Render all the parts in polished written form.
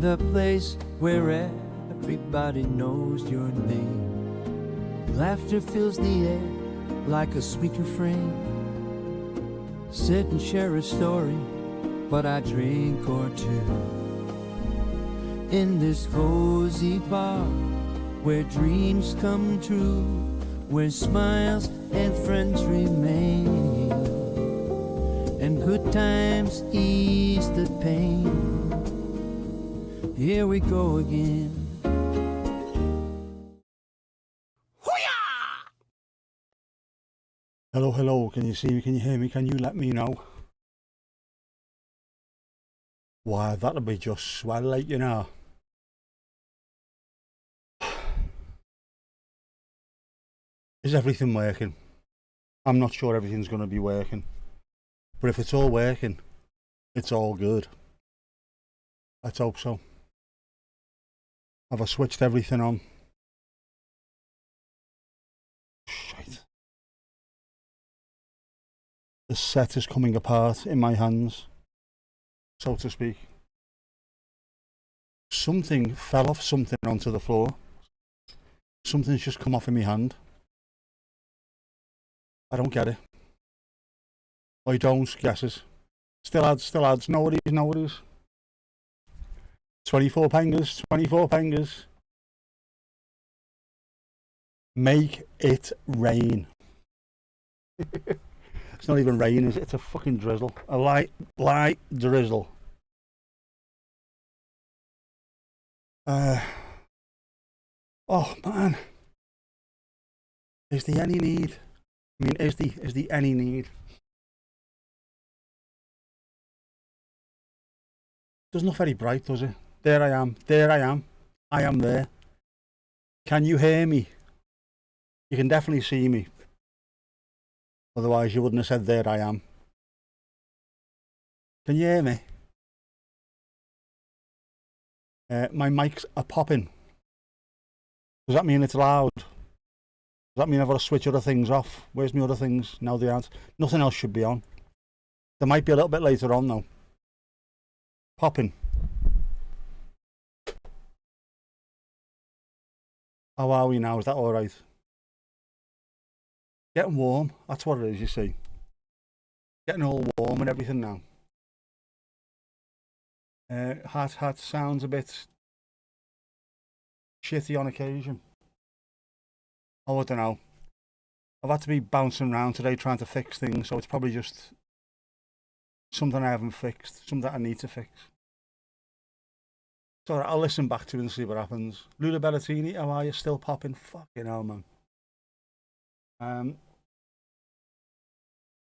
the place where everybody knows your name. Laughter fills the air like a sweet refrain. Sit and share a story, but I drink or two. In this cozy bar, where dreams come true, where smiles and friends remain, and good times ease the pain. Here we go again. Hello, hello, can you see me, can you hear me, can you let me know? Why, that'll be just swell, like, you know. Is everything working? I'm not sure everything's going to be working, but if it's all working, it's all good. Let's hope so. Have I switched everything on? Shite. The set is coming apart in my hands, so to speak. Something fell off something onto the floor. Something's just come off in my hand. I don't get it. I don't, guesses. Still adds, no worries. 24 pengers. Make it rain. It's not even rain, is it? It's a fucking drizzle. A light drizzle. Oh man. Is there any need? I mean, is there any need? Doesn't look very bright, does it? There I am. I am there. Can you hear me? You can definitely see me. Otherwise you wouldn't have said there I am. Can you hear me? My mics are popping. Does that mean it's loud? Does that mean I've got to switch other things off? Where's my other things? No, they aren't. Nothing else should be on. There might be a little bit later on though. Popping. How are we now? Is that alright? Getting warm. That's what it is, you see. Getting all warm and everything now. Hat sounds a bit shitty on occasion. Oh, I don't know. I've had to be bouncing around today trying to fix things, so it's probably just something I haven't fixed, something that I need to fix. It's alright, I'll listen back to it and see what happens. Luda Bellatini, how are you? Still popping? Fucking hell, man.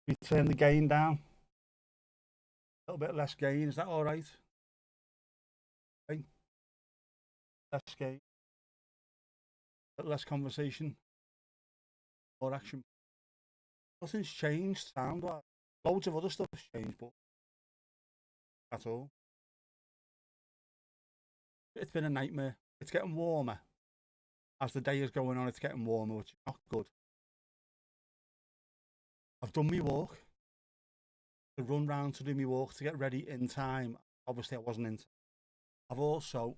We turn the gain down. A little bit less gain, is that alright? Okay. Less gain. A bit less conversation. More action. Nothing's changed sound-wise. Loads of other stuff has changed, but at all. It's been a nightmare. It's getting warmer. As the day is going on, it's getting warmer, which is not good. I've done my walk. To run round to do my walk to get ready in time. Obviously, I wasn't in time. I've also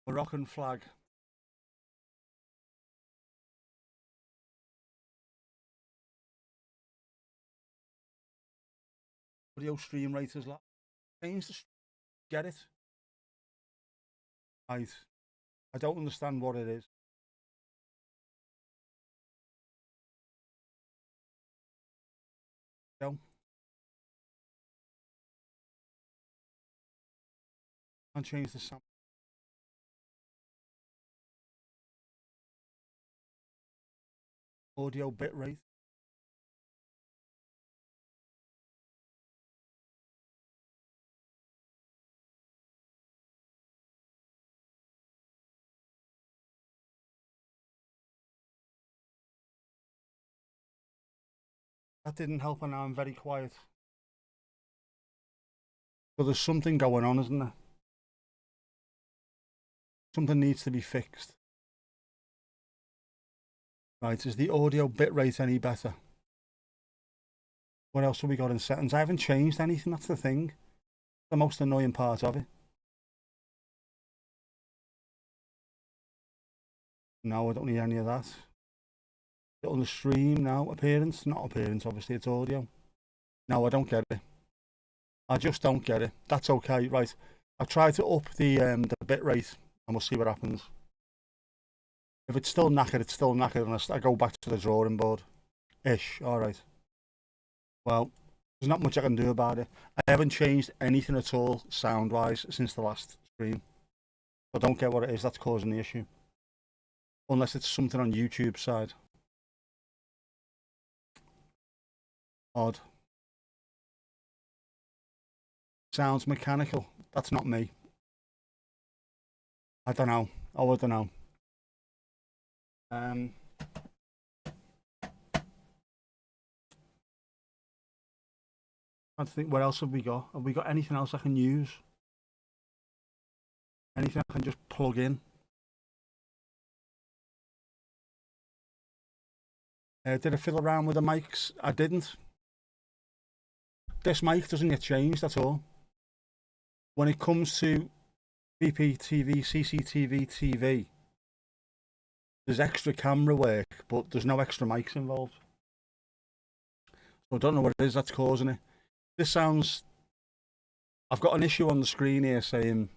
Moroccan flag. Video stream rate is like change the get it right. I don't understand what it is. No. And change the sound. Audio bit rate. That didn't help, and now I'm very quiet. So there's something going on, isn't there? Something needs to be fixed. Right, is the audio bitrate any better? What else have we got in settings? I haven't changed anything, that's the thing. The most annoying part of it. No, I don't need any of that. On the stream now, appearance, not appearance, obviously it's audio. No, I don't get it. I just don't get it. That's okay, right. I've tried to up the bit rate and we'll see what happens. If it's still knackered, it's still knackered, and I go back to the drawing board. Ish, alright. Well, there's not much I can do about it. I haven't changed anything at all, sound-wise, since the last stream. I don't get what it is that's causing the issue. Unless it's something on YouTube's side. Odd. Sounds mechanical. That's not me. I don't know. Oh, I don't know. I think, what else have we got? Have we got anything else I can use? Anything I can just plug in? Did I fiddle around with the mics? I didn't. This mic doesn't get changed at all. When it comes to BPTV, CCTV, TV, there's extra camera work, but there's no extra mics involved. So I don't know what it is that's causing it. This sounds... I've got an issue on the screen here saying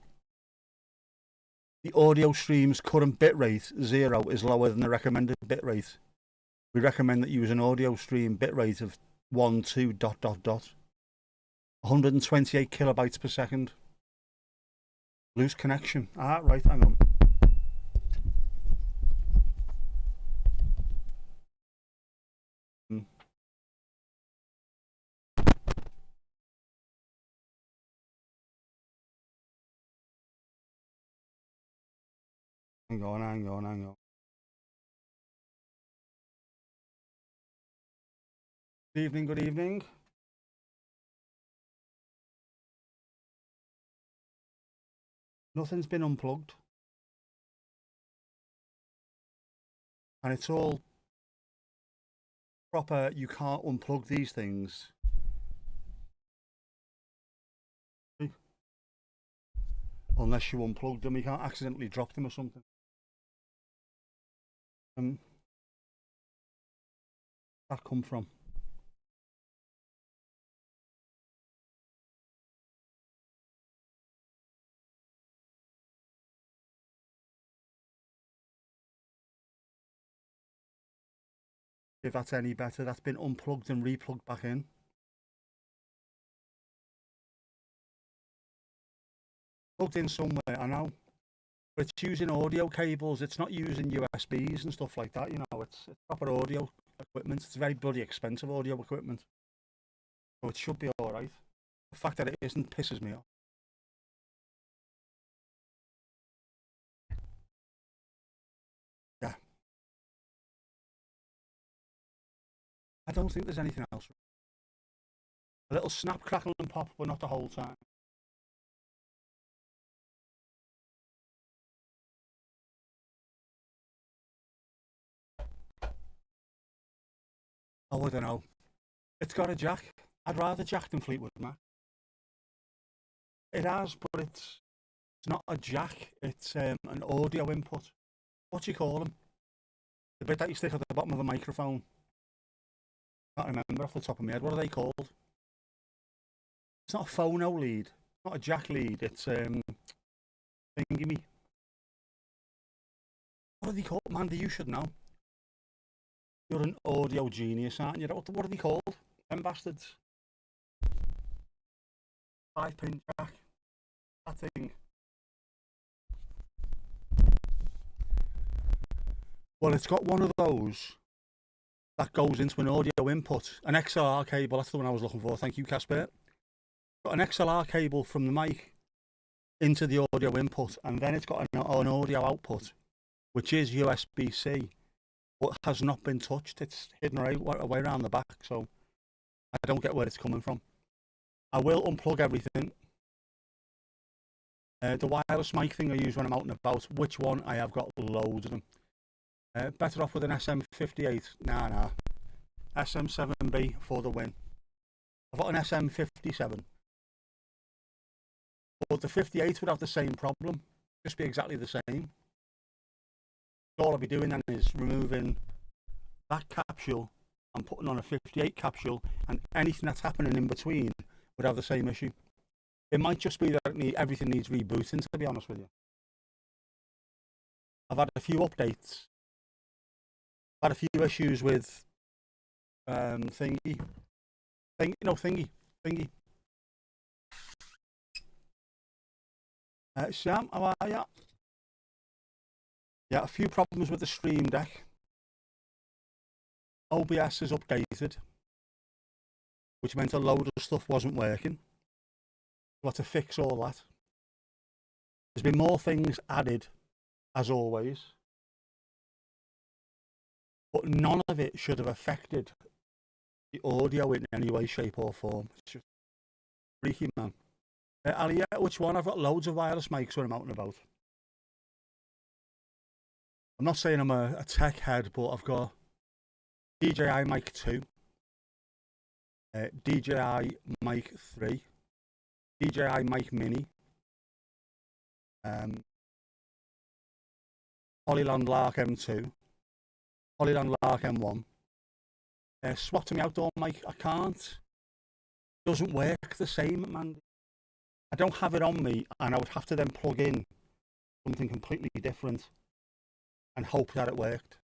the audio stream's current bitrate 0 is lower than the recommended bitrate. We recommend that you use an audio stream bitrate of 128 kilobytes per second. Loose connection. Ah, right, hang on. Hang on. Good evening. Nothing's been unplugged. And it's all proper, you can't unplug these things. Unless you unplug them, you can't accidentally drop them or something. That come from? If that's any better, that's been unplugged and replugged back in. Plugged in somewhere, I know. But it's using audio cables, it's not using USBs and stuff like that, you know, it's proper audio equipment. It's very bloody expensive audio equipment. So it should be alright. The fact that it isn't pisses me off. Yeah. I don't think there's anything else. A little snap, crackle and pop, but not the whole time. Oh, I don't know. It's got a jack. I'd rather jack than Fleetwood Mac. It has, but it's not a jack. It's an audio input. What do you call them? The bit that you stick at the bottom of a microphone. I can't remember off the top of my head. What are they called? It's not a phono lead. It's not a jack lead. It's thingy me. What are they called? Mandy, you should know. You're an audio genius, aren't you? What are they called? Them bastards. 5-pin jack. That thing. Well, it's got one of those that goes into an audio input. An XLR cable, that's the one I was looking for. Thank you, Casper. Got an XLR cable from the mic into the audio input, and then it's got an audio output, which is USB-C, but has not been touched. It's hidden away around the back, so I don't get where it's coming from. I will unplug everything. The wireless mic thing I use when I'm out and about, which one? I have got loads of them. Better off with an SM58. Nah. SM7B for the win. I've got an SM57. But the 58 would have the same problem, just be exactly the same. All I'll be doing then is removing that capsule and putting on a 58 capsule, and anything that's happening in between would have the same issue. It might just be that everything needs rebooting, to be honest with you. I've had a few updates. I've had a few issues with thingy. Sam, how are you? Yeah, a few problems with the Stream Deck. OBS is updated, which meant a load of stuff wasn't working. Got to fix all that. There's been more things added, as always, but none of it should have affected the audio in any way, shape or form. It's just freaky, man. Ali, yeah, which one? I've got loads of wireless mics when I'm out and about. I'm not saying I'm a tech head, but I've got DJI Mic 2, DJI Mic 3, DJI Mic Mini, Polyland Lark M2, Polyland Lark M1. Swap to my outdoor mic, I can't. It doesn't work the same, man. I don't have it on me, and I would have to then plug in something completely different and hope that it worked.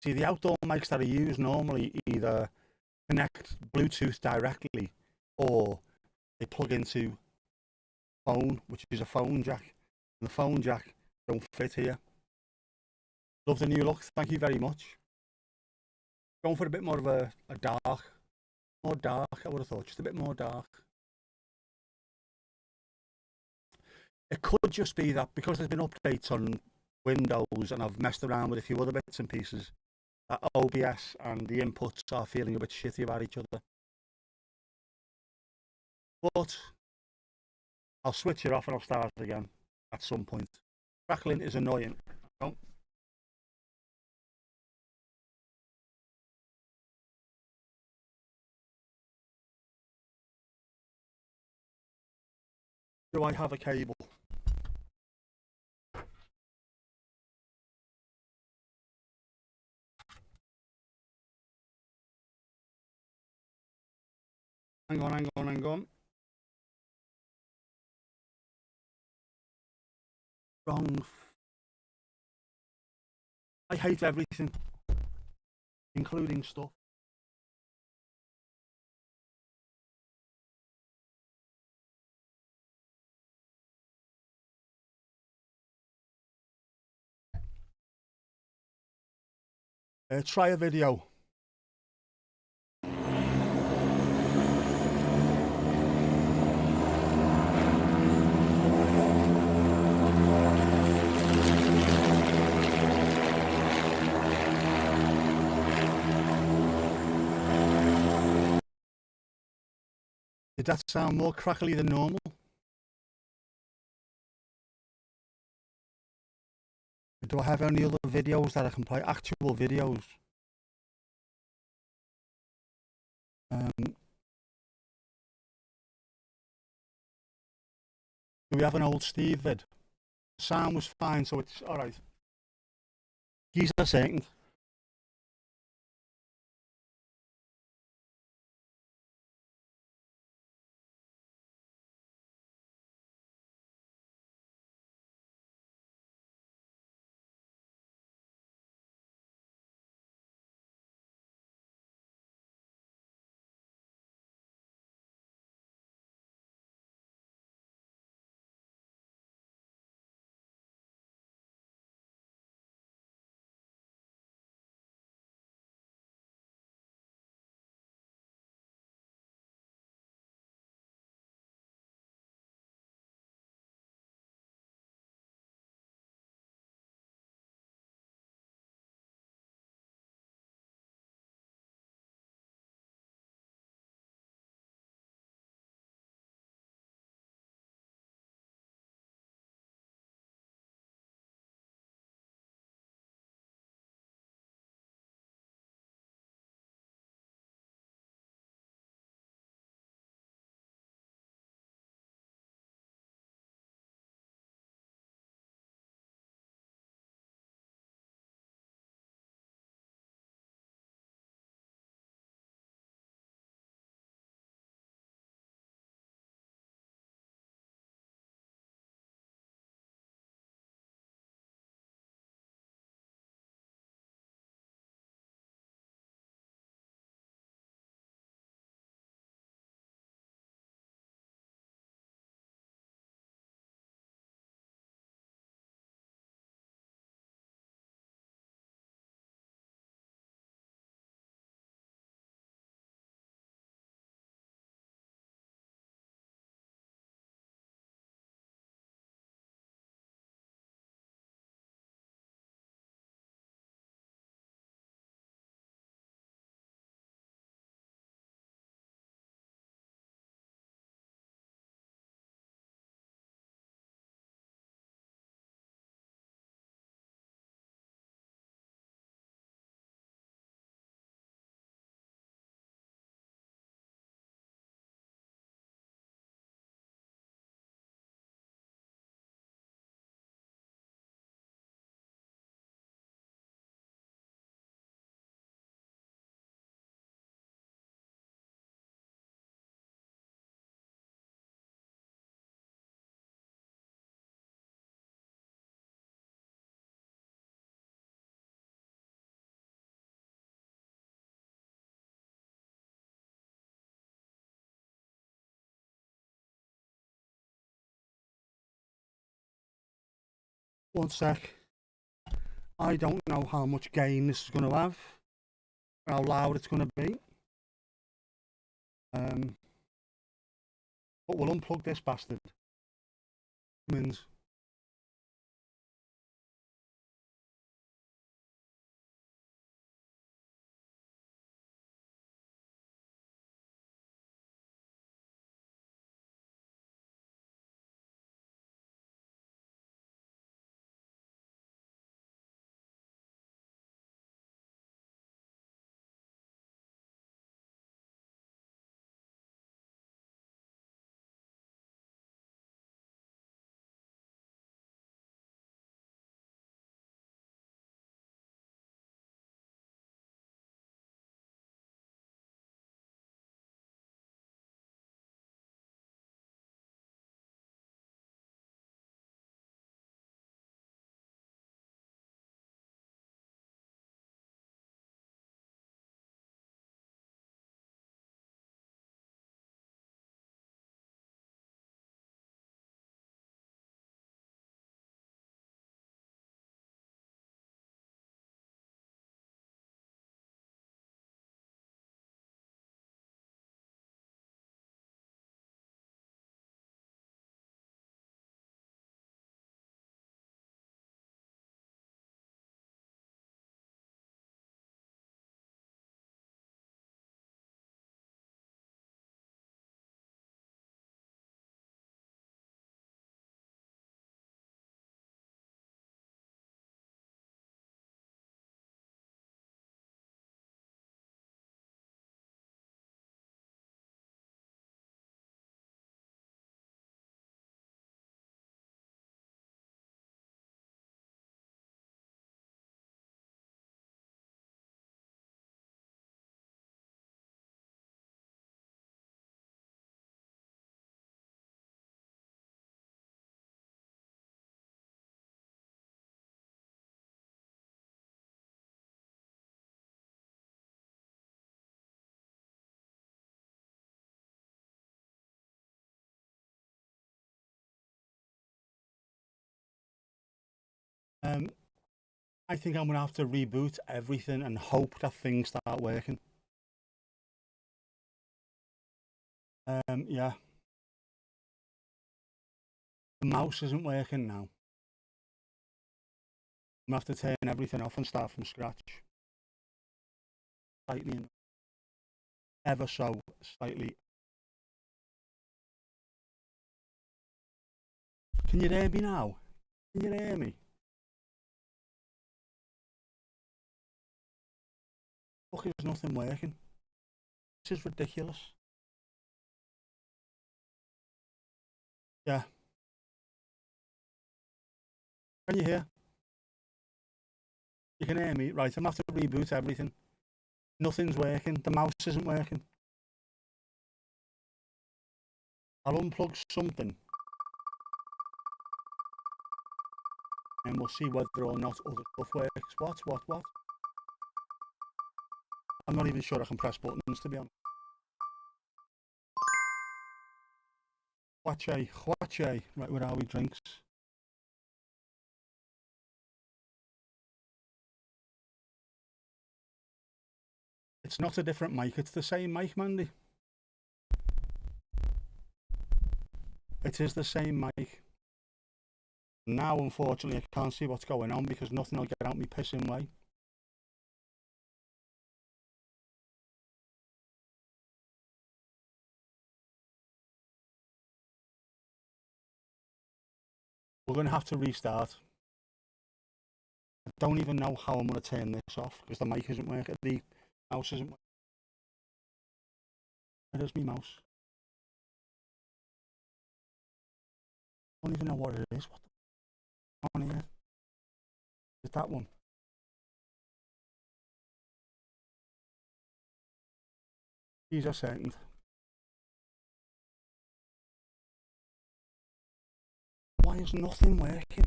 See, the outdoor mics that I use normally either connect Bluetooth directly or they plug into phone, which is a phone jack. And the phone jack don't fit here. Love the new look, thank you very much. Going for a bit more of a more dark, I would have thought, just a bit more dark. It could just be that because there's been updates on Windows and I've messed around with a few other bits and pieces, that OBS and the inputs are feeling a bit shitty about each other. But I'll switch it off and I'll start it again at some point. Crackling is annoying. Oh. Do I have a cable? Hang on. Wrong. I hate everything, including stuff. Try a video. Did that sound more crackly than normal? Do I have any other videos that I can play? Actual videos. Do we have an old Steve vid? Sound was fine, so it's alright. He's a second. One sec. I don't know how much gain this is going to have, how loud it's going to be. But we'll unplug this bastard. Means. I think I'm going to have to reboot everything and hope that things start working. Yeah. The mouse isn't working now. I'm going to have to turn everything off and start from scratch. Slightly, ever so slightly. Can you hear me now? Can you hear me? Fuck, is nothing working. This is ridiculous. Yeah. Can you hear? You can hear me? Right, I'm going to have to reboot everything. Nothing's working. The mouse isn't working. I'll unplug something. And we'll see whether or not other stuff works. What? I'm not even sure I can press buttons, to be honest. Huache. Right, where are we? Drinks. It's not a different mic, it's the same mic, Mandy. It is the same mic. Now, unfortunately, I can't see what's going on because nothing will get out me pissing way. We're going to have to restart. I don't even know how I'm going to turn this off because the mic isn't working. The mouse isn't working. Where's my mouse? I don't even know what it is. What the on here? Is that one? Please a second. Why is nothing working?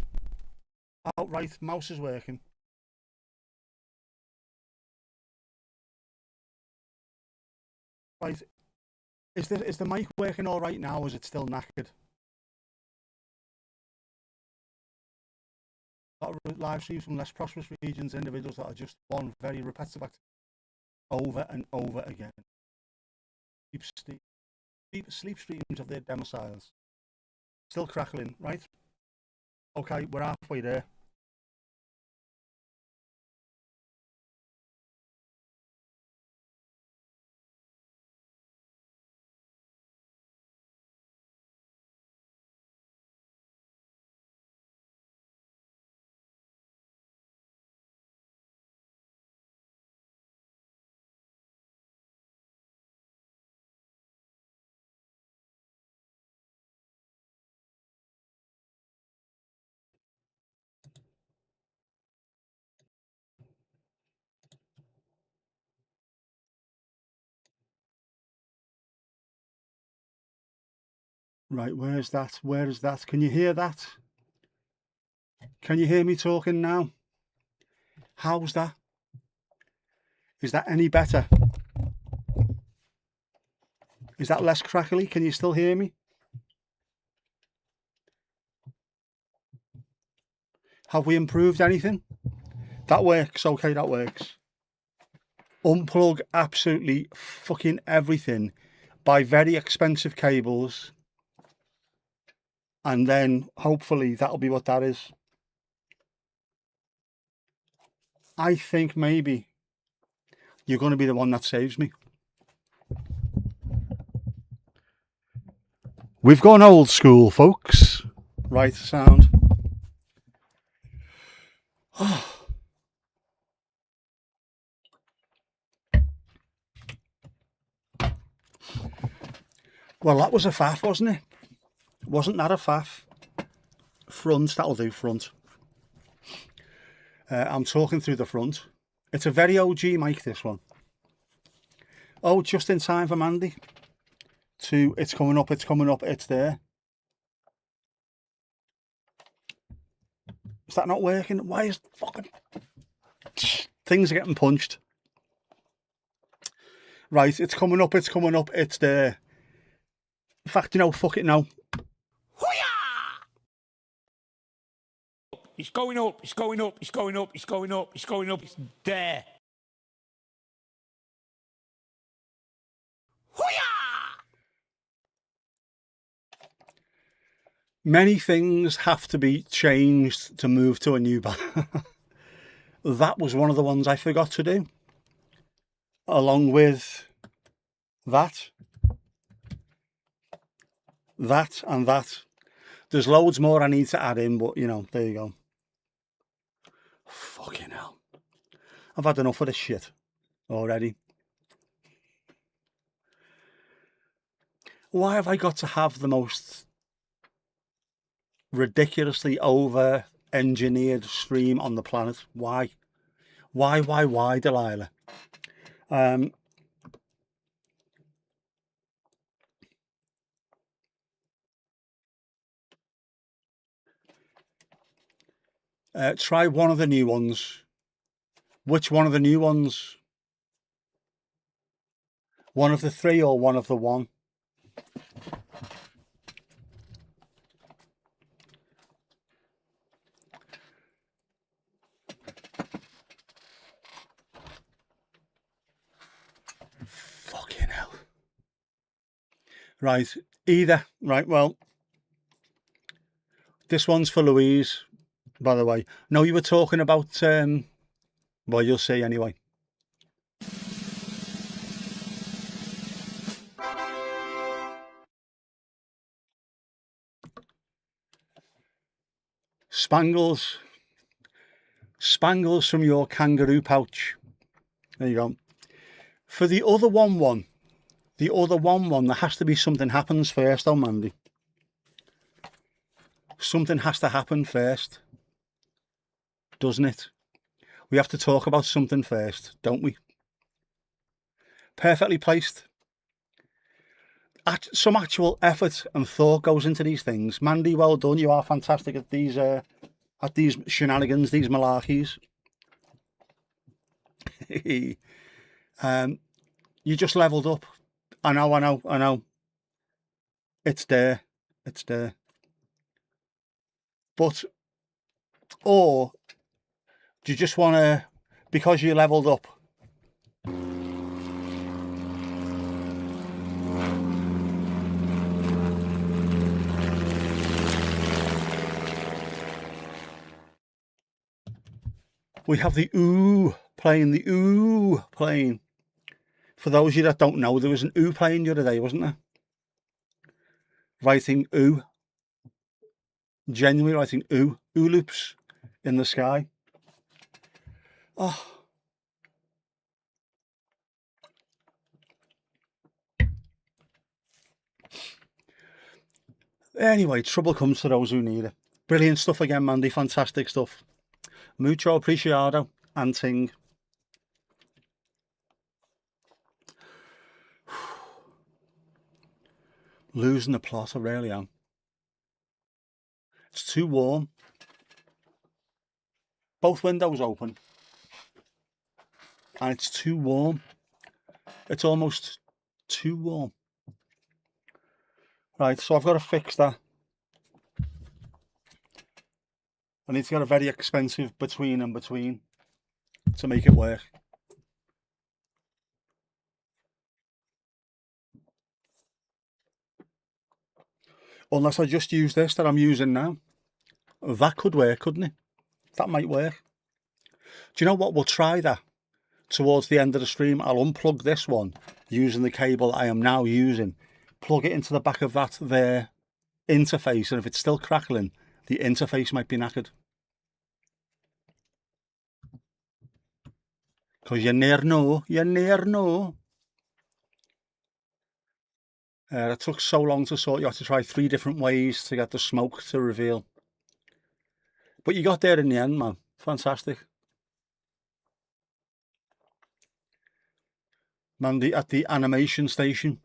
Oh, right, mouse is working. Right, is the mic working all right now, or is it still knackered? A lot of live streams from less prosperous regions, individuals that are just one very repetitive act over and over again. Sleep streams of their domiciles. Still crackling, right? Okay, we're halfway there. Right, where's that? Where is that? Can you hear that? Can you hear me talking now? How's that? Is that any better? Is that less crackly? Can you still hear me? Have we improved anything? That works. Okay, that works. Unplug absolutely fucking everything. Buy very expensive cables. And then hopefully that'll be what that is. I think maybe you're going to be the one that saves me. We've gone old school, folks. Right, sound. Well, that was a faff, wasn't it? Wasn't that a faff? Front, that'll do, front. I'm talking through the front. It's a very OG mic, this one. Oh, just in time for Mandy. It's coming up, it's there. Is that not working? Why is fucking... Things are getting punched. Right, it's coming up, it's there. In fact, you know, fuck it now. It's going up, it's going up, it's going up, it's going up, it's going up, it's there. Many things have to be changed to move to a new band. That was one of the ones I forgot to do. Along with that, and that. There's loads more I need to add in, but you know, there you go. Fucking hell. I've had enough of this shit already. Why have I got to have the most ridiculously over engineered stream on the planet? Why, Delilah? Try one of the new ones. Which one of the new ones? One of the three or one of the one? Fucking hell. Right, either. Right, well, this one's for Louise, by the way. No, you were talking about, well, you'll see anyway. Spangles from your kangaroo pouch. There you go. For the other one, there has to be something happens first, though, Mandy. Something has to happen first, doesn't it? We have to talk about something first, don't we? Perfectly placed. Some actual effort and thought goes into these things. Mandy, well done. You are fantastic at these shenanigans, these malarkeys. You just leveled up. I know. It's there. But Or do you just want to, because you leveled up? We have the ooh playing, the ooh playing. For those of you that don't know, there was an ooh playing the other day, wasn't there? Writing ooh. Genuinely writing ooh. Ooh loops in the sky. Oh. Anyway, trouble comes to those who need it. Brilliant stuff again, Mandy. Fantastic stuff. Mucho apreciado and ting. Losing the plot, I really am. It's too warm. Both windows open. And it's too warm. It's almost too warm. Right, so I've got to fix that. I need to get a very expensive between and between to make it work. Unless I just use this that I'm using now. That could work, couldn't it? That might work. Do you know what? We'll try that towards the end of the stream. I'll unplug this one using the cable I am now using. Plug it into the back of that there interface, and if it's still crackling, the interface might be knackered. Because you never know, you never know. It took so long to sort. You had to try 3 different ways to get the smoke to reveal. But you got there in the end, man. Fantastic. Mandy at the animation station,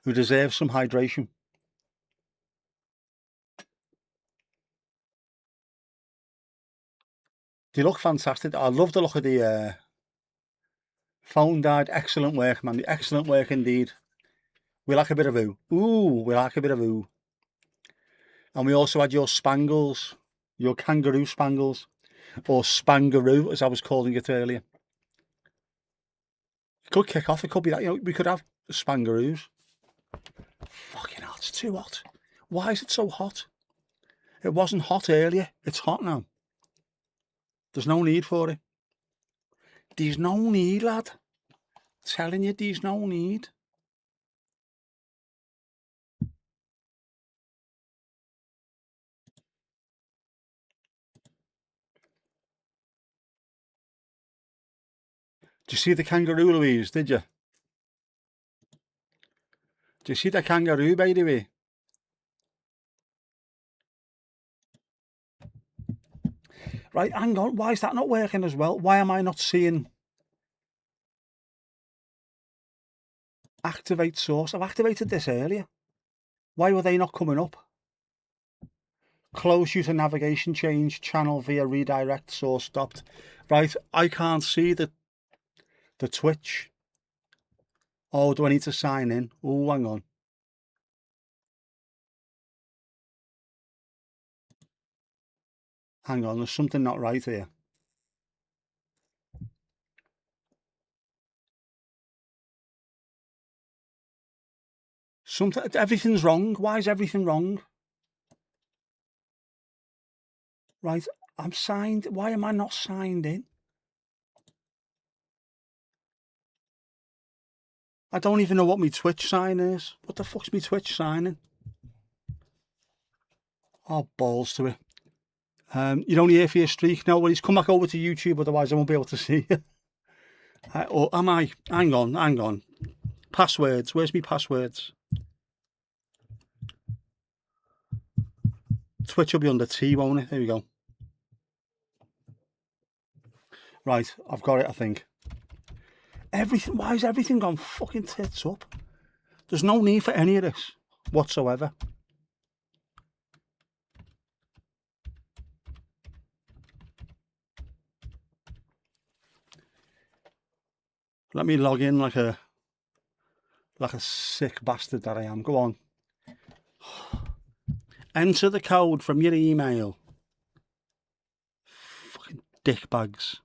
who deserves some hydration. They look fantastic. I love the look of the phone died. Excellent work, Mandy. Excellent work indeed. We like a bit of ooh. Ooh, we like a bit of ooh. And we also had your spangles, your kangaroo spangles, or spangaroo, as I was calling it earlier. It could kick off. It could be that, you know, we could have spangaroos. Fucking hell, it's too hot. Why is it so hot? It wasn't hot earlier. It's hot now. There's no need for it. There's no need, lad. I'm telling you, there's no need. Did you see the kangaroo, Louise? Did you? Did you see the kangaroo, by the way? Right, hang on. Why is that not working as well? Why am I not seeing activate source? I've activated this earlier. Why were they not coming up? Close user navigation change, channel via redirect, source stopped. Right, I can't see the Twitch. Oh, do I need to sign in? Oh, hang on. Hang on, there's something not right here. Everything's wrong. Why is everything wrong? Right, I'm signed. Why am I not signed in? I don't even know what my Twitch sign is. What the fuck's my Twitch signing? Oh, balls to it. You're only here for your streak. No worries. Come back over to YouTube, otherwise I won't be able to see you. Or am I? Hang on. Passwords. Where's my passwords? Twitch will be under T, won't it? There we go. Right, I've got it, I think. Everything. Why is everything gone fucking tits up? There's no need for any of this whatsoever. Let me log in like a sick bastard that I am. Go on. Enter the code from your email. dickbags.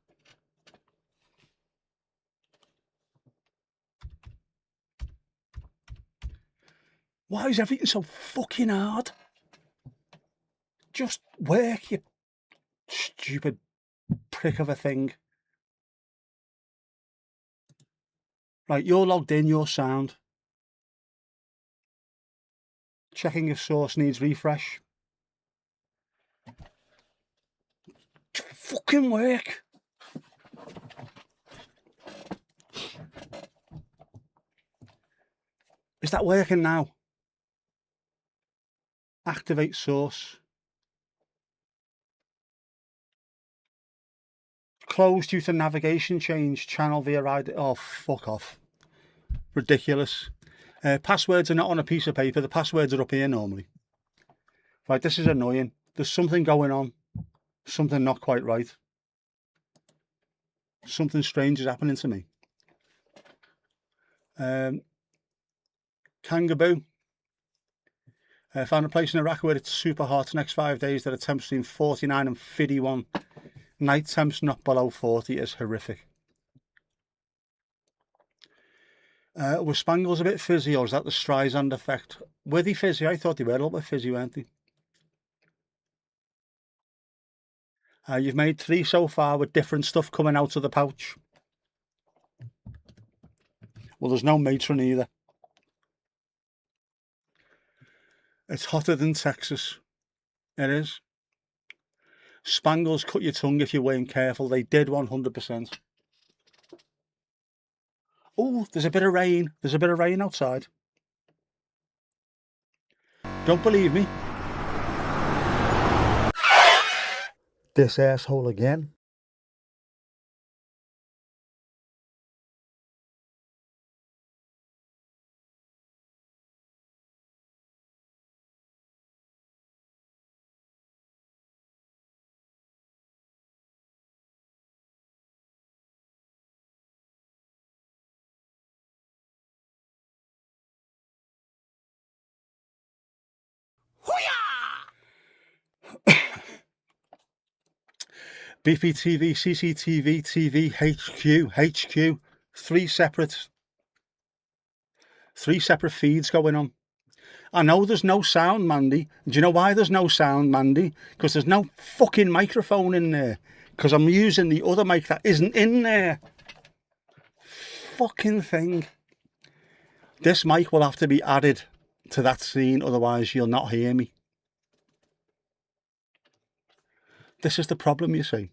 Why is everything so fucking hard? Just work, you stupid prick of a thing. Right, you're logged in, you're sound. Checking if source needs refresh. Fucking work. Is that working now? Activate source. Closed due to navigation change. Channel via ID. Oh, fuck off. Ridiculous. Passwords are not on a piece of paper. The passwords are up here normally. Right, this is annoying. There's something going on. Something not quite right. Something strange is happening to me. Kangaboo. Found a place in Iraq where it's super hot. Next 5 days there are temps between 49 and 51. Night temps not below 40 is horrific. Were Spangles a bit fizzy, or is that the Streisand effect? Were they fizzy? I thought they were a little bit fizzy, weren't they? You've made 3 so far with different stuff coming out of the pouch. Well, there's no matron either. It's hotter than Texas. It is. Spangles cut your tongue if you weren't careful. They did 100%. Oh, there's a bit of rain. There's a bit of rain outside. Don't believe me? This asshole again. BPTV, CCTV, TV, HQ. Three separate feeds going on. I know there's no sound, Mandy. Do you know why there's no sound, Mandy? Because there's no fucking microphone in there. Because I'm using the other mic that isn't in there. Fucking thing. This mic will have to be added to that scene, otherwise you'll not hear me. This is the problem, you see.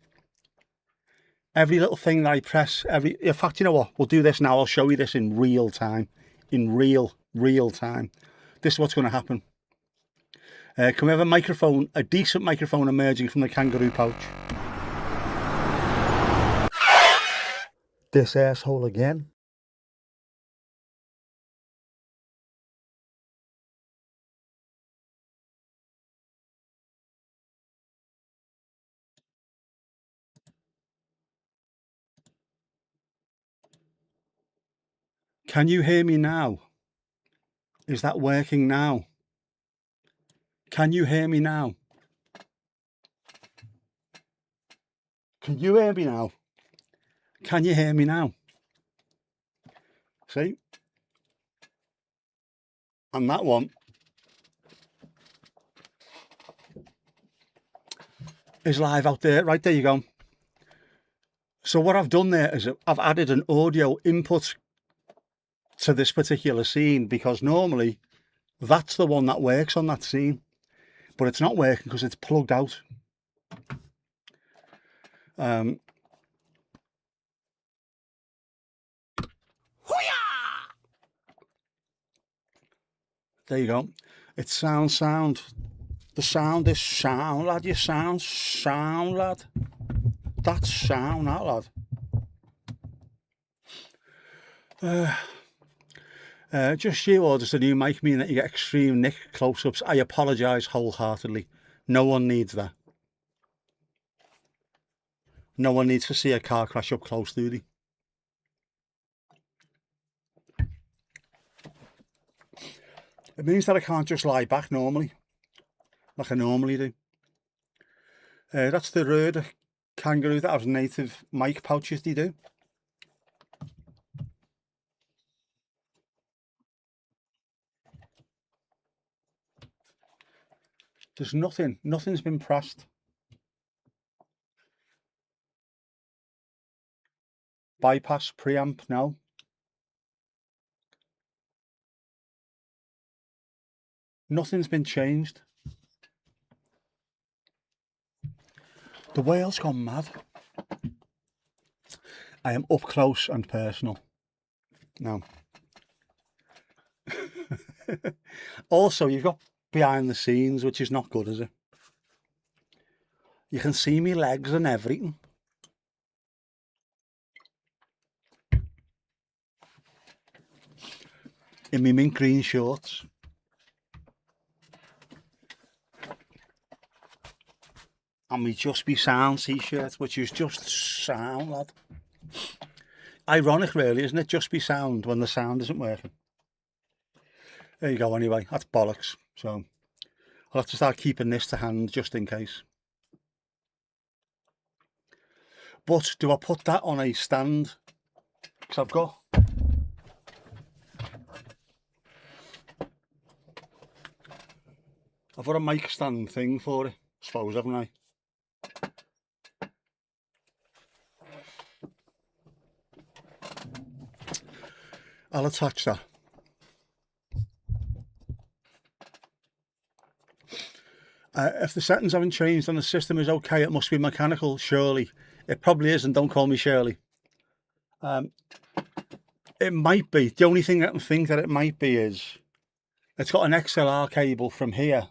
Every little thing that I press, in fact, you know what? We'll do this now. I'll show you this in real time. In real time. This is what's going to happen. Can we have a microphone, a decent microphone emerging from the kangaroo pouch? This asshole again. Can you hear me now? Is that working now? Can you hear me now? Can you hear me now? Can you hear me now? See? And that one is live out there. Right, there you go. So what I've done there is I've added an audio input to this particular scene, because normally that's the one that works on that scene, but it's not working because it's plugged out. There you go. It's sound. The sound is sound, lad. You sound, lad. That's sound, that lad. Just you, or does the new mic mean that you get extreme Nick close-ups? I apologise wholeheartedly. No one needs that. No one needs to see a car crash up close, do they? It means that I can't just lie back normally, like I normally do. That's the Röder kangaroo that has native mic pouches, they do. There's nothing's been pressed. Bypass preamp now. Nothing's been changed. The world's gone mad. I am up close and personal now. Also, you've got behind the scenes, which is not good, is it? You can see me legs and everything. In my mint green shorts. And me Just Be Sound t-shirt, which is just sound, lad. Ironic, really, isn't it? Just be sound when the sound isn't working. There you go, anyway. That's bollocks. So I'll have to start keeping this to hand just in case. But do I put that on a stand? Because I've got a mic stand thing for it, I suppose, haven't I? I'll attach that. If the settings haven't changed and the system is okay, it must be mechanical, surely. It probably isn't, don't call me Shirley. It might be. The only thing I can think that it might be is it's got an XLR cable from here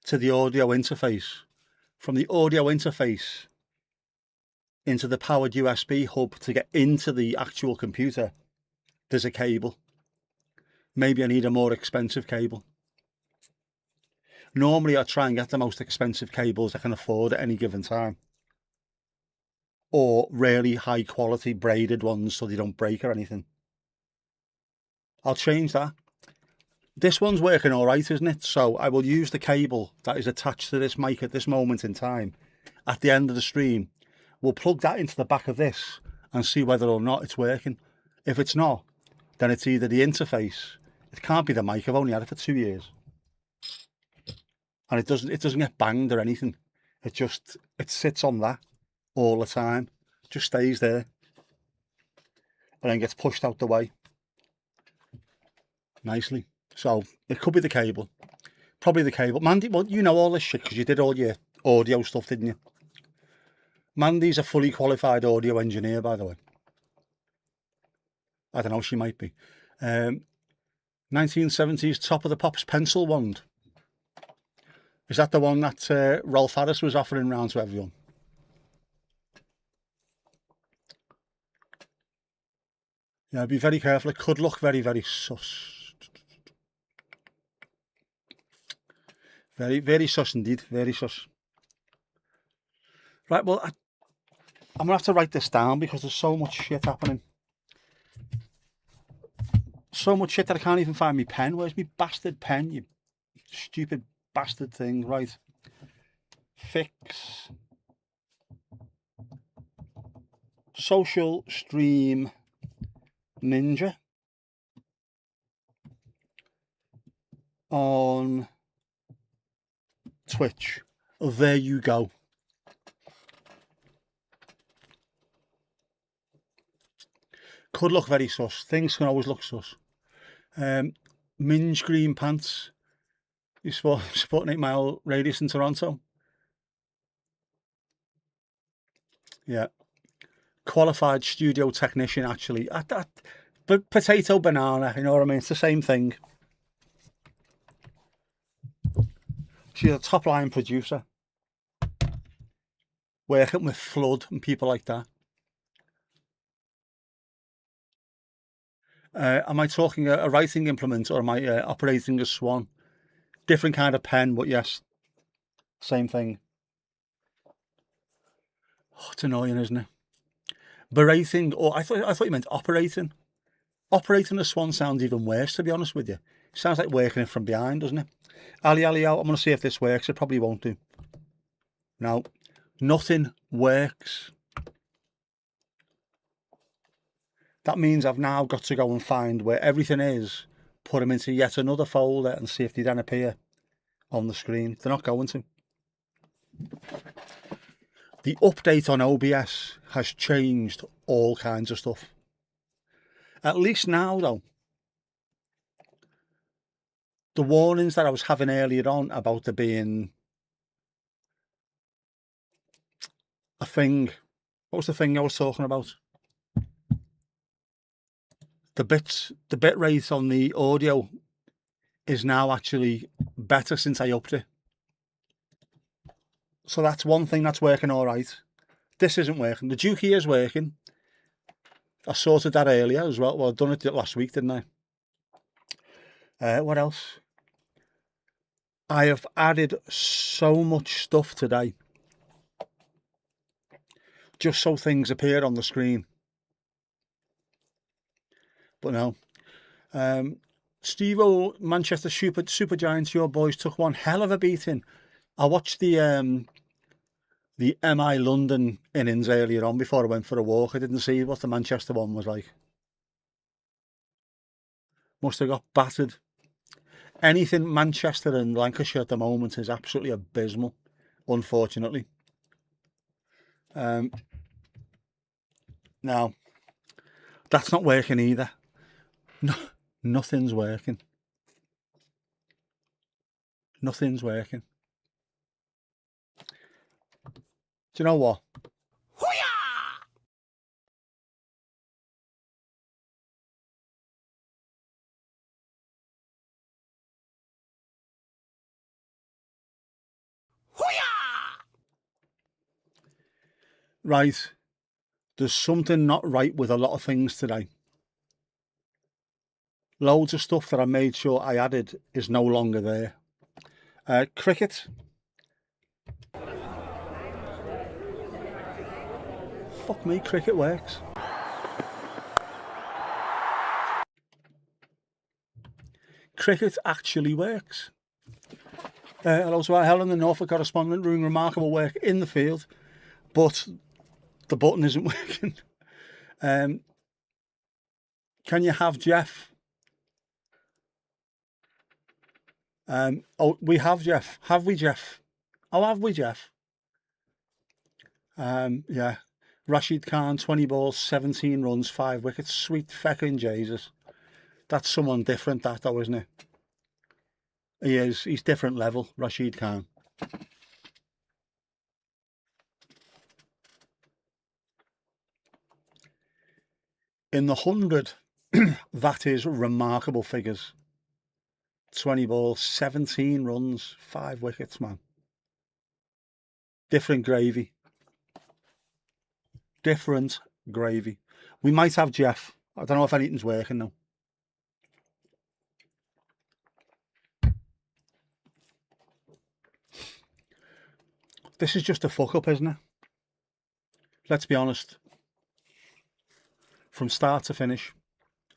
to the audio interface. From the audio interface into the powered USB hub to get into the actual computer, there's a cable. Maybe I need a more expensive cable. Normally I try and get the most expensive cables I can afford at any given time. Or really high quality braided ones so they don't break or anything. I'll change that. This one's working all right, isn't it? So I will use the cable that is attached to this mic at this moment in time. At the end of the stream, we'll plug that into the back of this and see whether or not it's working. If it's not, then it's either the interface. It can't be the mic. I've only had it for 2 years. And it doesn't get banged or anything. It sits on that all the time. Just stays there. And then gets pushed out the way. Nicely. So it could be the cable. Probably the cable. Mandy, well, you know all this shit because you did all your audio stuff, didn't you? Mandy's a fully qualified audio engineer, by the way. I don't know, she might be. 1970s Top of the Pops pencil wand. Is that the one that Rolf Harris was offering round to everyone? Yeah, be very careful. It could look very, very sus. Very, very sus indeed. Very sus. Right, well, I'm going to have to write this down because there's so much shit happening. So much shit that I can't even find my pen. Where's my bastard pen, you stupid bastard thing? Right. Fix. Social Stream Ninja. On Twitch. Oh, there you go. Could look very sus. Things can always look sus. Minge green pants. He's supporting 8 Mile Radius in Toronto. Yeah. Qualified studio technician, actually. But potato banana, you know what I mean? It's the same thing. She's a top line producer. Working with Flood and people like that. Am I talking a writing implement or am I operating a Swan? Different kind of pen, but yes, same thing. Oh, it's annoying, isn't it? Berating, or I thought you meant operating. Operating a Swan sounds even worse, to be honest with you. Sounds like working it from behind, doesn't it? Ali, I'm going to see if this works. It probably won't do. No, Nothing works. That means I've now got to go and find where everything is, put them into yet another folder and see if they then appear on the screen. They're not going to. The update on OBS has changed all kinds of stuff. At least now, though, the warnings that I was having earlier on about there being a thing. What was the thing I was talking about? The bit rate on the audio is now actually better since I upped it. So that's one thing that's working all right. This isn't working. The Dookie is working. I sorted that earlier as well. Well, I've done it last week, didn't I? What else? I have added so much stuff today, just so things appear on the screen. But no. Steve-O, Manchester Super Giants, your boys took one hell of a beating. I watched the MI London innings earlier on before I went for a walk. I didn't see what the Manchester one was like. Must have got battered. Anything Manchester and Lancashire at the moment is absolutely abysmal, unfortunately. Now, that's not working either. No, nothing's working. Nothing's working. Do you know what? Right, there's something not right with a lot of things today. Loads of stuff that I made sure I added is no longer there. Cricket. Fuck me, cricket works. Cricket actually works. Hello to our Helen, the Norfolk correspondent, doing remarkable work in the field, but the button isn't working. Can you have Jeff? Oh, we have Jeff. Have we, Jeff? Oh, have we, Jeff? Yeah. Rashid Khan, 20 balls, 17 runs, 5 wickets. Sweet feckin' Jesus. That's someone different, that though, isn't it? He is. He's different level, Rashid Khan. In the 100, that is remarkable figures. 20 balls, 17 runs, 5 wickets, man. Different gravy. Different gravy. We might have Jeff. I don't know if anything's working though. This is just a fuck up, isn't it? Let's be honest. From start to finish,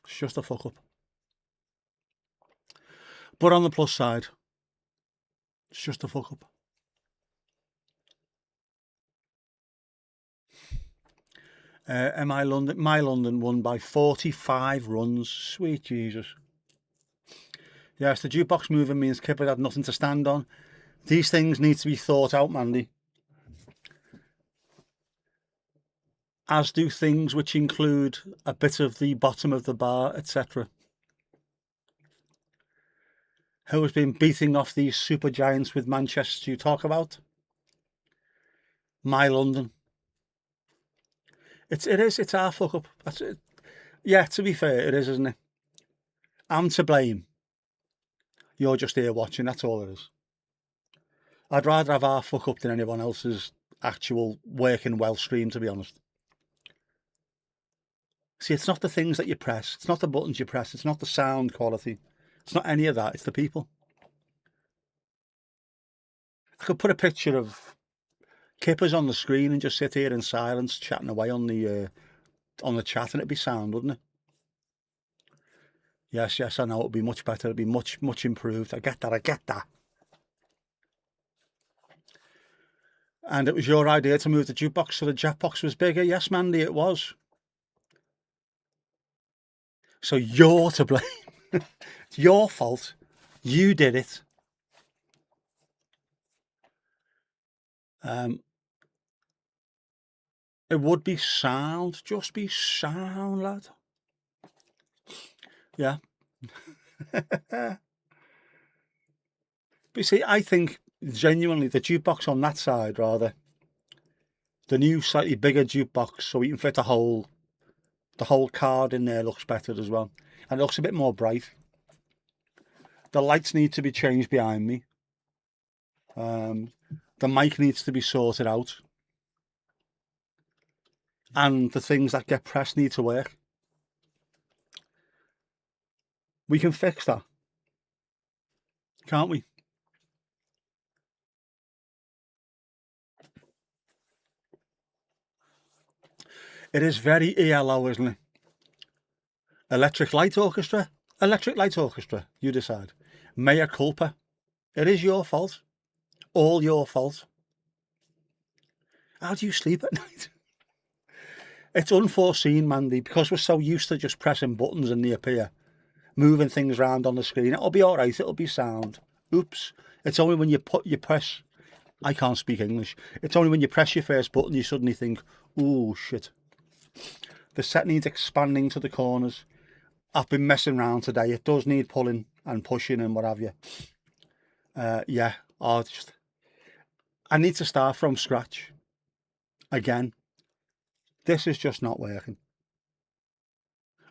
it's just a fuck up. But on the plus side, it's just a fuck up. My London won by 45 runs. Sweet Jesus. Yes, the jukebox moving means Kipper had nothing to stand on. These things need to be thought out, Mandy. As do things which include a bit of the bottom of the bar, etc. Who has been beating off these super giants with Manchester you talk about? My London. It's our fuck up. That's it. Yeah, to be fair, it is, isn't it? I'm to blame. You're just here watching, that's all it is. I'd rather have our fuck up than anyone else's actual working well stream, to be honest. See, it's not the things that you press, it's not the buttons you press, it's not the sound quality, it's not any of that, it's the people. I could put a picture of Kippers on the screen and just sit here in silence chatting away on the chat and it'd be sound, wouldn't it? Yes, I know, it'd be much better, it'd be much improved. I get that. And it was your idea to move the jukebox so the Jackbox was bigger. Yes, Mandy, it was. So you're to blame. It's your fault. You did it. It would be sound. Just be sound, lad. Yeah. But you see, I think genuinely the jukebox on that side, rather, the new slightly bigger jukebox, so we can fit the whole card in there, looks better as well. And it looks a bit more bright. The lights need to be changed behind me. The mic needs to be sorted out. And the things that get pressed need to work. We can fix that, can't we? It is very ELO, isn't it? Electric Light Orchestra? Electric Light Orchestra, you decide. Mea culpa. It is your fault. All your fault. How do you sleep at night? It's unforeseen, Mandy, because we're so used to just pressing buttons and they appear. Moving things around on the screen. It'll be all right. It'll be sound. Oops. It's only when you press... I can't speak English. It's only when you press your first button you suddenly think, ooh, shit. The set needs expanding to the corners. I've been messing around today. It does need pulling and pushing and what have you. Yeah. I need to start from scratch. Again. This is just not working.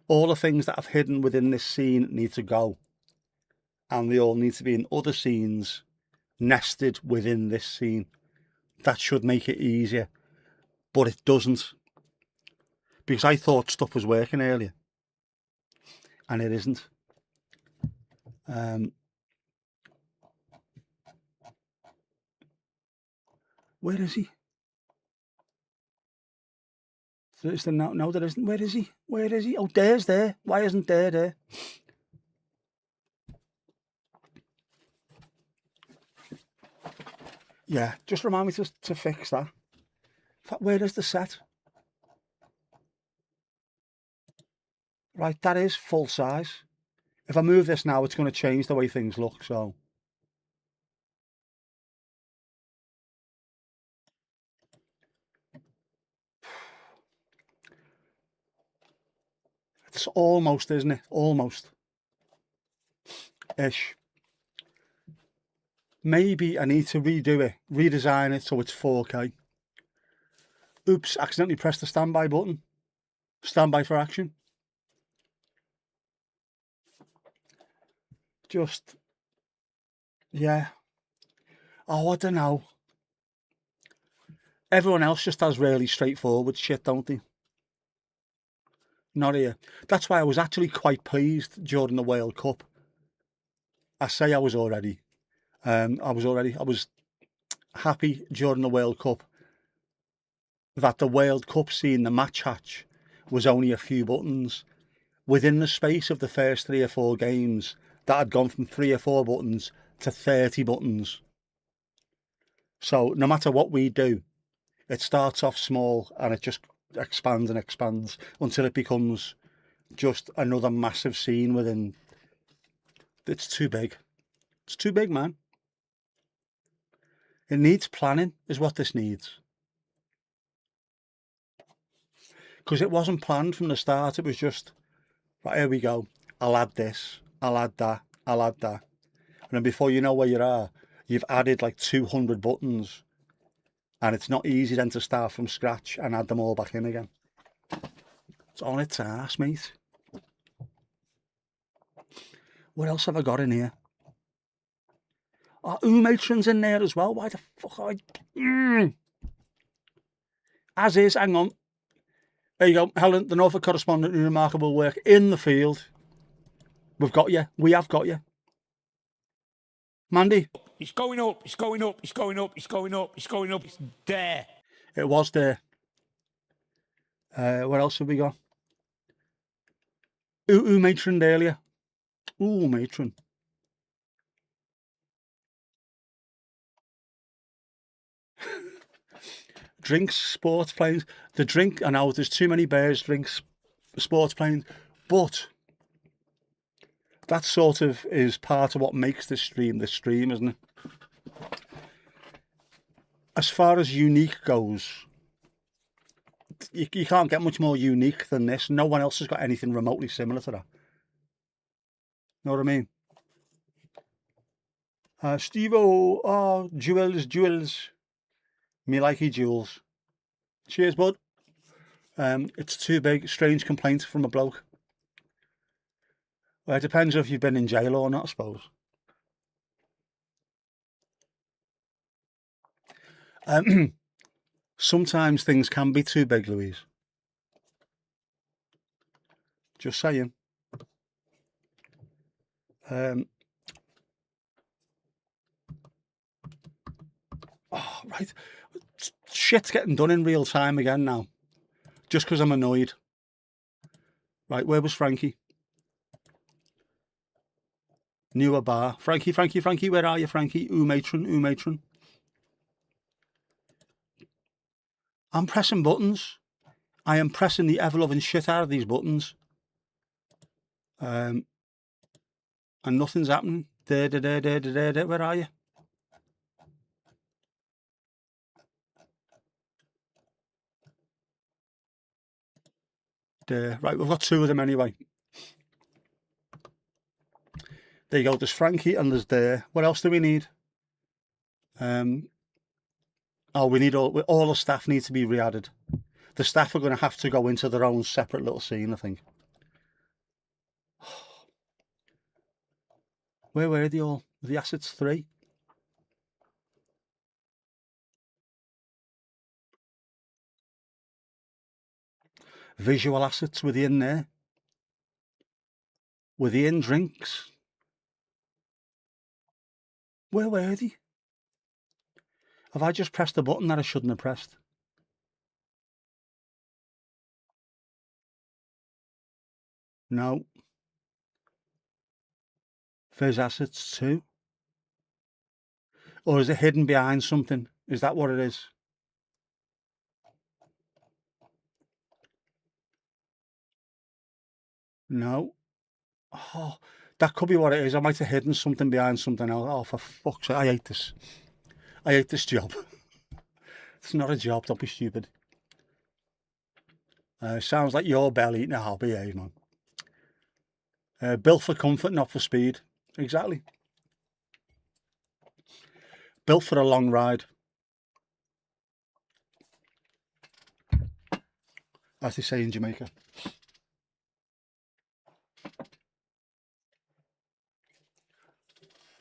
All the things that I've hidden within this scene need to go. And they all need to be in other scenes nested within this scene. That should make it easier. But it doesn't. Because I thought stuff was working earlier. And it isn't. Where is he? Is there no, there isn't. Where is he? Where is he? Oh, there's there. Why isn't there? Yeah, just remind me to fix that. In fact, where is the set? Right, that is full size. If I move this now, it's going to change the way things look, so... It's almost, isn't it? Almost. Ish. Maybe I need to redo it, redesign it so it's 4K. Oops, accidentally pressed the standby button. Standby for action. Just, yeah. Oh, I don't know. Everyone else just has really straightforward shit, don't they? Not here. That's why I was actually quite pleased during the World Cup. I say I was already. I was happy during the World Cup that the World Cup scene, the match hatch, was only a few buttons. Within the space of the first 3 or 4 games, that had gone from 3 or 4 buttons to 30 buttons. So no matter what we do, it starts off small and it just expands and expands until it becomes just another massive scene within. It's too big. It's too big, man. It needs planning, is what this needs. Because it wasn't planned from the start. It was just, right, here we go. I'll add this. I'll add that. I'll add that. And then before you know where you are, you've added like 200 buttons. And it's not easy then to start from scratch and add them all back in again. It's on its ass, mate. What else have I got in here? Oh, matron's in there as well. Why the fuck? As is, hang on. There you go, Helen, the Norfolk correspondent, remarkable work in the field. We've got you. We have got you. Mandy? It's going up, it's going up, it's going up, it's going up, it's going up, it's there. It was there. What else have we got? Ooh, matron earlier. Ooh, matron. drinks sports planes. The drink, I know there's too many bears drinks sports planes, but that sort of is part of what makes this stream, isn't it? As far as unique goes, you can't get much more unique than this. No one else has got anything remotely similar to that. Know what I mean? Steve-O, oh, Jules. Me likey Jules. Cheers, bud. It's too big. Strange complaint from a bloke. Well, it depends if you've been in jail or not, I suppose. Sometimes things can be too big, Louise. Just saying. Oh, right. Shit's getting done in real time again now. Just because I'm annoyed. Right, where was Frankie? Newer bar. Frankie, where are you, Frankie? matron. I'm pressing buttons. I am pressing the ever-loving shit out of these buttons. And nothing's happening. There. Where are you? There. Right, we've got two of them anyway. There you go. There's Frankie and there's there. What else do we need? Oh, we need all the staff need to be re-added. The staff are going to have to go into their own separate little scene, I think. Where were they all? The assets 3. Visual assets within there. Within drinks. Where were they? Have I just pressed the button that I shouldn't have pressed? No. There's assets 2. Or is it hidden behind something? Is that what it is? No. Oh, that could be what it is. I might have hidden something behind something else. Oh, for fuck's sake. I hate this. I hate this job. It's not a job. Don't be stupid. Sounds like your belly. No, behave, man. Built for comfort, not for speed. Exactly. Built for a long ride. As they say in Jamaica.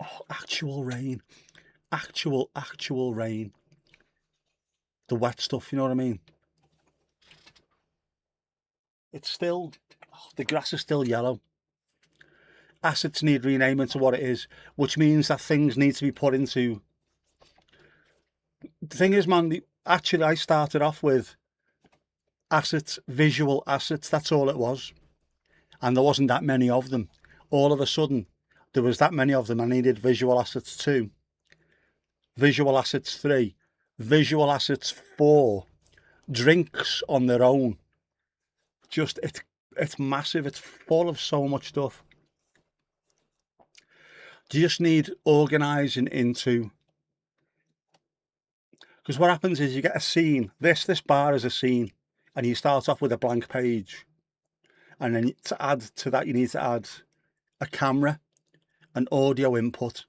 Oh, actual rain. Actual rain. The wet stuff, you know what I mean? It's still, the grass is still yellow. Assets need renaming to what it is, which means that things need to be put into. The thing is, man, actually I started off with assets, visual assets, that's all it was. And there wasn't that many of them. All of a sudden, there was that many of them. I needed visual assets 2, visual assets 3, visual assets 4, drinks on their own. Just, it's massive. It's full of so much stuff. You just need organising into, because what happens is you get a scene. This bar is a scene, and you start off with a blank page, and then to add to that you need to add a camera, an audio input.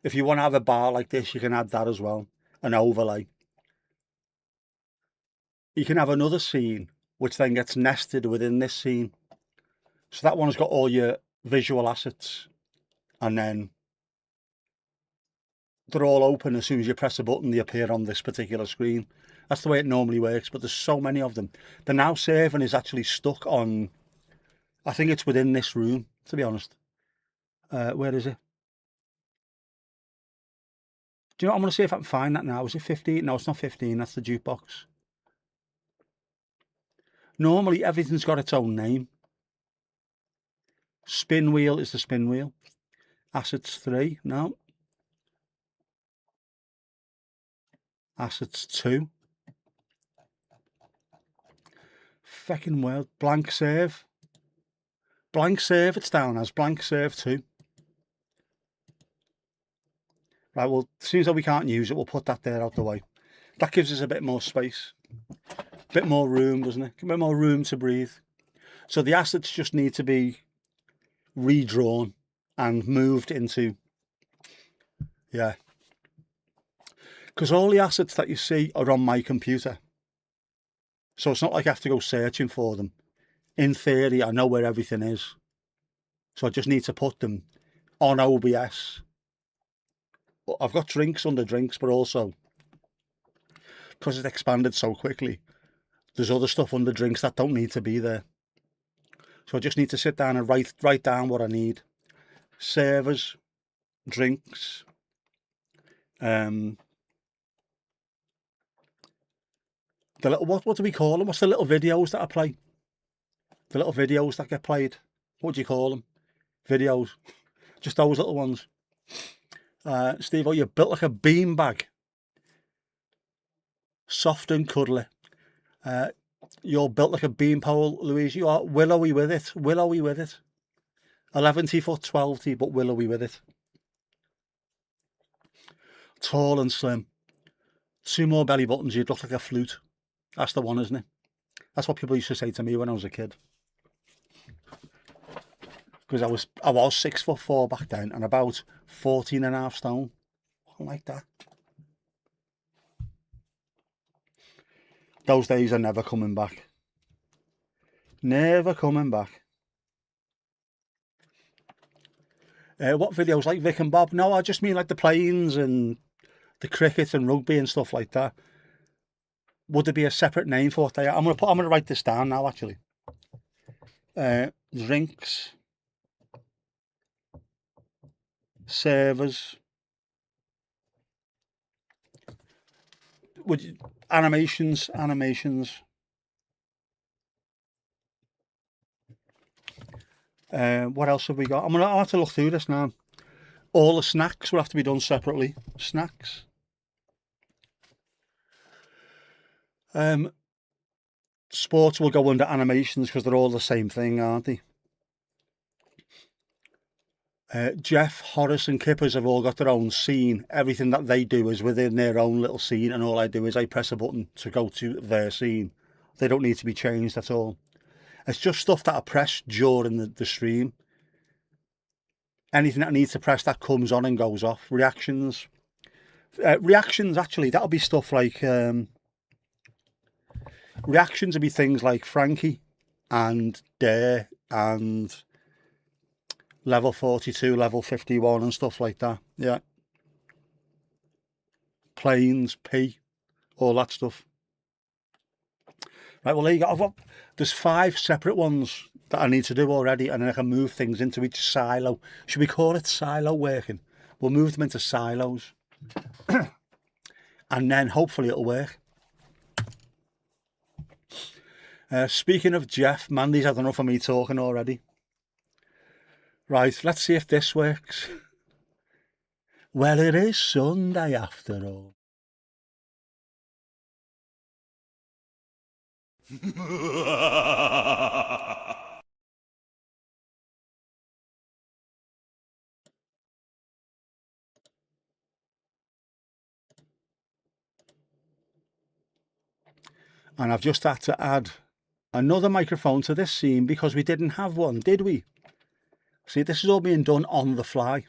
If you want to have a bar like this, you can add that as well, an overlay. You can have another scene which then gets nested within this scene. So that one's got all your visual assets, and then they're all open. As soon as you press a button, they appear on this particular screen. That's the way it normally works, but there's so many of them. The now saving is actually stuck on, I think it's within this room, to be honest. Where is it? Do you know what? I'm going to see if I can find that now. Is it 15? No, it's not 15. That's the jukebox. Normally, everything's got its own name. Spin wheel is the spin wheel. Assets 3. No. Assets 2. Fucking word. Blank serve. Blank serve it's down as. Blank serve 2. Right, well, as soon as we can't use it, we'll put that there out the way. That gives us a bit more space. A bit more room, doesn't it? A bit more room to breathe. So the assets just need to be redrawn and moved into, yeah. Because all the assets that you see are on my computer. So it's not like I have to go searching for them. In theory, I know where everything is. So I just need to put them on OBS. I've got drinks under drinks, but also, because it expanded so quickly, there's other stuff under drinks that don't need to be there. So I just need to sit down and write down what I need. Servers, drinks, the little, what do we call them? What's the little videos that I play? The little videos that get played. What do you call them? Videos. Just those little ones. Steve, oh, you're built like a beanbag. Soft and cuddly. You're built like a beanpole, Louise. You are willowy with it. Willowy with it. 11 foot 12 but willowy with it. Tall and slim. 2 more belly buttons, you'd look like a flute. That's the one, isn't it? That's what people used to say to me when I was a kid. Because I was 6'4" back then and about 14.5 stone. I like that. Those days are never coming back. Never coming back. What videos? Like Vic and Bob? No, I just mean like the planes and the cricket and rugby and stuff like that. Would there be a separate name for what they are? I'm gonna write this down now, actually. Drinks, servers, animations. What else have we got? I'll have to look through this now. All the snacks will have to be done separately. Snacks. Sports will go under animations because they're all the same thing, aren't they? Jeff, Horace and Kippers have all got their own scene. Everything that they do is within their own little scene, and all I do is I press a button to go to their scene. They don't need to be changed at all. It's just stuff that I press during the stream. Anything that I need to press that comes on and goes off. Reactions. Reactions, actually, that'll be stuff like... reactions will be things like Frankie and Dare and level 42, level 51 and stuff like that. Yeah. Planes, P, all that stuff. Right, well, there you go. There's 5 separate ones that I need to do already, and then I can move things into each silo. Should we call it silo working? We'll move them into silos. And then hopefully it'll work. Speaking of Jeff, Mandy's had enough of me talking already. Right, let's see if this works. Well, it is Sunday after all. And I've just had to add another microphone to this scene because we didn't have one, did we? See, this is all being done on the fly.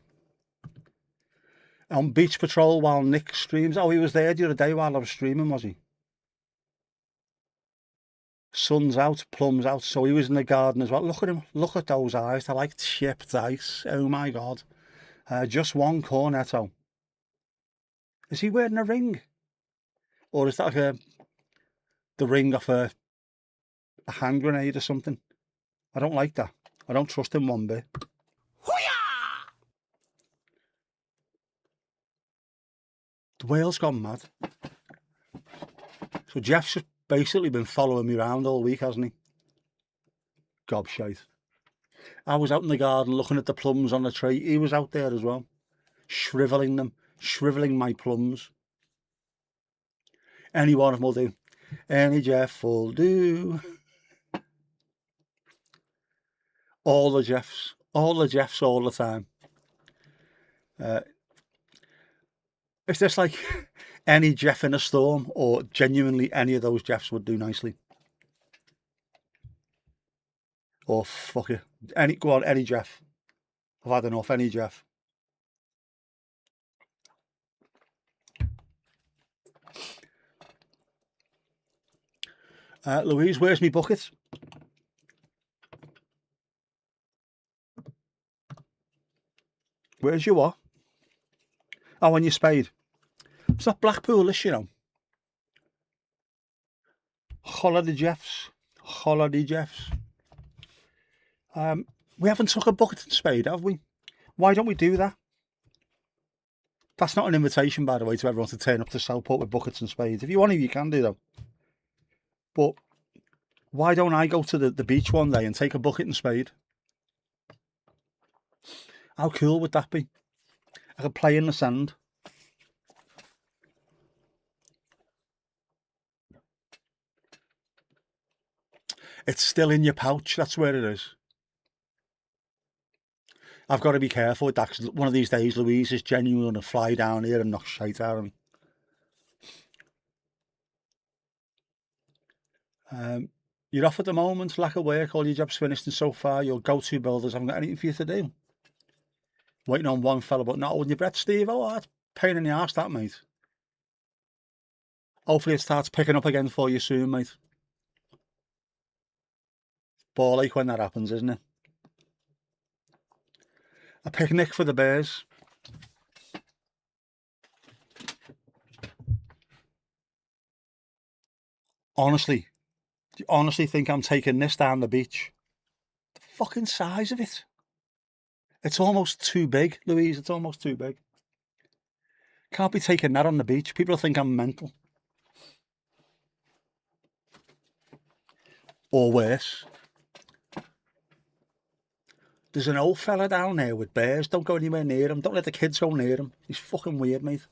On Beach Patrol while Nick streams. Oh, he was there the other day while I was streaming, was he? Sun's out, plum's out, so he was in the garden as well. Look at him, look at those eyes, they're like chipped ice. Oh my God. Just one cornetto. Is he wearing a ring? Or is that like the ring of a hand grenade or something? I don't like that. I don't trust him one bit. The whale's gone mad. So Jeff's just basically been following me around all week, hasn't he? Gobshite. I was out in the garden looking at the plums on the tree. He was out there as well, shrivelling them, shrivelling my plums. Any one of them will do. Any Jeff will do. All the Jeffs. All the Jeffs all the time. Is this like any Jeff in a storm, or genuinely any of those Jeffs would do nicely? Or fuck it. Go on, any Jeff. I've had enough, any Jeff. Louise, where's me bucket? Where's your what? Oh, on your spade. It's not Blackpool, this, you know. Holiday Jeffs. Holiday Jeffs. We haven't took a bucket and spade, have we? Why don't we do that? That's not an invitation, by the way, to everyone to turn up to Southport with buckets and spades. If you want to, you can do that. But why don't I go to the beach one day and take a bucket and spade? How cool would that be? I could play in the sand. It's still in your pouch, that's where it is. I've got to be careful with that, because one of these days Louise is genuinely going to fly down here and knock shite out of me. You're off at the moment, lack of work, all your jobs finished, and so far your go-to builders haven't got anything for you to do. Waiting on one fella but not holding your breath, Steve. Oh, that's pain in the arse, that, mate. Hopefully it starts picking up again for you soon, mate. Ball ache when that happens, isn't it? A picnic for the bears. Honestly, do you honestly think I'm taking this down the beach? The fucking size of it. It's almost too big, Louise. It's almost too big. Can't be taking that on the beach. People think I'm mental. Or worse. There's an old fella down there with bears. Don't go anywhere near him. Don't let the kids go near him. He's fucking weird, mate.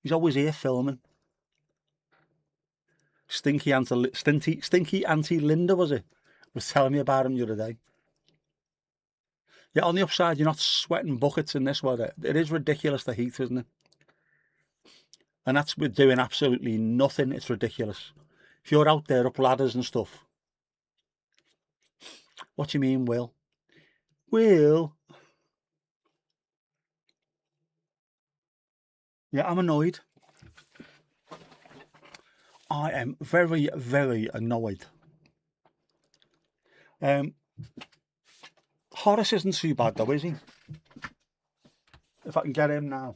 He's always here filming. Stinky Auntie Linda, was it? Was telling me about him the other day. Yeah, on the upside, you're not sweating buckets in this weather. It is ridiculous, the heat, isn't it? And that's with doing absolutely nothing. It's ridiculous. If you're out there up ladders and stuff. What do you mean, Will? Will? Yeah, I'm annoyed. I am very, very annoyed. Horace isn't too bad though, is he? If I can get him now.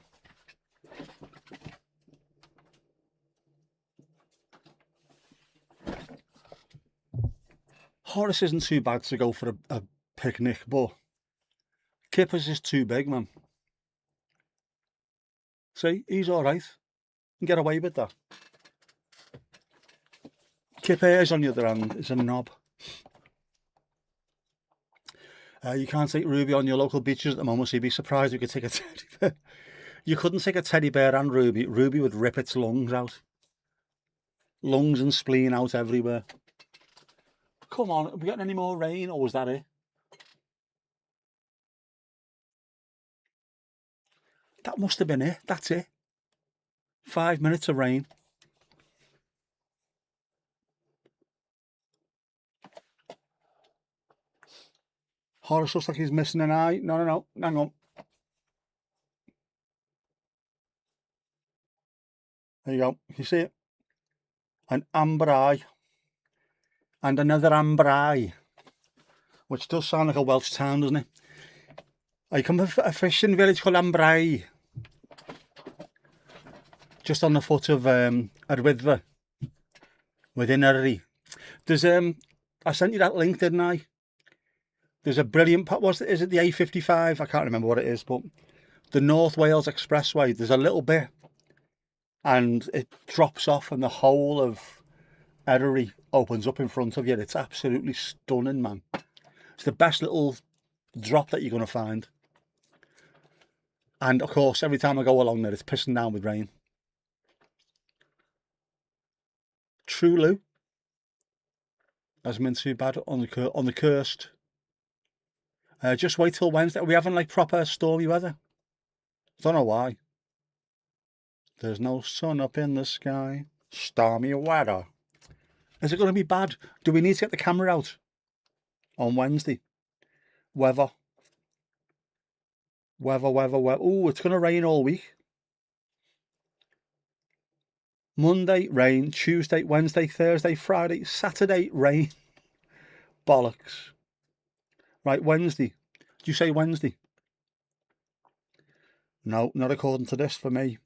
Horace isn't too bad to go for a picnic, but Kippers is too big, man. See, he's all right. Can get away with that. Kip Ayres, on the other hand, is a knob. You can't take Ruby on your local beaches at the moment, so you'd be surprised you could take a teddy bear. You couldn't take a teddy bear and Ruby. Ruby would rip its lungs out. Lungs and spleen out everywhere. Come on, are we getting any more rain, or was that it? That must have been it. That's it. 5 minutes of rain. Horace looks like he's missing an eye. No. Hang on. There you go. You see it? An amber eye. And another amber eye. Which does sound like a Welsh town, doesn't it? I come from a fishing village called Ambrai. Just on the foot of Arwyddfa. Within Erie. There's I sent you that link, didn't I? There's a brilliant, is it the A55? I can't remember what it is, but the North Wales Expressway, there's a little bit and it drops off and the whole of Erie opens up in front of you. It's absolutely stunning, man. It's the best little drop that you're going to find. And of course, every time I go along there, it's pissing down with rain. True, Lou. Hasn't been too bad on the cursed Just wait till Wednesday. Are we having like proper stormy weather? Don't know why. There's no sun up in the sky. Stormy weather. Is it going to be bad? Do we need to get the camera out on Wednesday? Weather. Oh, it's going to rain all week. Monday, rain. Tuesday, Wednesday, Thursday, Friday, Saturday, rain. Bollocks. Right, Wednesday. Did you say Wednesday? No, not according to this for me.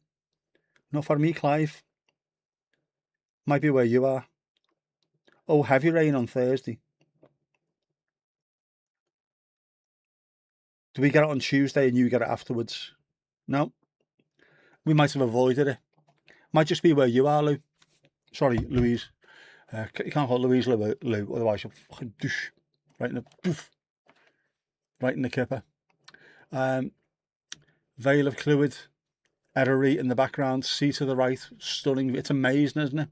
Not for me, Clive. Might be where you are. Oh, heavy rain on Thursday. Do we get it on Tuesday and you get it afterwards? No. We might have avoided it. Might just be where you are, Lou. Sorry, Louise. You can't call Louise Lou, otherwise you'll fucking douche. Right in the poof. Right in the kipper. Veil of Clwyd. Erery in the background. Sea to the right. Stunning. It's amazing, isn't it?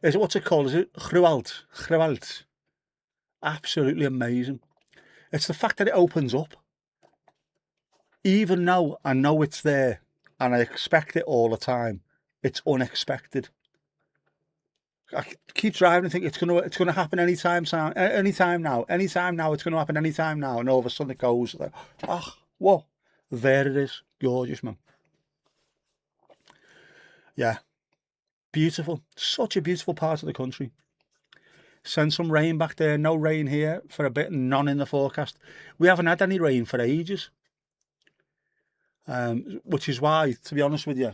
Is it, what's it called? Is it Chrywalt? Chrywalt. Absolutely amazing. It's the fact that it opens up. Even though I know it's there and I expect it all the time, it's unexpected. I keep driving and think it's gonna happen anytime now. Anytime now, it's gonna happen anytime now, and all of a sudden it goes like, oh, whoa, there it is. Gorgeous, man. Yeah, beautiful. Such a beautiful part of the country. Send some rain back there. No rain here for a bit, none in the forecast. We haven't had any rain for ages. Which is why, to be honest with you,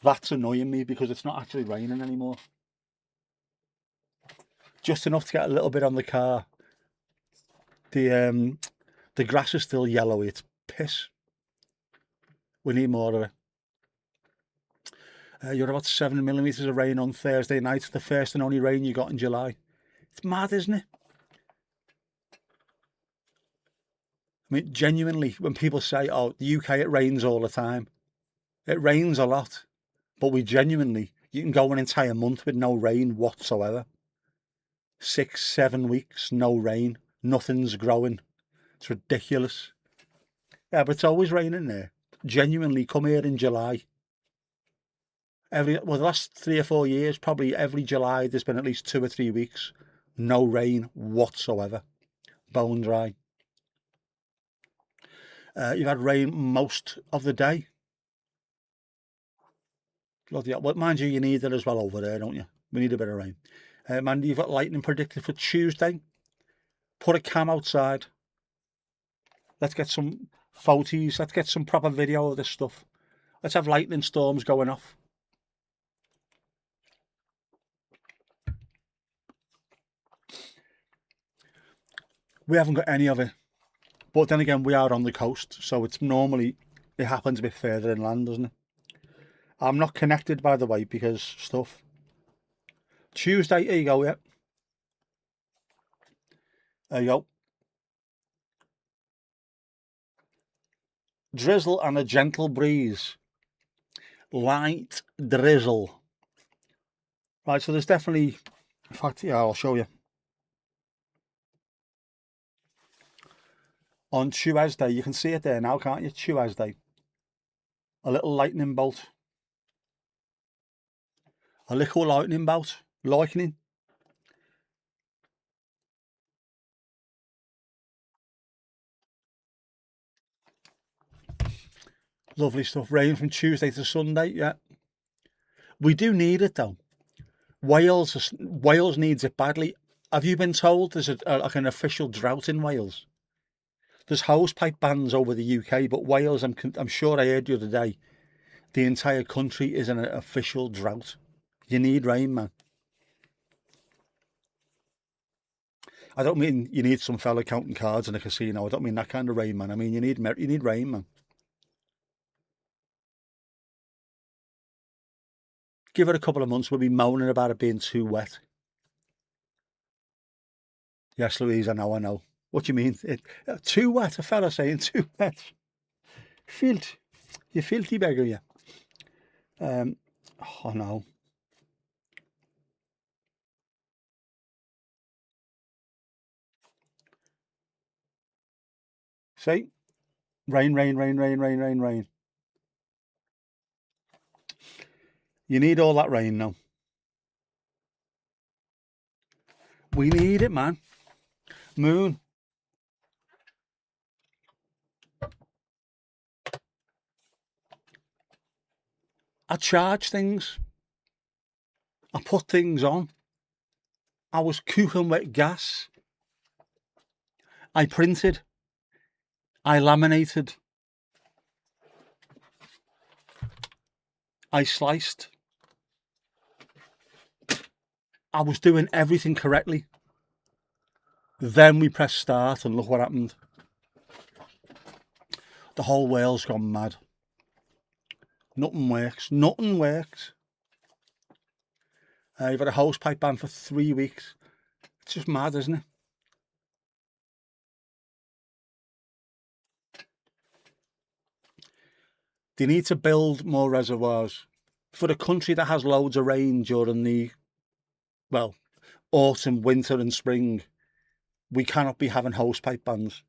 that's annoying me, because it's not actually raining anymore. Just enough to get a little bit on the car. The grass is still yellowy. It's piss. We need more of it. You're about 7 millimetres of rain on Thursday night. The first and only rain you got in July. It's mad, isn't it? I mean, genuinely, when people say, oh, the UK, it rains all the time. It rains a lot. But we genuinely, you can go an entire month with no rain whatsoever. 6, 7 weeks, no rain. Nothing's growing. It's ridiculous. Yeah, but it's always raining there. Genuinely, come here in July. The last 3 or 4 years, probably every July, there's been at least 2 or 3 weeks. No rain whatsoever. Bone dry. You've had rain most of the day. Bloody hell. Well, mind you, you need it as well over there, don't you? We need a bit of rain. Mandy, you've got lightning predicted for Tuesday. Put a cam outside. Let's get some photos. Let's get some proper video of this stuff. Let's have lightning storms going off. We haven't got any of it. But then again, we are on the coast, so it's normally, it happens a bit further inland, doesn't it? I'm not connected, by the way, because stuff. Tuesday, here you go, yeah. There you go. Drizzle and a gentle breeze. Light drizzle. Right, so there's definitely, in fact, yeah, I'll show you. On Tuesday, you can see it there now, can't you? Tuesday. A little lightning bolt. A little lightning bolt. Lightning. Lovely stuff. Rain from Tuesday to Sunday, yeah. We do need it, though. Wales needs it badly. Have you been told there's like an official drought in Wales? There's hosepipe bans over the UK, but Wales, I'm sure I heard the other day, the entire country is in an official drought. You need rain, man. I don't mean you need some fella counting cards in a casino. I don't mean that kind of rain, man. I mean you need rain, man. Give it a couple of months, we'll be moaning about it being too wet. Yes, Louise, I know. What do you mean? Too wet? A fella saying too wet. Filth. You filthy beggar, you. Oh no. See? Rain, rain, rain, rain, rain, rain, rain. You need all that rain now. We need it, man. Moon. I charge things. I put things on. I was cooking with gas. I printed. I laminated. I sliced. I was doing everything correctly. Then we pressed start and look what happened. The whole world's gone mad. Nothing works. Nothing works. You've had a hose pipe ban for 3 weeks. It's just mad, isn't it? They need to build more reservoirs. For a country that has loads of rain during the, well, autumn, winter and spring, we cannot be having hose pipe bans.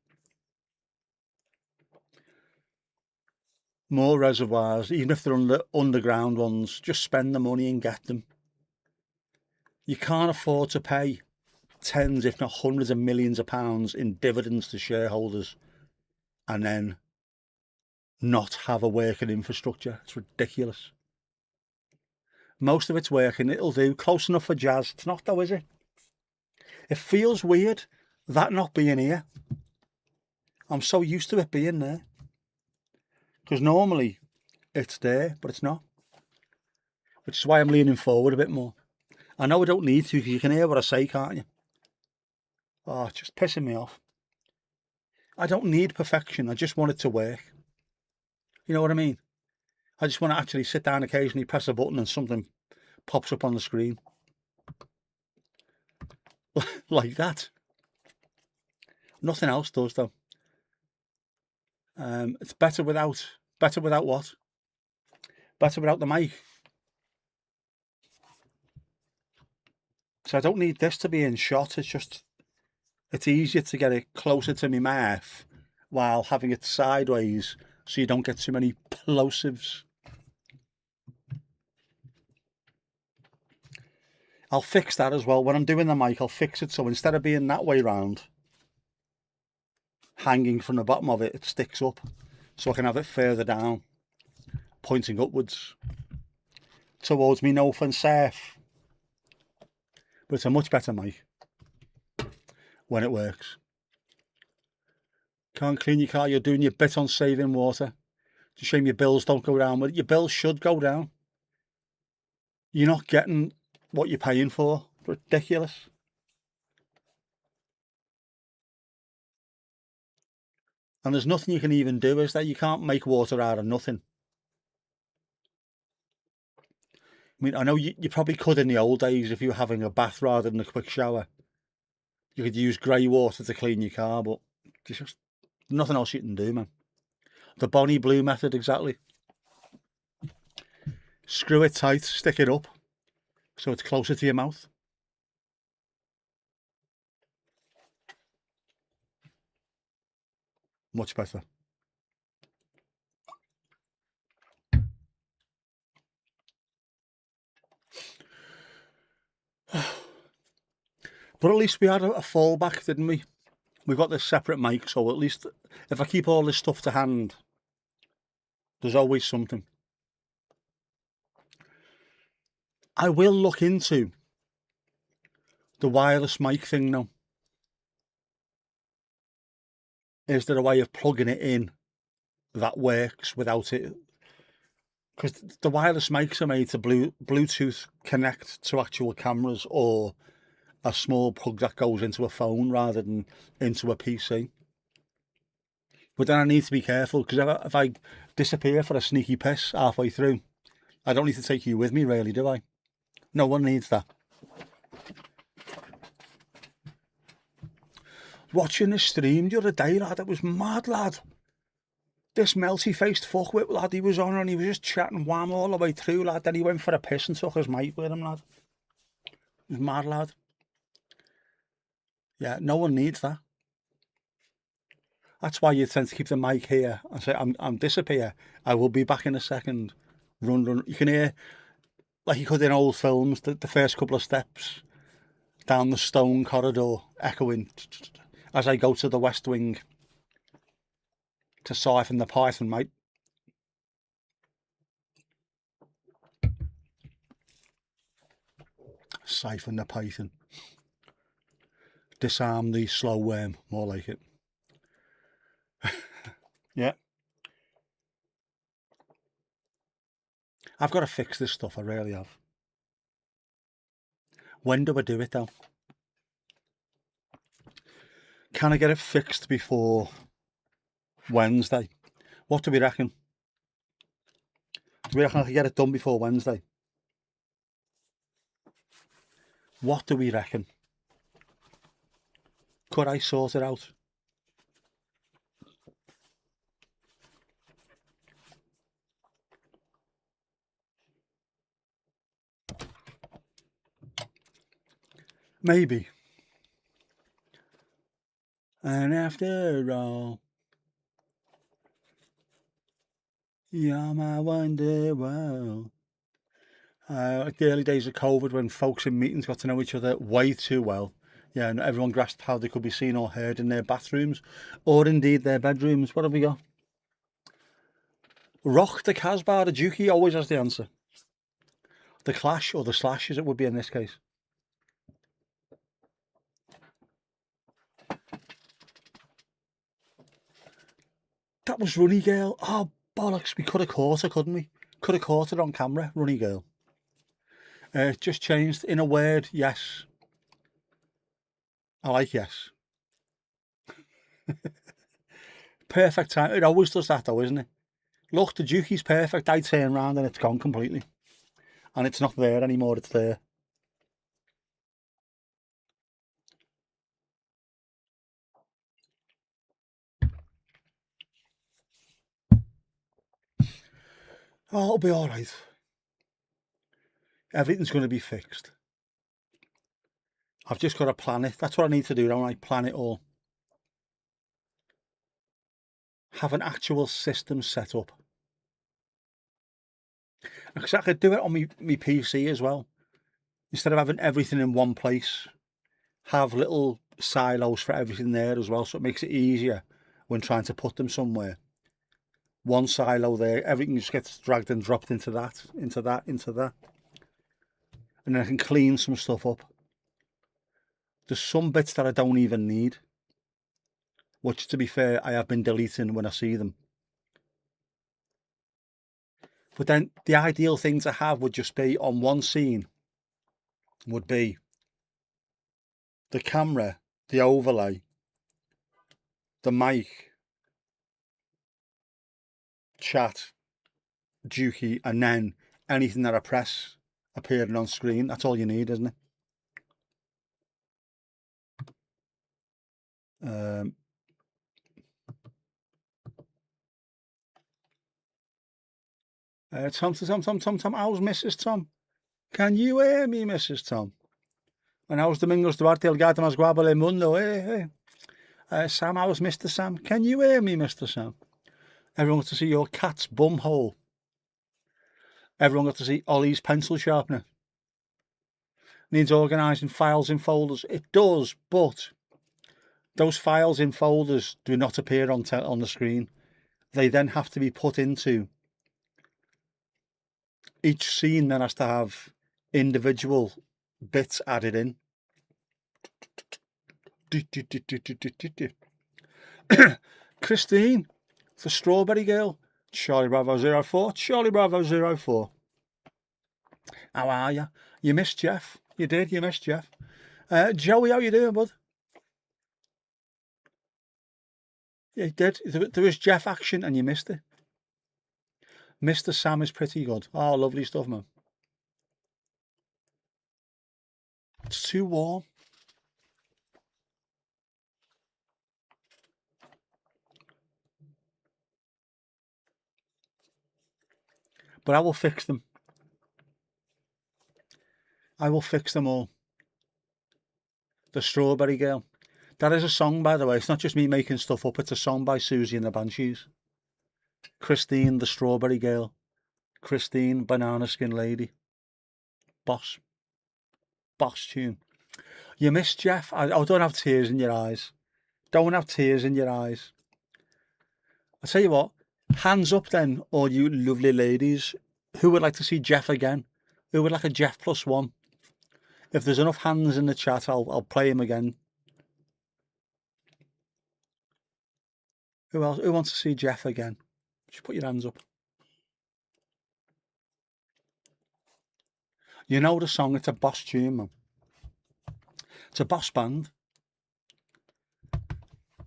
More reservoirs, even if they're underground ones, just spend the money and get them. You can't afford to pay tens, if not hundreds of millions of pounds in dividends to shareholders and then not have a working infrastructure. It's ridiculous. Most of it's working. It'll do. Close enough for jazz. It's not though, is it? It feels weird, that not being here. I'm so used to it being there. Because normally it's there, but it's not. Which is why I'm leaning forward a bit more. I know I don't need to, because you can hear what I say, can't you? Oh, it's just pissing me off. I don't need perfection. I just want it to work. You know what I mean? I just want to actually sit down occasionally, press a button and something pops up on the screen. Like that. Nothing else does though. It's better without what? Better without the mic. So I don't need this to be in shot. It's easier to get it closer to my mouth while having it sideways so you don't get too many plosives. I'll fix that as well. When I'm doing the mic, I'll fix it so instead of being that way round, hanging from the bottom of it, it sticks up. So I can have it further down, pointing upwards towards me north and south. But it's a much better mic when it works. Can't clean your car, you're doing your bit on saving water. It's a shame your bills don't go down, but your bills should go down. You're not getting what you're paying for. It's ridiculous. And there's nothing you can even do, is there? You can't make water out of nothing. I mean, I know you probably could in the old days if you were having a bath rather than a quick shower. You could use grey water to clean your car, but there's just nothing else you can do, man. The Bonnie Blue method, exactly. Screw it tight, stick it up so it's closer to your mouth. Much better. But at least we had a fallback, didn't we? We've got this separate mic, so at least if I keep all this stuff to hand, there's always something. I will look into the wireless mic thing now. Is there a way of plugging it in that works without it? Because the wireless mics are made to Bluetooth connect to actual cameras or a small plug that goes into a phone rather than into a PC. But then I need to be careful because if I disappear for a sneaky piss halfway through, I don't need to take you with me really, do I? No one needs that. Watching the stream the other day, lad, it was mad, lad. This melty-faced fuckwit lad he was on and he was just chatting wham all the way through, lad. Then he went for a piss and took his mic with him, lad. It was mad, lad. Yeah, no one needs that. That's why you tend to keep the mic here and say, I'm disappear. I will be back in a second. Run, run. You can hear, like you could in old films, the first couple of steps down the stone corridor echoing as I go to the West Wing to siphon the python, mate. Siphon the python. Disarm the slow worm, more like it. Yeah. I've got to fix this stuff, I really have. When do I do it though? Can I get it fixed before Wednesday? What do we reckon? Do we reckon I can get it done before Wednesday? What do we reckon? Could I sort it out? Maybe. And after all, you're my wonderwall. Like the early days of COVID, when folks in meetings got to know each other way too well. Yeah, and everyone grasped how they could be seen or heard in their bathrooms, or indeed their bedrooms. What have we got? Rock, the Casbah, the Dookie always has the answer. The Clash, or the Slash as it would be in this case. That was Runny Girl. Oh, bollocks. We could have caught her, couldn't we? Could have caught her on camera, Runny Girl. Just changed in a word, yes. I like yes. Perfect time. It always does that though, isn't it? Look, the Dookie's perfect. I turn around and it's gone completely. And it's not there anymore, it's there. Oh, it'll be all right. Everything's going to be fixed. I've just got to plan it. That's what I need to do, don't I? Plan it all. Have an actual system set up. Because I could do it on my PC as well. Instead of having everything in one place, have little silos for everything there as well. So it makes it easier when trying to put them somewhere. One silo there, everything just gets dragged and dropped into that, into that, into that. And then I can clean some stuff up. There's some bits that I don't even need, which to be fair, I have been deleting when I see them. But then the ideal thing to have would just be on one scene, would be the camera, the overlay, the mic, chat, Dookie, and then anything that I press appearing on screen. That's all you need, isn't it? Tom, how's Mrs. Tom? Can you hear me, Mrs. Tom? And how's Domingos Duarte, el gato más guapo del mundo? Sam, how's Mr. Sam? Can you hear me, Mr. Sam? Everyone got to see your cat's bum hole. Everyone got to see Ollie's pencil sharpener. Needs organising files in folders. It does, but those files in folders do not appear on the screen. They then have to be put into each scene. Then has to have individual bits added in. Christine, the strawberry girl. Charlie Bravo 04. Charlie Bravo 04. How are you? You missed Jeff. You did. You missed Jeff. Joey, how you doing, bud? Yeah, you did. There was Jeff action and you missed it. Mr. Sam is pretty good. Oh, lovely stuff, man. It's too warm. But I will fix them. I will fix them all. The strawberry girl. That is a song, by the way. It's not just me making stuff up. It's a song by Susie and the Banshees. Christine, the Strawberry Girl. Christine, Banana Skin Lady. Boss. Boss tune. You missed Jeff. Oh, don't have tears in your eyes. Don't have tears in your eyes. I'll tell you what. Hands up then, all you lovely ladies. Who would like to see Jeff again? Who would like a Jeff +1? If there's enough hands in the chat, I'll play him again. Who else? Who wants to see Jeff again? Just put your hands up. You know the song, it's a boss tune, man. It's a boss band.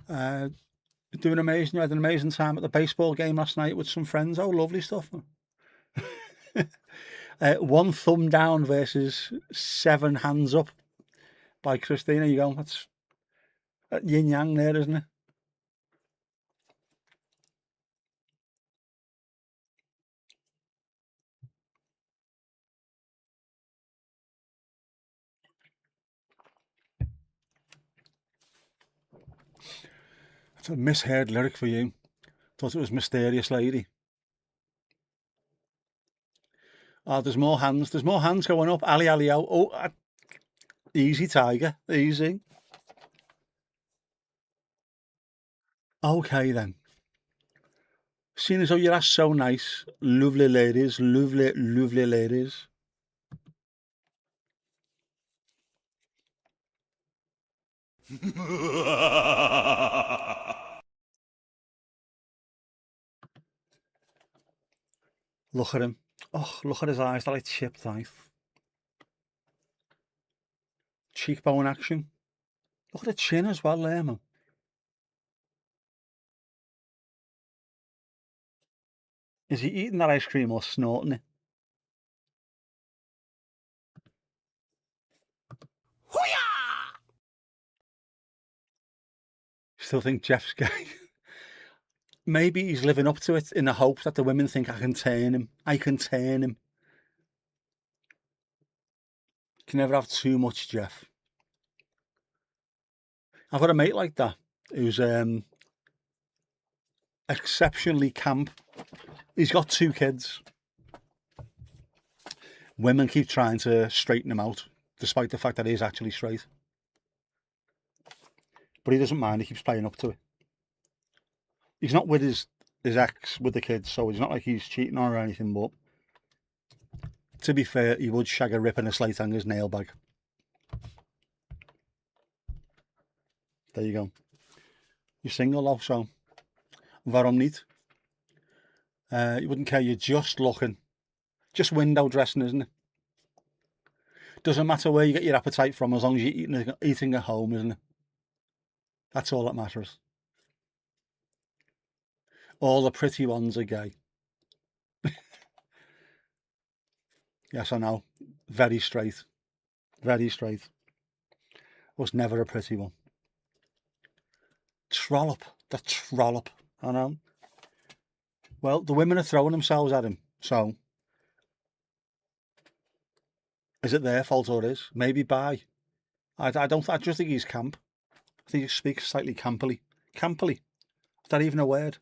Doing amazing. You had an amazing time at the baseball game last night with some friends. Oh, lovely stuff, man. One thumb down versus 7 hands up by Christina. You go, that's yin yang there, isn't it? It's a misheard lyric for you. Thought it was Mysterious Lady. Oh, there's more hands. There's more hands going up. Ali Ali out. Oh, easy, Tiger. Easy. Okay, then. Seeing as though you're so nice, lovely ladies, lovely, lovely ladies. Look at him. Oh, look at his eyes. They're like chipped teeth. Cheekbone action. Look at the chin as well there, man. Is he eating that ice cream or snorting it? Still think Jeff's gay. Maybe he's living up to it in the hope that the women think I can turn him. I can turn him. You can never have too much, Jeff. I've got a mate like that who's exceptionally camp. He's got 2 kids. Women keep trying to straighten him out, despite the fact that he's actually straight. But he doesn't mind, he keeps playing up to it. He's not with his ex with the kids, so it's not like he's cheating on her or anything, but to be fair, he would shag a rip in a slate hanger's nail bag. There you go. You're single though, so waarom niet? You wouldn't care, you're just looking. Just window dressing, isn't it? Doesn't matter where you get your appetite from, as long as you're eating at home, isn't it? That's all that matters. All the pretty ones are gay. Yes, I know. Very straight. Very straight. Was never a pretty one. Trollop. The trollop. I know. Well, the women are throwing themselves at him, so is it their fault or his? Maybe bi. I just think he's camp. I think he speaks slightly campily. Campily. Is that even a word?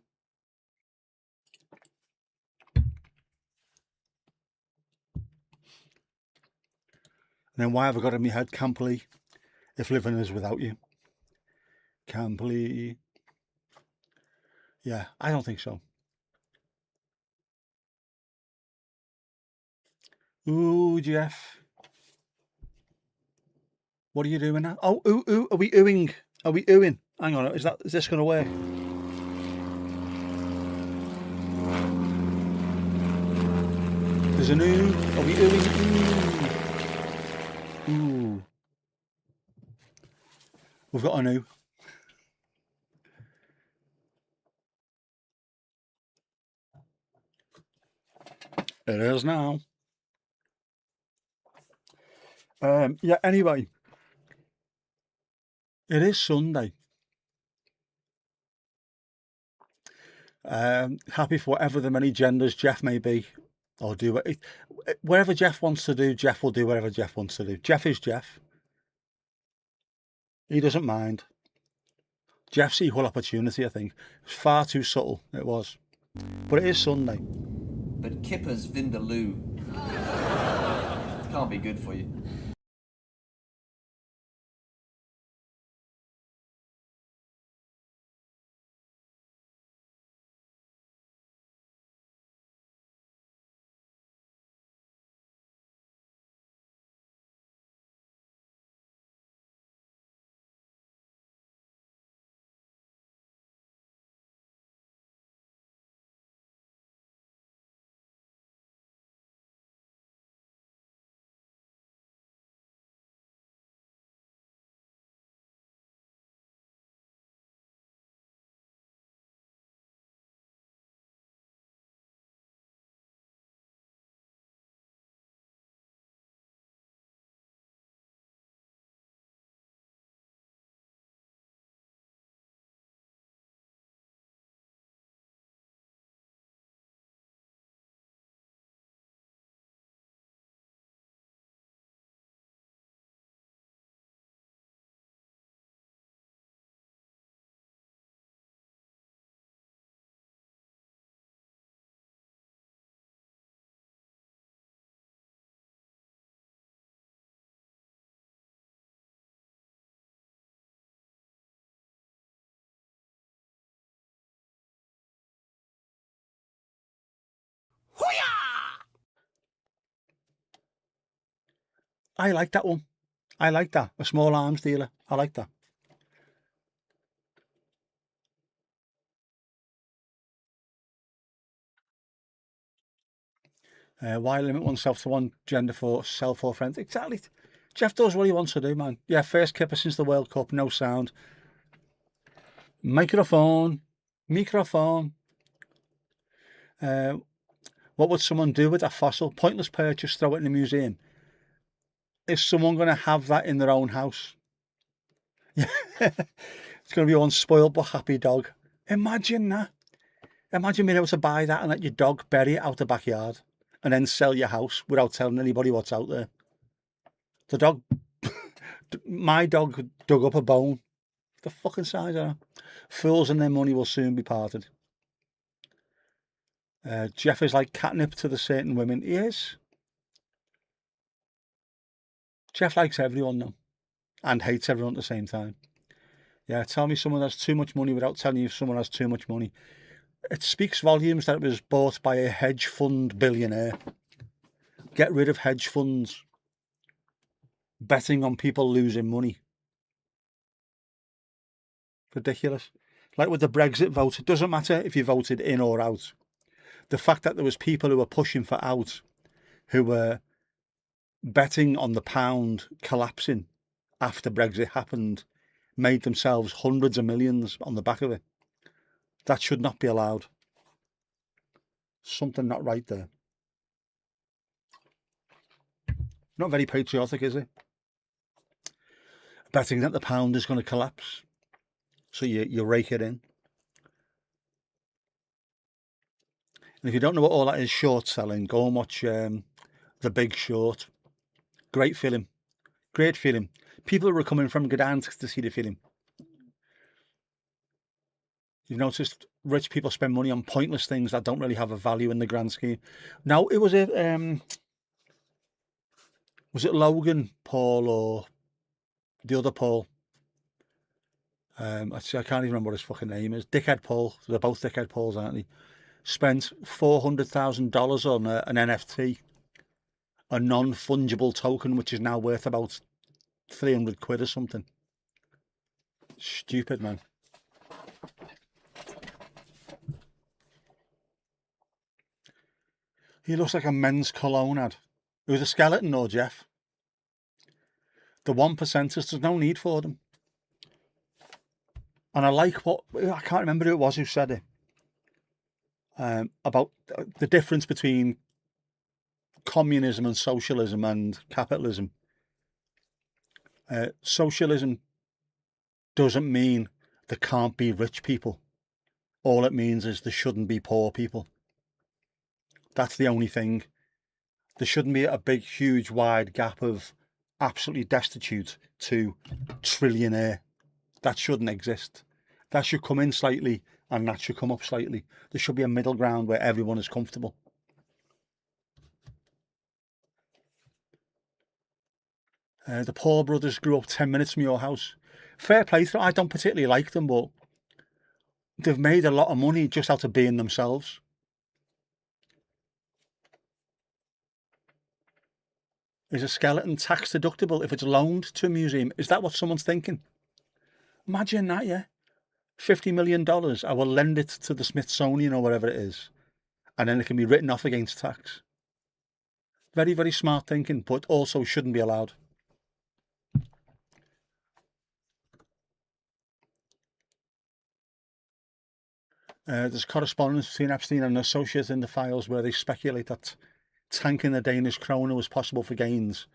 And then why have I got in my head campily if living is without you? Campily. Yeah, I don't think so. Ooh, Jeff. What are you doing now? Oh, ooh, are we oohing? Are we oohing? Hang on, is this going to work? There's an ooh. Are we oohing? Ooh. Ooh. We've got an ooh. It is now. Yeah, anyway. It is Sunday. Happy for whatever the many genders Jeff may be, or do it. Whatever Jeff wants to do, Jeff will do whatever Jeff wants to do. Jeff is Jeff. He doesn't mind. Jeff's equal opportunity, I think. It was far too subtle, it was. But it is Sunday. But Kipper's Vindaloo can't be good for you. I like that one. I like that. A small arms dealer. I like that. Why limit oneself to one gender for self or friends? Exactly. Jeff does what he wants to do, man. Yeah, first kipper since the World Cup, no sound. Microphone. What would someone do with a fossil? Pointless purchase, throw it in a museum. Is someone going to have that in their own house? It's going to be one spoiled but happy dog. Imagine that. Imagine being able to buy that and let your dog bury it out the backyard and then sell your house without telling anybody what's out there. The dog, my dog dug up a bone. The fucking size of that. Fools and their money will soon be parted. Jeff is like catnip to the certain women. He is. Jeff likes everyone though, and hates everyone at the same time. Yeah, tell me someone has too much money without telling you someone has too much money. It speaks volumes that it was bought by a hedge fund billionaire. Get rid of hedge funds. Betting on people losing money. Ridiculous. Like with the Brexit vote, it doesn't matter if you voted in or out. The fact that there was people who were pushing for out, who were betting on the pound collapsing after Brexit happened, made themselves hundreds of millions on the back of it. That should not be allowed. Something not right there. Not very patriotic, is it? Betting that the pound is going to collapse. So you rake it in. And if you don't know what all that is, short selling, go and watch The Big Short. Great film. Great film. People are coming from Gdansk to see the film. You've noticed rich people spend money on pointless things that don't really have a value in the grand scheme. Now, it was it Logan Paul or the other Paul? I can't even remember what his fucking name is. Dickhead Paul. They're both Dickhead Pauls, aren't they? Spent $400,000 on an NFT, a non-fungible token, which is now worth about 300 quid or something. Stupid, man. He looks like a men's cologne ad. Who's a skeleton or Jeff? The 1%ers, there's no need for them. And I like I can't remember who it was who said it, about the difference between communism and socialism and capitalism. Socialism doesn't mean there can't be rich people. All it means is there shouldn't be poor people. That's the only thing. There shouldn't be a big, huge, wide gap of absolutely destitute to trillionaire. That shouldn't exist. That should come in slightly and that should come up slightly. There should be a middle ground where everyone is comfortable. The Paul brothers grew up 10 minutes from your house. Fair play to them. I don't particularly like them, but they've made a lot of money just out of being themselves. Is a skeleton tax deductible if it's loaned to a museum? Is that what someone's thinking? Imagine that, yeah. $50 million, I will lend it to the Smithsonian or whatever it is, and then it can be written off against tax. Very, very smart thinking, but also shouldn't be allowed. There's correspondence between Epstein and an associate in the files where they speculate that tanking the Danish krona was possible for gains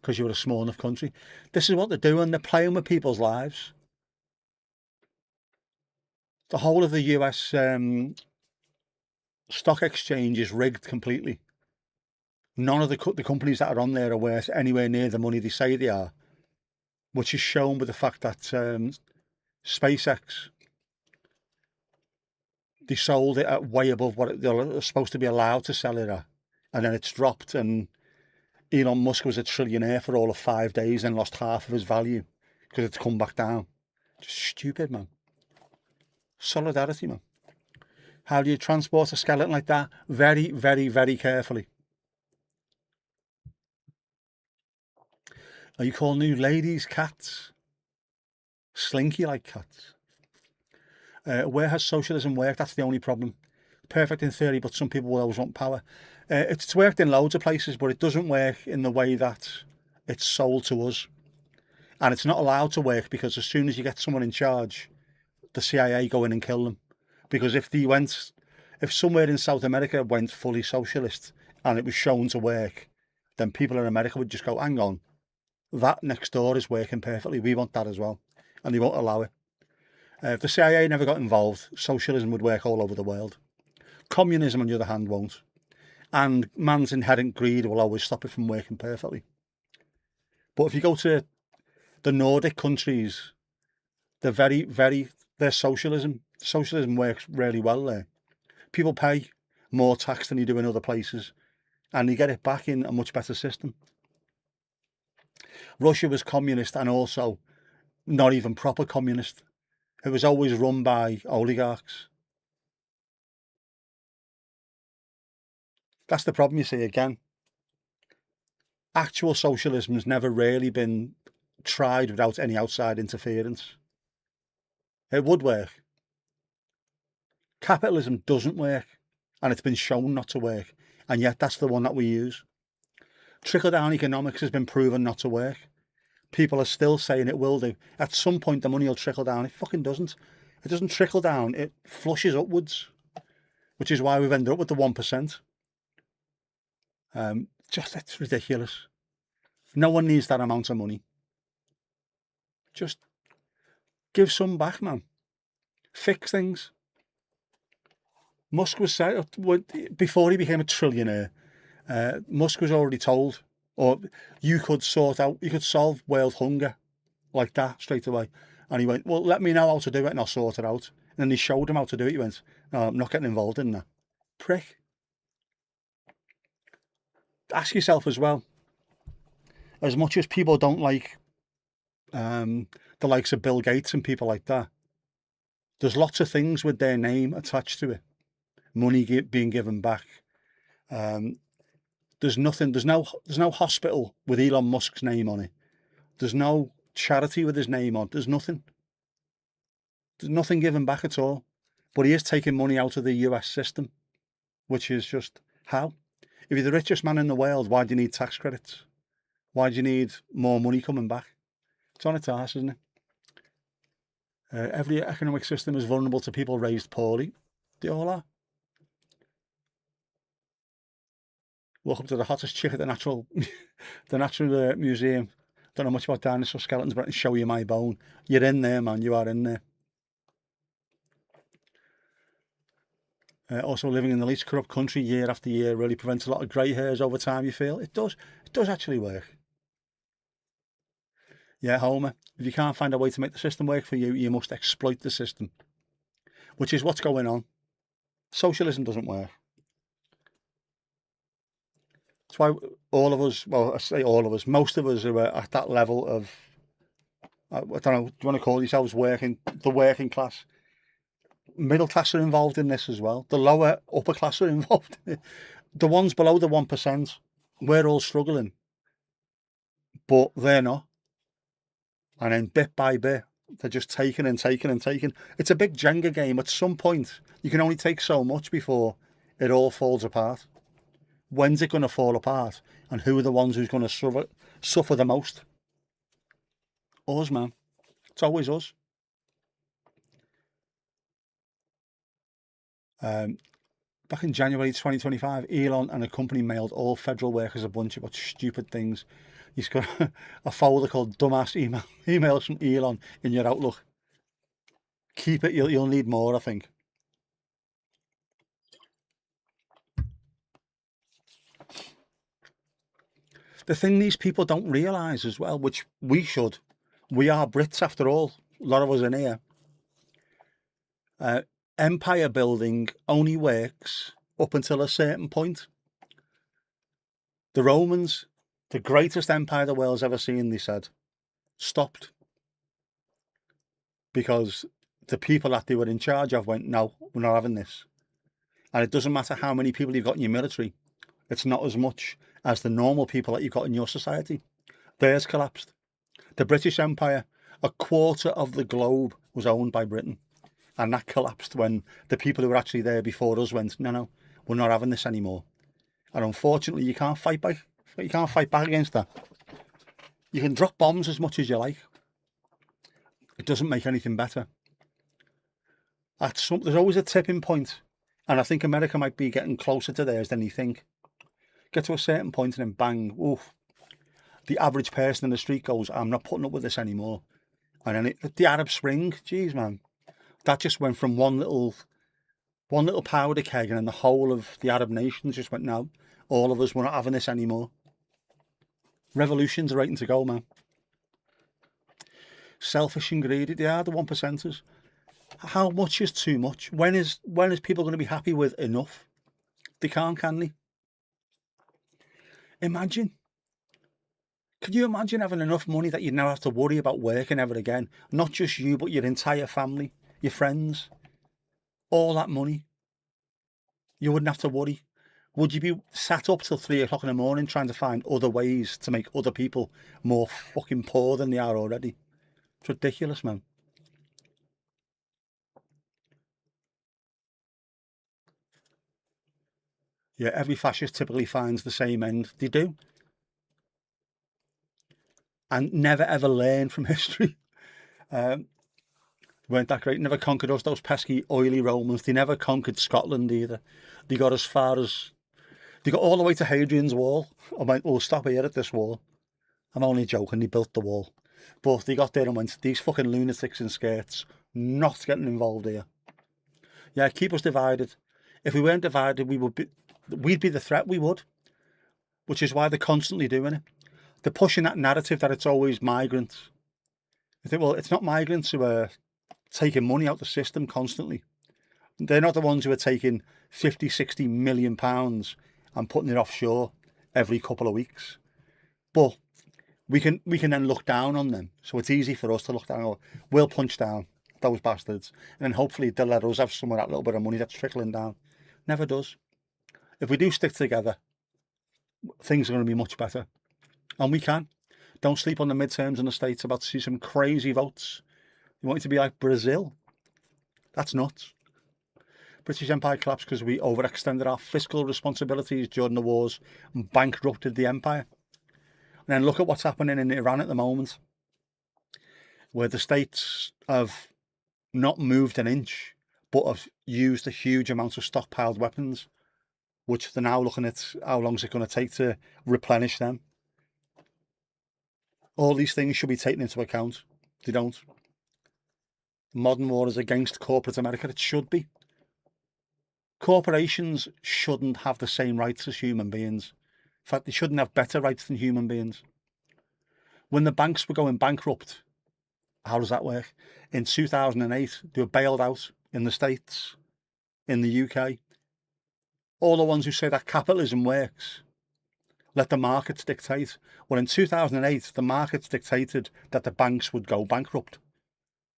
because you were a small enough country. This is what they're doing. They're playing with people's lives. The whole of the US stock exchange is rigged completely. None of the companies that are on there are worth anywhere near the money they say they are, which is shown with the fact that SpaceX, they sold it at way above what they're supposed to be allowed to sell it at, and then it's dropped, and Elon Musk was a trillionaire for all of 5 days and lost half of his value because it's come back down. Just stupid, man. Solidarity, man. How do you transport a skeleton like that? Very, very, very carefully. Are you calling new ladies cats? Slinky like cats. Where has socialism worked? That's the only problem. Perfect in theory, but some people will always want power. It's worked in loads of places, but it doesn't work in the way that it's sold to us. And it's not allowed to work because as soon as you get someone in charge, the CIA go in and kill them. Because if somewhere in South America went fully socialist and it was shown to work, then people in America would just go, hang on, that next door is working perfectly. We want that as well. And they won't allow it. If the CIA never got involved, socialism would work all over the world. Communism, on the other hand, won't. And man's inherent greed will always stop it from working perfectly. But if you go to the Nordic countries, they're socialism. Socialism works really well there. People pay more tax than you do in other places, and you get it back in a much better system. Russia was communist and also not even proper communist. It was always run by oligarchs. That's the problem, you see, again. Actual socialism has never really been tried without any outside interference. It would work. Capitalism doesn't work, and it's been shown not to work, and yet that's the one that we use. Trickle-down economics has been proven not to work. People are still saying it will do. At some point, the money will trickle down. It fucking doesn't. It doesn't trickle down. It flushes upwards, which is why we've ended up with the 1%. It's ridiculous. No one needs that amount of money. Just give some back, man. Fix things. Musk was said before he became a trillionaire. Musk was already told, or you could solve world hunger like that straight away. And he went, well, let me know how to do it and I'll sort it out. And then he showed him how to do it. He went, no, I'm not getting involved in that. Prick. Ask yourself as well, as much as people don't like the likes of Bill Gates and people like that, there's lots of things with their name attached to it. Money being given back. There's no hospital with Elon Musk's name on it. There's no charity with his name on. There's nothing given back at all. But he is taking money out of the US system, which is just how? If you're the richest man in the world, why do you need tax credits? Why do you need more money coming back? It's on its arse, isn't it? Every economic system is vulnerable to people raised poorly. They all are. Walk up to the hottest chick at the natural museum. Don't know much about dinosaur skeletons, but I can show you my bone. You're in there, man. You are in there. Also, living in the least corrupt country year after year really prevents a lot of grey hairs over time, you feel? It does. It does actually work. Yeah, Homer, if you can't find a way to make the system work for you, you must exploit the system, which is what's going on. Socialism doesn't work. That's why all of us, well, I say all of us, most of us are at that level of, I don't know, do you want to call yourselves the working class? Middle class are involved in this as well. The lower upper class are involved in it. The ones below the 1%, we're all struggling, but they're not. And then bit by bit, they're just taking and taking and taking. It's a big Jenga game. At some point, you can only take so much before it all falls apart. When's it going to fall apart? And who are the ones who's going to suffer the most? Us, man. It's always us. Back in January 2025, Elon and a company mailed all federal workers a bunch of stupid things. He's got a folder called dumbass emails from Elon in your Outlook. Keep it, you'll need more, I think. The thing these people don't realise as well, which we should, we are Brits after all, a lot of us in here. Empire building only works up until a certain point. The Romans, the greatest empire the world's ever seen, they said, stopped because the people that they were in charge of went, no, we're not having this. And it doesn't matter how many people you've got in your military, it's not as much as the normal people that you've got in your society. Theirs collapsed. The British Empire, a quarter of the globe was owned by Britain. And that collapsed when the people who were actually there before us went, no, we're not having this anymore. And unfortunately, you can't fight back. You can't fight back against that. You can drop bombs as much as you like. It doesn't make anything better. There's always a tipping point, and I think America might be getting closer to theirs than you think. Get to a certain point and then bang, oof. The average person in the street goes, I'm not putting up with this anymore. And then the Arab Spring, geez, man, that just went from one little powder keg, and then the whole of the Arab nations just went, no, all of us, we're not having this anymore. Revolutions are waiting to go, man. Selfish and greedy, they are the 1%ers. How much is too much? When is people going to be happy with enough? They can't, can they? Imagine. Can you imagine having enough money that you never have to worry about working ever again? Not just you, but your entire family, your friends, all that money. You wouldn't have to worry. Would you be sat up till 3 o'clock in the morning trying to find other ways to make other people more fucking poor than they are already? It's ridiculous, man. Yeah, every fascist typically finds the same end. They do. And never ever learn from history. Weren't that great? Never conquered us, those pesky, oily Romans. They never conquered Scotland either. They got all the way to Hadrian's Wall. I went, we'll stop here at this wall. I'm only joking, they built the wall. But they got there and went, these fucking lunatics in skirts, not getting involved here. Yeah, keep us divided. If we weren't divided, we'd be the threat, we would. Which is why they're constantly doing it. They're pushing that narrative that it's always migrants. I think, well, it's not migrants who are taking money out the system constantly. They're not the ones who are taking 50, 60 million pounds and putting it offshore every couple of weeks. But we can then look down on them. So it's easy for us to look down. We'll punch down those bastards. And then hopefully they'll let us have some of that little bit of money that's trickling down. Never does. If we do stick together, things are going to be much better. And we can. Don't sleep on the midterms in the States. About to see some crazy votes. You want it to be like Brazil? That's nuts. British Empire collapsed because we overextended our fiscal responsibilities during the wars and bankrupted the empire. And then look at what's happening in Iran at the moment, where the states have not moved an inch, but have used a huge amount of stockpiled weapons, which they're now looking at how long is it going to take to replenish them. All these things should be taken into account. They don't. Modern war is against corporate America. It should be. Corporations shouldn't have the same rights as human beings. In fact, they shouldn't have better rights than human beings. When the banks were going bankrupt, how does that work? In 2008, they were bailed out in the States, in the UK. All the ones who say that capitalism works, let the markets dictate. Well, in 2008, the markets dictated that the banks would go bankrupt.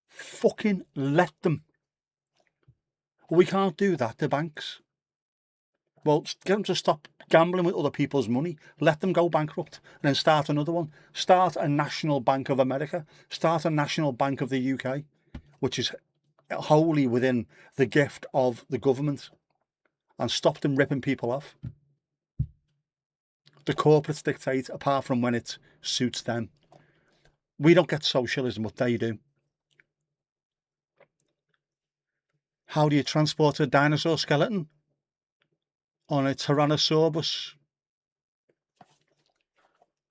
Fucking let them. We can't do that to banks. Well, get them to stop gambling with other people's money. Let them go bankrupt and then start another one. Start a National Bank of America. Start a National Bank of the UK, which is wholly within the gift of the government, and stop them ripping people off. The corporates dictate, apart from when it suits them. We don't get socialism, but they do. How do you transport a dinosaur skeleton? On a Tyrannosaurus.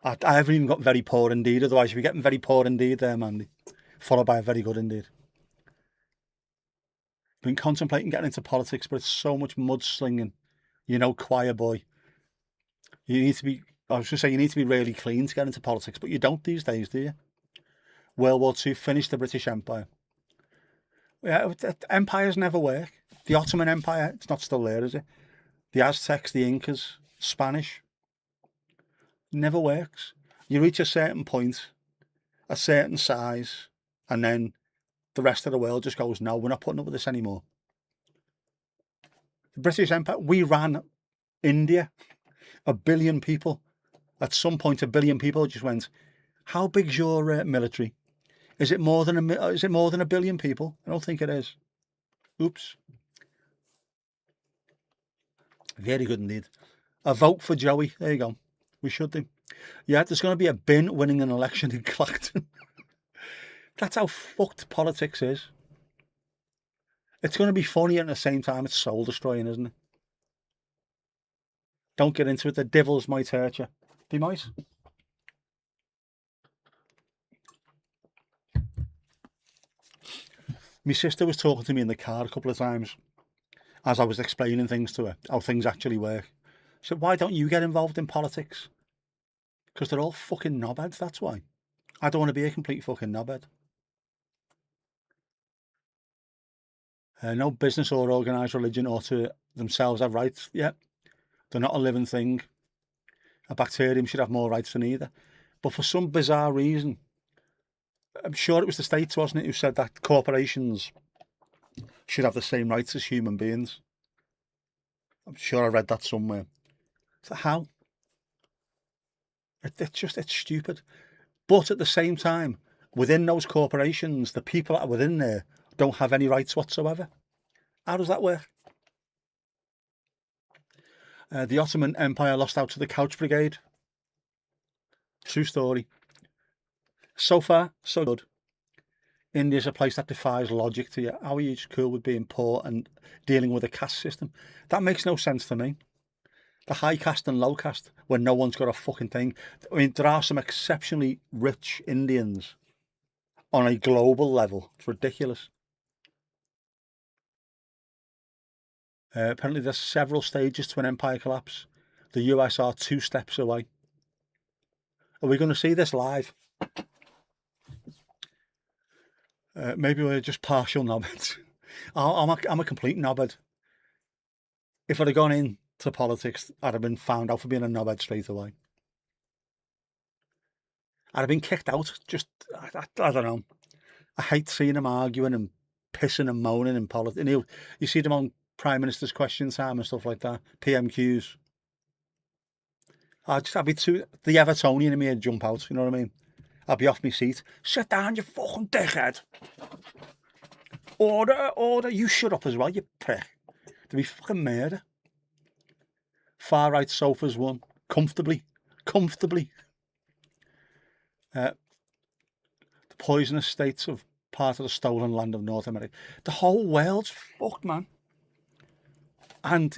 I haven't even got very poor indeed, otherwise you'd be getting very poor indeed there, Mandy. Followed by a very good indeed. Been contemplating getting into politics, but it's so much mudslinging. You know, choir boy. You need to be, I was going to say, you need to be really clean to get into politics, but you don't these days, do you? World War II finished the British Empire. Yeah, empires never work. The Ottoman Empire, it's not still there, is it? The Aztecs, the Incas, Spanish. Never works. You reach a certain point, a certain size, and then the rest of the world just goes, no, we're not putting up with this anymore. The British Empire, we ran India, 1 billion people. At some point, 1 billion people just went, how big's your military? Is it more than 1 billion people? I don't think it is. Oops. Very good indeed. A vote for Joey. There you go. We should do. Yeah, there's going to be a bin winning an election in Clacton. That's how fucked politics is. It's going to be funny and at the same time it's soul destroying, isn't it? Don't get into it. The devils might hurt you. They might. My sister was talking to me in the car a couple of times as I was explaining things to her, how things actually work. She said, why don't you get involved in politics? Because they're all fucking knobheads, that's why. I don't want to be a complete fucking knobhead. No business or organised religion ought to themselves have rights. Yeah, they're not a living thing. A bacterium should have more rights than either. But for some bizarre reason, I'm sure it was the States, wasn't it, who said that corporations should have the same rights as human beings. I'm sure I read that somewhere. So how? It's stupid. But at the same time, within those corporations, the people that are within there don't have any rights whatsoever. How does that work? The Ottoman Empire lost out to the Couch Brigade. True story. So far, so good. India's a place that defies logic to you. How are you just cool with being poor and dealing with a caste system? That makes no sense to me. The high caste and low caste, when no one's got a fucking thing. I mean, there are some exceptionally rich Indians on a global level. It's ridiculous. Apparently there's several stages to an empire collapse. The US are 2 steps away. Are we going to see this live? Maybe we're just partial knobheads. I'm a complete knobhead. If I'd have gone into politics, I'd have been found out for being a knobhead straight away. I'd have been kicked out. Just, I don't know. I hate seeing them arguing and pissing and moaning in politics. You see them on Prime Minister's Question Time and stuff like that. PMQs. I'd be too, the Evertonian in me would jump out, you know what I mean? I'd be off my seat. Sit down, you fucking dickhead. Order. You shut up as well, you prick. There'd be fucking murder. Far right sofas won. Comfortably. The poisonous states of part of the stolen land of North America. The whole world's fucked, man. And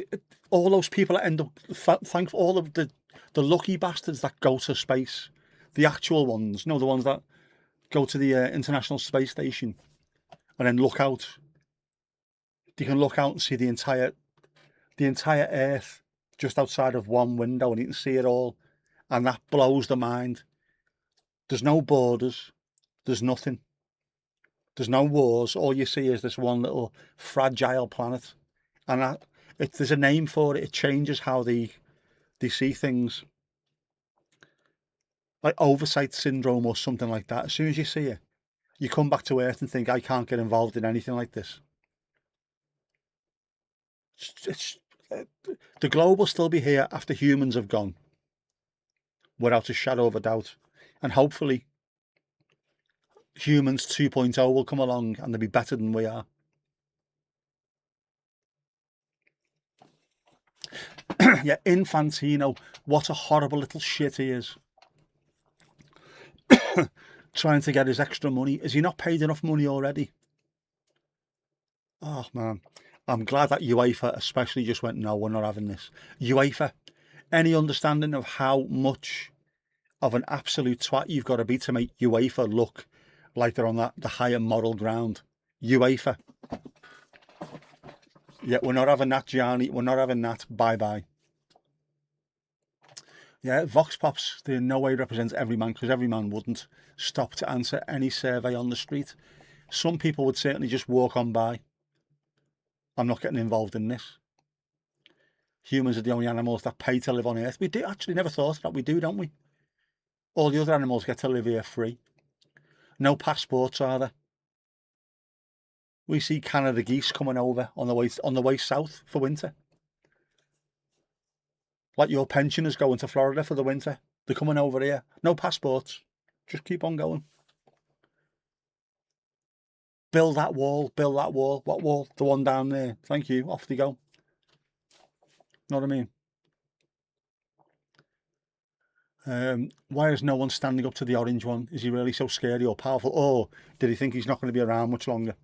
all those people that end up, thank for all of the lucky bastards that go to space. The actual ones, the ones that go to the International Space Station and then look out. You can look out and see the entire Earth just outside of one window, and you can see it all, and that blows the mind. There's no borders. There's nothing. There's no wars. All you see is this one little fragile planet. And there's a name for it. It changes how they see things. Like oversight syndrome or something like that. As soon as you see it, you come back to Earth and think, I can't get involved in anything like this. The globe will still be here after humans have gone, without a shadow of a doubt. And hopefully humans 2.0 will come along and they'll be better than we are. Yeah, Infantino, what a horrible little shit he is. Trying to get his extra money. Is he not paid enough money already? Oh, man. I'm glad that UEFA especially just went, no, we're not having this. UEFA, any understanding of how much of an absolute twat you've got to be to make UEFA look like they're on the higher moral ground? UEFA. Yeah, we're not having that, Gianni. We're not having that. Bye-bye. Yeah, Vox Pops, they in no way represents every man, because every man wouldn't stop to answer any survey on the street. Some people would certainly just walk on by. I'm not getting involved in this. Humans are the only animals that pay to live on Earth. We do actually never thought of that. We do, don't we? All the other animals get to live here free. No passports, are there? We see Canada geese coming over on the way south for winter. Like your pensioners going to Florida for the winter. They're coming over here. No passports. Just keep on going. Build that wall. Build that wall. What wall? The one down there. Thank you. Off they go. Know what I mean? Why is no one standing up to the orange one? Is he really so scary or powerful? Or did he think he's not going to be around much longer?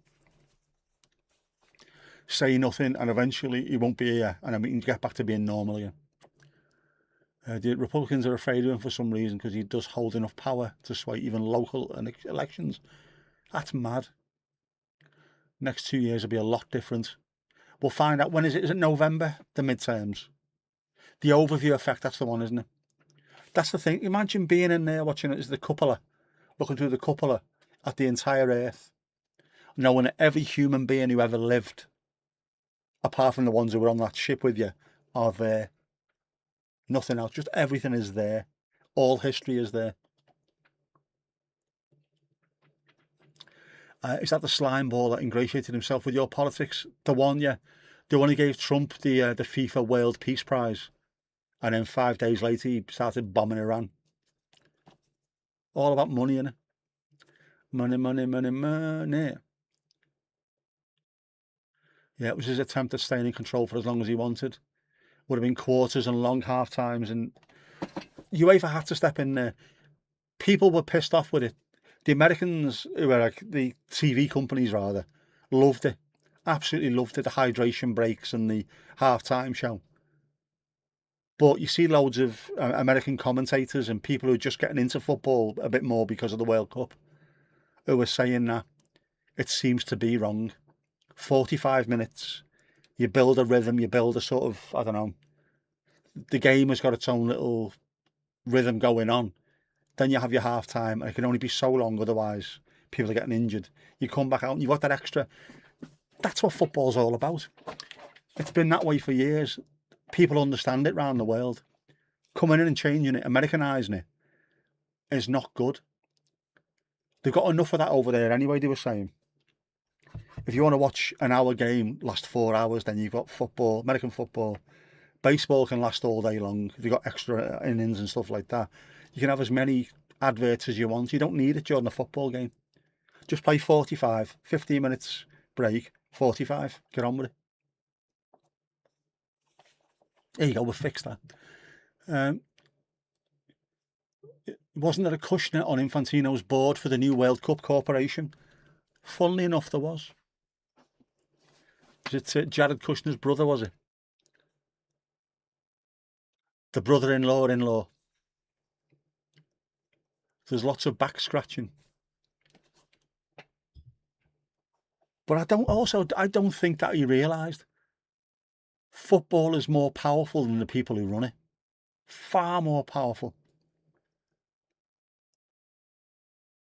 Say nothing and eventually he won't be here and I mean get back to being normal again. The Republicans are afraid of him for some reason because he does hold enough power to sway even local elections. That's mad. Next 2 years will be a lot different. We'll find out. When is it? Is it November? The midterms. The overview effect, that's the one, isn't it? That's the thing. Imagine being in there watching it as the cupola, looking through the cupola at the entire Earth, knowing that every human being who ever lived, apart from the ones who were on that ship with you, are there. Nothing else. Just everything is there. All history is there. Is that the slime ball that ingratiated himself with your politics? The one, yeah. The one who gave Trump the FIFA World Peace Prize. And then 5 days later, he started bombing Iran. All about money, innit? Money, money, money, money. Yeah, it was his attempt at staying in control for as long as he wanted. Would have been quarters and long half times. And UEFA had to step in there. People were pissed off with it. The Americans, who were like the TV companies rather, loved it. Absolutely loved it. The hydration breaks and the halftime show. But you see loads of American commentators and people who are just getting into football a bit more because of the World Cup, who are saying that it seems to be wrong. 45 minutes, you build a rhythm, you build a sort of, I don't know, the game has got its own little rhythm going on. Then you have your half time and it can only be so long, otherwise people are getting injured. You come back out and you've got that extra. That's what football's all about. It's been that way for years. People understand it around the world. Coming in and changing it, Americanising it, is not good. They've got enough of that over there anyway, they were saying. If you want to watch an hour game last 4 hours, then you've got football, American football. Baseball can last all day long. If you've got extra innings and stuff like that, you can have as many adverts as you want. You don't need it during the football game. Just play 45, 15 minutes break, 45, get on with it. There you go, we'll fix that. Wasn't there a Kushner on Infantino's board for the new World Cup Corporation? Funnily enough, there was. Was it Jared Kushner's brother, was it? The brother-in-law. There's lots of back scratching. But I don't think that he realised football is more powerful than the people who run it. Far more powerful.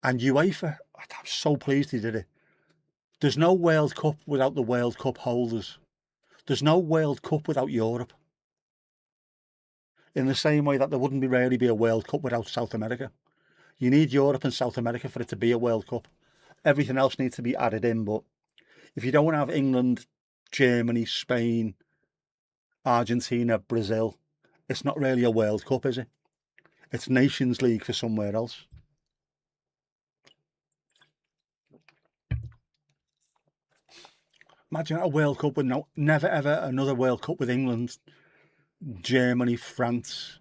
And UEFA, I'm so pleased he did it. There's no World Cup without the World Cup holders. There's no World Cup without Europe. In the same way that there wouldn't really be a World Cup without South America. You need Europe and South America for it to be a World Cup. Everything else needs to be added in, but if you don't have England, Germany, Spain, Argentina, Brazil, it's not really a World Cup, is it? It's Nations League for somewhere else. Imagine a World Cup with never ever another World Cup with England, Germany, France,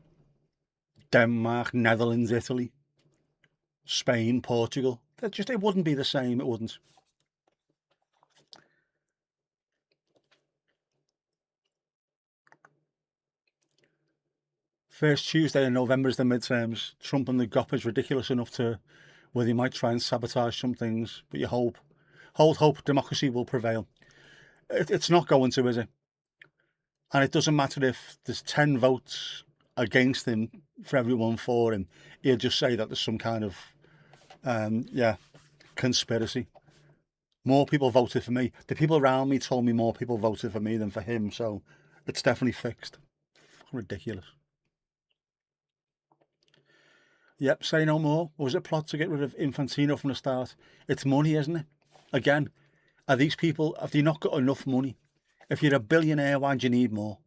Denmark, Netherlands, Italy, Spain, Portugal. It wouldn't be the same, it wouldn't. First Tuesday in November is the midterms. Trump and the GOP is ridiculous enough to where they might try and sabotage some things, but you hold hope democracy will prevail. It's not going to, is it? And it doesn't matter if there's 10 votes against him for everyone for him. He'll just say that there's some kind of, conspiracy. More people voted for me. The people around me told me more people voted for me than for him, so it's definitely fixed. Ridiculous. Yep, say no more. Was it a plot to get rid of Infantino from the start? It's money, isn't it? Again, are these people, have they not got enough money? If you're a billionaire, why do you need more?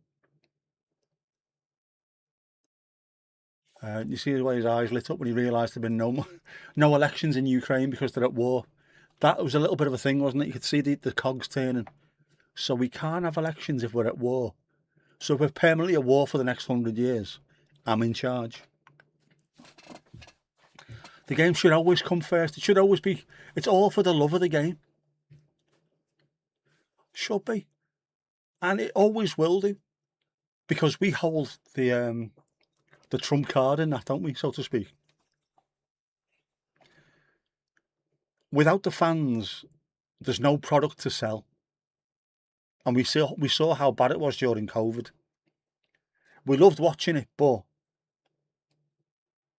You see the way his eyes lit up when he realised there'd been no elections in Ukraine because they're at war. That was a little bit of a thing, wasn't it? You could see the cogs turning. So we can't have elections if we're at war. So if we're permanently at war for the next 100 years, I'm in charge. The game should always come first. It should always be. It's all for the love of the game. Should be. And it always will do. Because we hold the trump card in that, don't we, so to speak. Without the fans, there's no product to sell. And we saw how bad it was during COVID. We loved watching it, but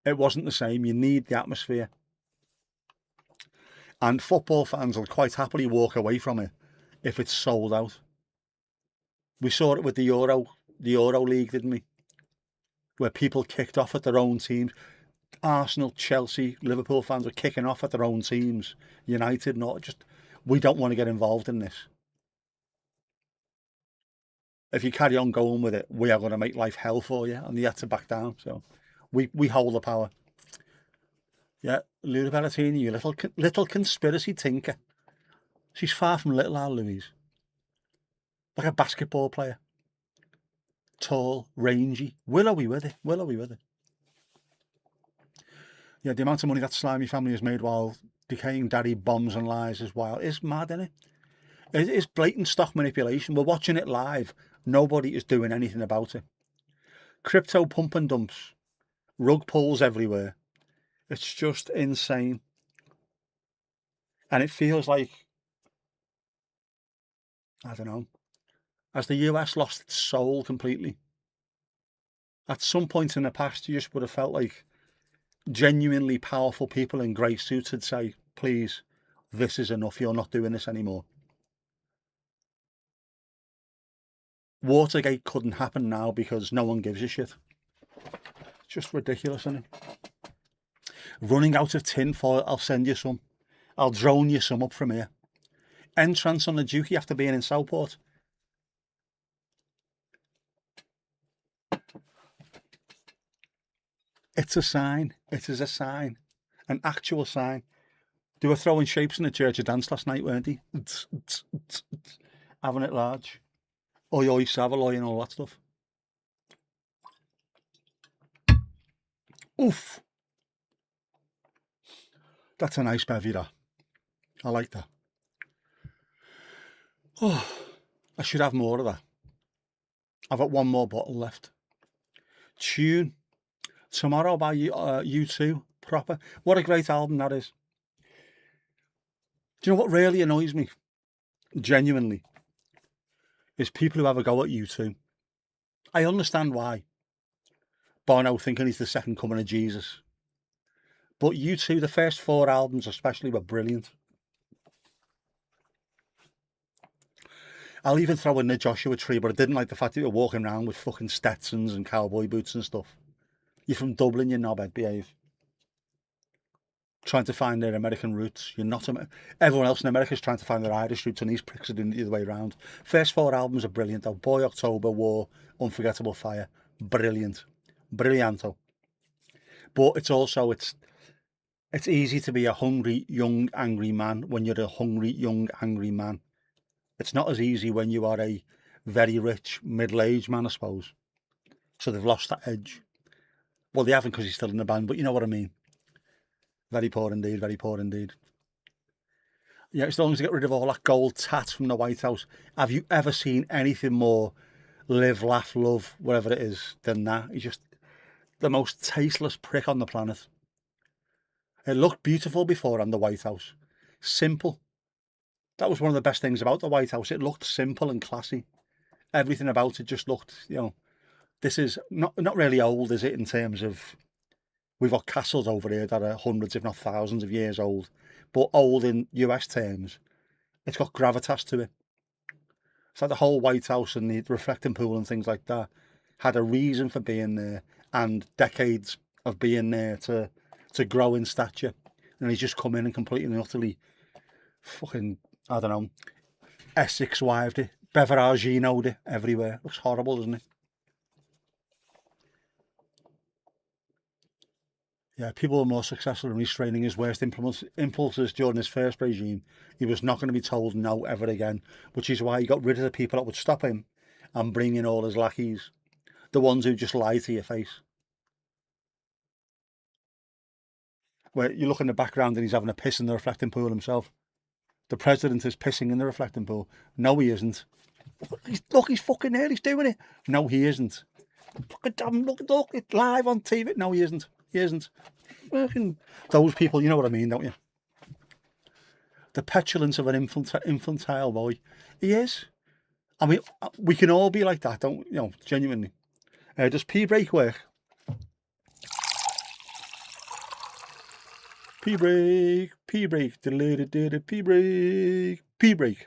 it wasn't the same. You need the atmosphere. And football fans will quite happily walk away from it if it's sold out. We saw it with the Euro League, didn't we? Where people kicked off at their own teams. Arsenal, Chelsea, Liverpool fans were kicking off at their own teams. United, we don't want to get involved in this. If you carry on going with it, we are going to make life hell for you, and you have to back down. So we hold the power. Yeah, Lou Bellatini, you little conspiracy tinker. She's far from little, our Louise. Like a basketball player. Tall, rangy, willowy with it. Yeah, the amount of money that slimy family has made while decaying daddy bombs and lies is wild. It's mad, isn't it? It is blatant stock manipulation. We're watching it live. Nobody is doing anything about it. Crypto pump and dumps. Rug pulls everywhere. It's just insane. And it feels like, I don't know, as the US lost its soul completely. At some point in the past, you just would have felt like genuinely powerful people in grey suits would say, please, this is enough. You're not doing this anymore. Watergate couldn't happen now because no one gives a shit. It's just ridiculous, isn't it? Running out of tin foil, I'll send you some. I'll drone you some up from here. Entrance on the Dookie after being in Southport. It's a sign. It is a sign. An actual sign. They were throwing shapes in the church of dance last night, weren't they? Having it large. Oi, oi, Savaloy and all that stuff. Oof. That's a nice bevy, that. I like that. Oh, I should have more of that. I've got one more bottle left. Tune. Tomorrow by U2. Proper. What a great album that is. Do you know what really annoys me? Genuinely. Is people who have a go at U2. I understand why. Bono thinking he's the second coming of Jesus. But U2, the first 4 albums especially, were brilliant. I'll even throw in the Joshua Tree, but I didn't like the fact that you were walking around with fucking Stetsons and cowboy boots and stuff. You're from Dublin, you knobhead, behave. Trying to find their American roots. You're not. Everyone else in America is trying to find their Irish roots, and these pricks are doing it the other way around. First 4 albums are brilliant, though. Boy October, War, Unforgettable Fire. Brilliant. Brillianto. But it's also, it's easy to be a hungry, young, angry man when you're a hungry, young, angry man. It's not as easy when you are a very rich, middle-aged man, I suppose. So they've lost that edge. Well, they haven't because he's still in the band, but you know what I mean. Very poor indeed, very poor indeed. Yeah, as long as they get rid of all that gold tat from the White House. Have you ever seen anything more live, laugh, love, whatever it is, than that? He's just the most tasteless prick on the planet. It looked beautiful before on the White House. Simple. That was one of the best things about the White House. It looked simple and classy. Everything about it just looked, you know, this is not really old, is it, in terms of, we've got castles over here that are hundreds, if not thousands of years old, but old in US terms. It's got gravitas to it. It's like the whole White House and the reflecting pool and things like that had a reason for being there and decades of being there to grow in stature. And he's just come in and completely and utterly fucking, I don't know, Essex wived it, Beveragino'd it everywhere. Looks horrible, doesn't it? Yeah, people were more successful in restraining his worst impulses during his first regime. He was not going to be told no ever again, which is why he got rid of the people that would stop him and bring in all his lackeys, the ones who just lie to your face. Where you look in the background and he's having a piss in the reflecting pool himself. The president is pissing in the reflecting pool. No, he isn't. Look, he's fucking there, he's doing it. No, he isn't. Look, it's live on TV. No, he isn't. He isn't. Fucking those people, you know what I mean, don't you? The petulance of an infantile boy. He is. I mean, we can all be like that, don't you know, genuinely. Does P-break work? P-break, P-break, P-break, P-break.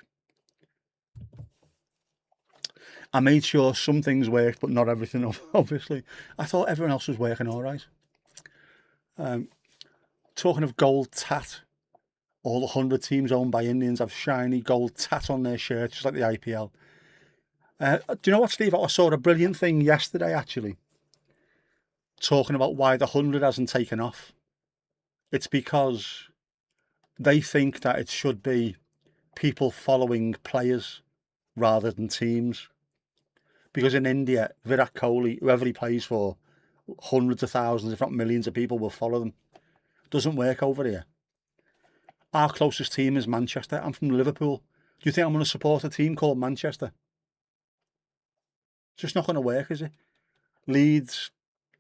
I made sure some things worked, but not everything, obviously. I thought everyone else was working all right. Talking of gold tat, all the 100 teams owned by Indians have shiny gold tat on their shirts, just like the IPL. Do you know what, Steve? I saw a brilliant thing yesterday, actually, talking about why the 100 hasn't taken off. It's because they think that it should be people following players rather than teams. Because in India, Virat Kohli, whoever he plays for, hundreds of thousands, if not millions of people will follow them. Doesn't work over here. Our closest team is Manchester. I'm from Liverpool. Do you think I'm going to support a team called Manchester? It's just not going to work, is it? Leeds,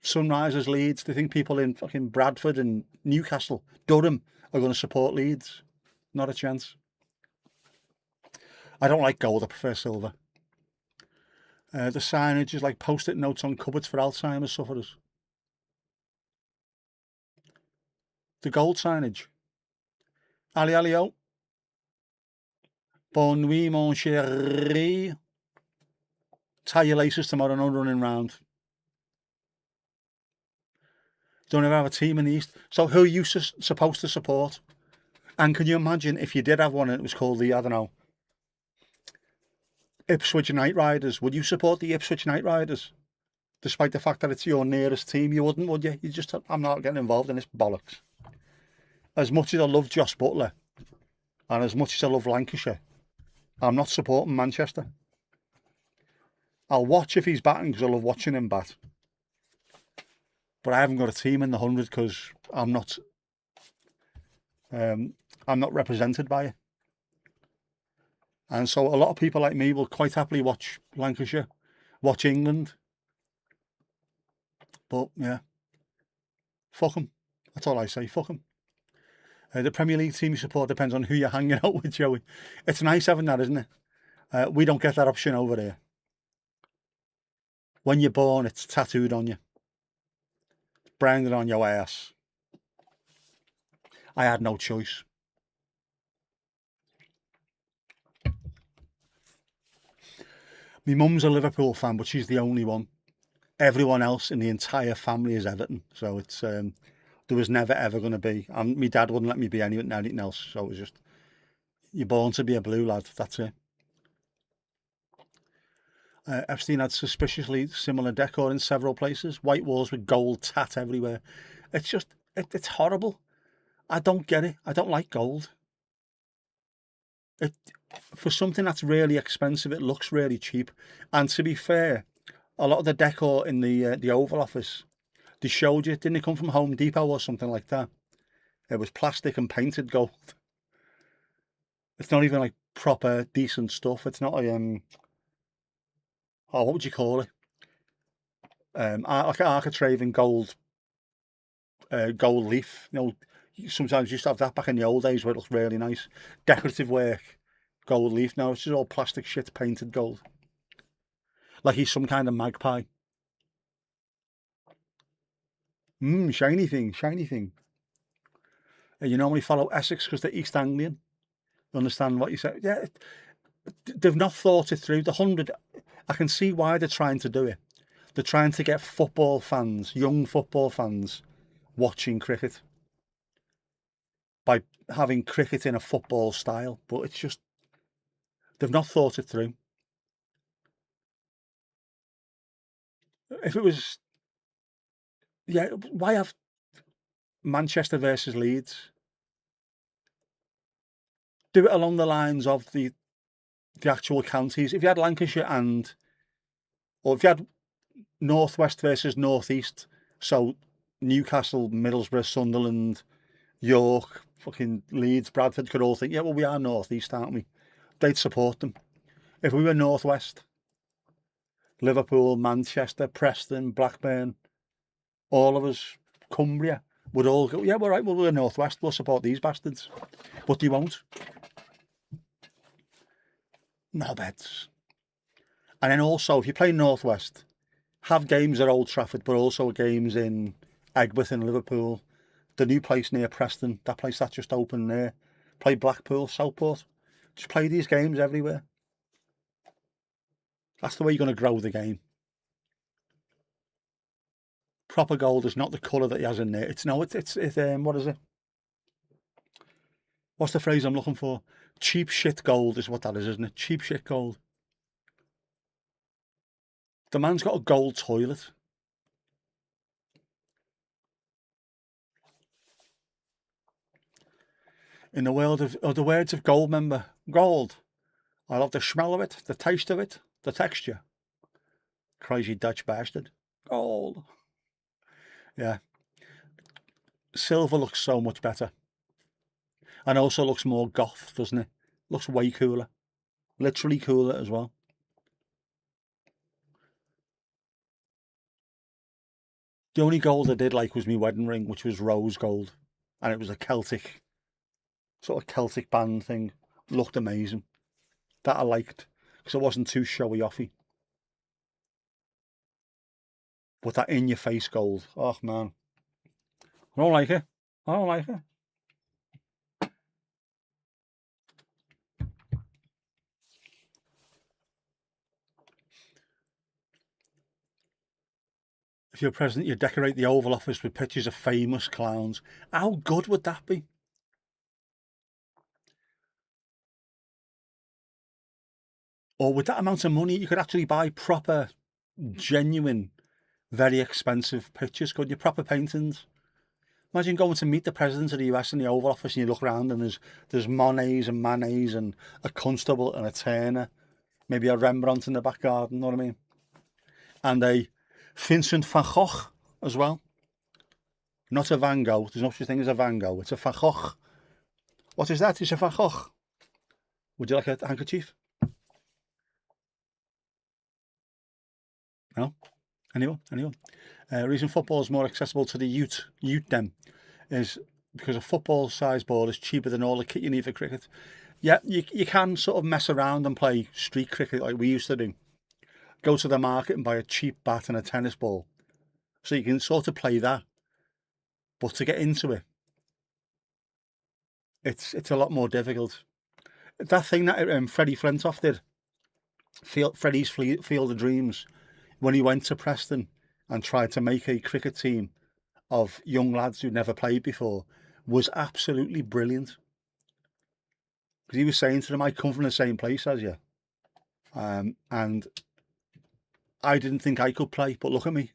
Sunrisers, Leeds. Do you think people in fucking Bradford and Newcastle, Durham, are going to support Leeds? Not a chance. I don't like gold. I prefer silver. The signage is like post-it notes on cupboards for Alzheimer's sufferers. The gold signage. Ali alio. Bonne nuit, mon chéri. Tie your laces tomorrow, no running round. Don't ever have a team in the East. So who are you supposed to support? And can you imagine if you did have one and it was called the, I don't know, Ipswich Night Riders? Would you support the Ipswich Night Riders? Despite the fact that it's your nearest team, you wouldn't, would you? You just, I'm not getting involved in this bollocks. As much as I love Josh Butler, and as much as I love Lancashire, I'm not supporting Manchester. I'll watch if he's batting because I love watching him bat. But I haven't got a team in the 100 because I'm not represented by it. And so a lot of people like me will quite happily watch Lancashire, watch England. But yeah, fuck them. That's all I say, fuck them. The Premier League team you support depends on who you're hanging out with, Joey. It's nice having that, isn't it? We don't get that option over there. When you're born, it's tattooed on you. Branded on your ass. I had no choice. My mum's a Liverpool fan, but she's the only one. Everyone else in the entire family is Everton, so it's there was never ever going to be. And my dad wouldn't let me be anything else, so it was just, you're born to be a blue lad. That's it. Epstein had suspiciously similar decor in several places. White walls with gold tat everywhere. It's just, it's horrible. I don't get it. I don't like gold. It, for something that's really expensive, it looks really cheap. And to be fair, a lot of the decor in the Oval Office, they showed you, didn't it come from Home Depot or something like that? It was plastic and painted gold. It's not even like proper decent stuff. It's not a what would you call it? Like an architrave in gold, gold leaf. You know, sometimes you used to have that back in the old days where it looked really nice. Decorative work, gold leaf. Now it's just all plastic shit painted gold. Like he's some kind of magpie. Shiny thing, shiny thing. You normally follow Essex because they're East Anglian. You understand what you say? Yeah, they've not thought it through. The 100, I can see why they're trying to do it. They're trying to get football fans, young football fans, watching cricket by having cricket in a football style. But it's just, they've not thought it through. If it was, yeah, why have Manchester versus Leeds? Do it along the lines of the actual counties. If you had Lancashire or if you had Northwest versus Northeast, so Newcastle, Middlesbrough, Sunderland, York, fucking Leeds, Bradford could all think, yeah, well, we are Northeast, aren't we? They'd support them. If we were Northwest, Liverpool, Manchester, Preston, Blackburn, all of us, Cumbria, would all go, yeah, we're right, well, we're Northwest, we'll support these bastards. But they won't. No beds. And then also, if you play Northwest, have games at Old Trafford, but also games in Egberth in Liverpool, the new place near Preston, that place that just opened there. Play Blackpool, Southport. Just play these games everywhere. That's the way you're going to grow the game. Proper gold is not the colour that he has in there. It's what is it? What's the phrase I'm looking for? Cheap shit gold is what that is, isn't it? Cheap shit gold. The man's got a gold toilet. In the world of the words of Goldmember, gold. I love the smell of it, the taste of it, the texture. Crazy Dutch bastard. Gold. Yeah. Silver looks so much better. And also looks more goth, doesn't it? Looks way cooler. Literally cooler as well. The only gold I did like was my wedding ring, which was rose gold. And it was a Celtic, sort of Celtic band thing. Looked amazing. That I liked, because it wasn't too showy offy. But that in-your-face gold, oh man. I don't like it. I don't like it. If you're president, you decorate the Oval Office with pictures of famous clowns. How good would that be? Or with that amount of money, you could actually buy proper, genuine, very expensive pictures, couldn't you? Proper paintings. Imagine going to meet the president of the US in the Oval Office and you look around and there's Monets and Manets and a Constable and a Turner, maybe a Rembrandt in the back garden, you know what I mean? And a Vincent van Gogh as well. Not a Van Gogh. There's no such thing as a Van Gogh. It's a Van Gogh. What is that? It's a Van Gogh. Would you like a handkerchief? No? Anyone? Reason football is more accessible to the youth them is because a football size ball is cheaper than all the kit you need for cricket. Yeah, you can sort of mess around and play street cricket like we used to do. Go to the market and buy a cheap bat and a tennis ball. So you can sort of play that. But to get into it, it's a lot more difficult. That thing that Freddie Flintoff did, Freddie's Field of Dreams, when he went to Preston and tried to make a cricket team of young lads who'd never played before, was absolutely brilliant. Because he was saying to them, I come from the same place as you. And I didn't think I could play, but look at me.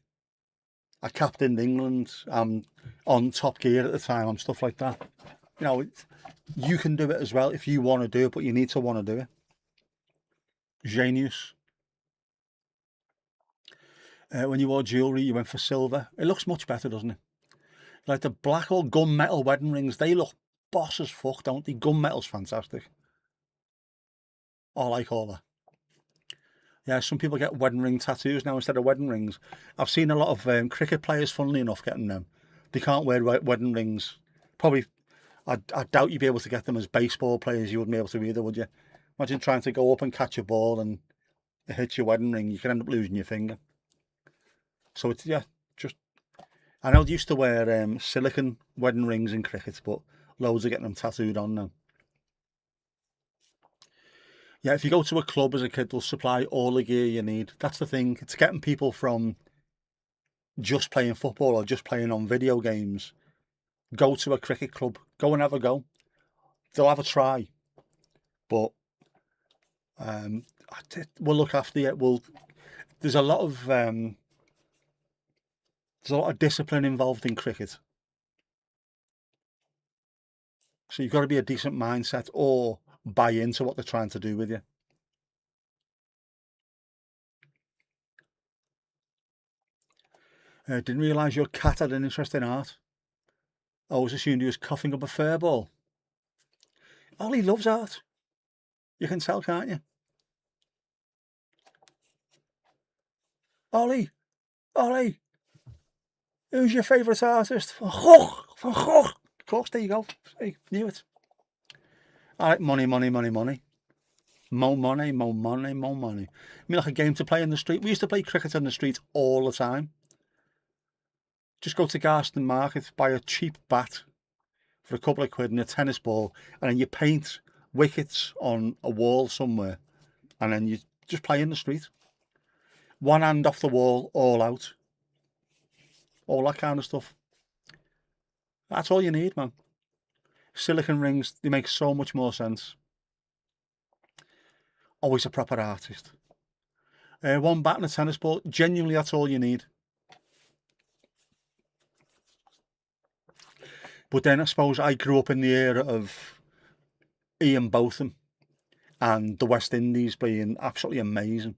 I captained England. I'm on Top Gear at the time. I'm stuff like that. You know, you can do it as well if you want to do it, but you need to want to do it. Genius. When you wore jewellery, you went for silver. It looks much better, doesn't it? Like the black or gunmetal wedding rings, they look boss as fuck, don't they? Gunmetal's fantastic. I like all that. Yeah, some people get wedding ring tattoos now instead of wedding rings. I've seen a lot of cricket players, funnily enough, getting them. They can't wear wedding rings. Probably, I doubt you'd be able to get them as baseball players. You wouldn't be able to either, would you? Imagine trying to go up and catch a ball and it hits your wedding ring. You could end up losing your finger. So it's, yeah, just... I know they used to wear silicone wedding rings in cricket, but loads are getting them tattooed on now. Yeah, if you go to a club as a kid, they'll supply all the gear you need. That's the thing. It's getting people from just playing football or just playing on video games. Go to a cricket club. Go and have a go. They'll have a try. But we'll look after you. There's a lot of discipline involved in cricket. So you've got to be a decent mindset or buy into what they're trying to do with you. Didn't realise your cat had an interest in art. I always assumed he was coughing up a fur ball. Ollie loves art. You can tell, can't you? Ollie, who's your favourite artist? Van Gogh, Van Gogh. Of course, there you go. See, knew it. I like money, money, money, money. More money, more money, more money. I mean, like a game to play in the street. We used to play cricket in the street all the time. Just go to Garston Market, buy a cheap bat for a couple of quid and a tennis ball, and then you paint wickets on a wall somewhere, and then you just play in the street. One hand off the wall, all out. All that kind of stuff. That's all you need, man. Silicone rings, they make so much more sense. Always a proper artist. One bat and a tennis ball, genuinely that's all you need. But then I suppose I grew up in the era of Ian Botham and the West Indies being absolutely amazing.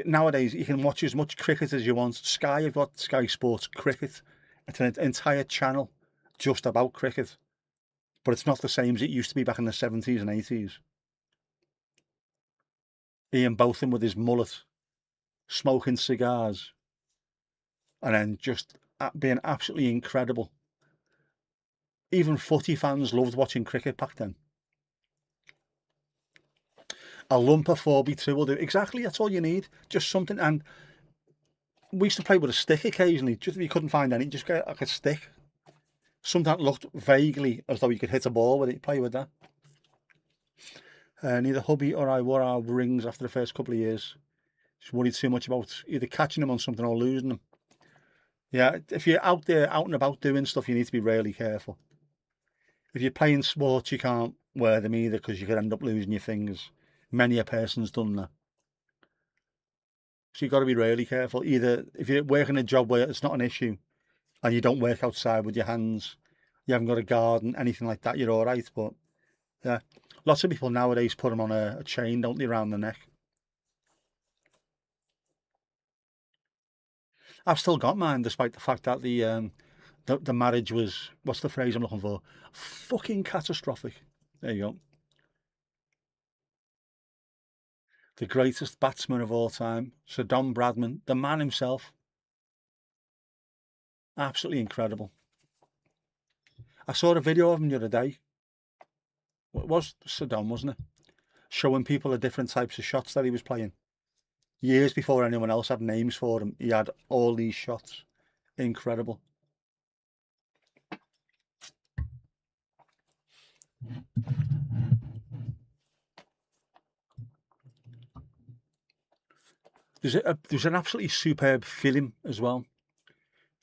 Nowadays, you can watch as much cricket as you want. Sky have got Sky Sports Cricket. It's an entire channel just about cricket. But it's not the same as it used to be back in the 70s and 80s. Ian Botham with his mullet, smoking cigars, and then just being absolutely incredible. Even footy fans loved watching cricket back then. A lump of 4x2 will do. Exactly, that's all you need. Just something. And we used to play with a stick occasionally. Just if you couldn't find any, just get like a stick. Something that looked vaguely as though you could hit a ball with it. Play with that. Neither hubby or I wore our rings after the first couple of years. Just worried too much about either catching them on something or losing them. Yeah, if you're out there, out and about doing stuff, you need to be really careful. If you're playing sports, you can't wear them either because you could end up losing your fingers. Many a person's done that. So you've got to be really careful. Either if you're working a job where it's not an issue and you don't work outside with your hands, you haven't got a garden, anything like that, you're all right. But yeah, lots of people nowadays put them on a chain, don't they, around the neck. I've still got mine, despite the fact that the marriage was, what's the phrase I'm looking for? Fucking catastrophic. There you go. The greatest batsman of all time, Sir Don Bradman, the man himself. Absolutely incredible. I saw a video of him the other day. It was Sir Don, wasn't it? Showing people the different types of shots that he was playing. Years before anyone else had names for him, he had all these shots. Incredible. There's an absolutely superb film as well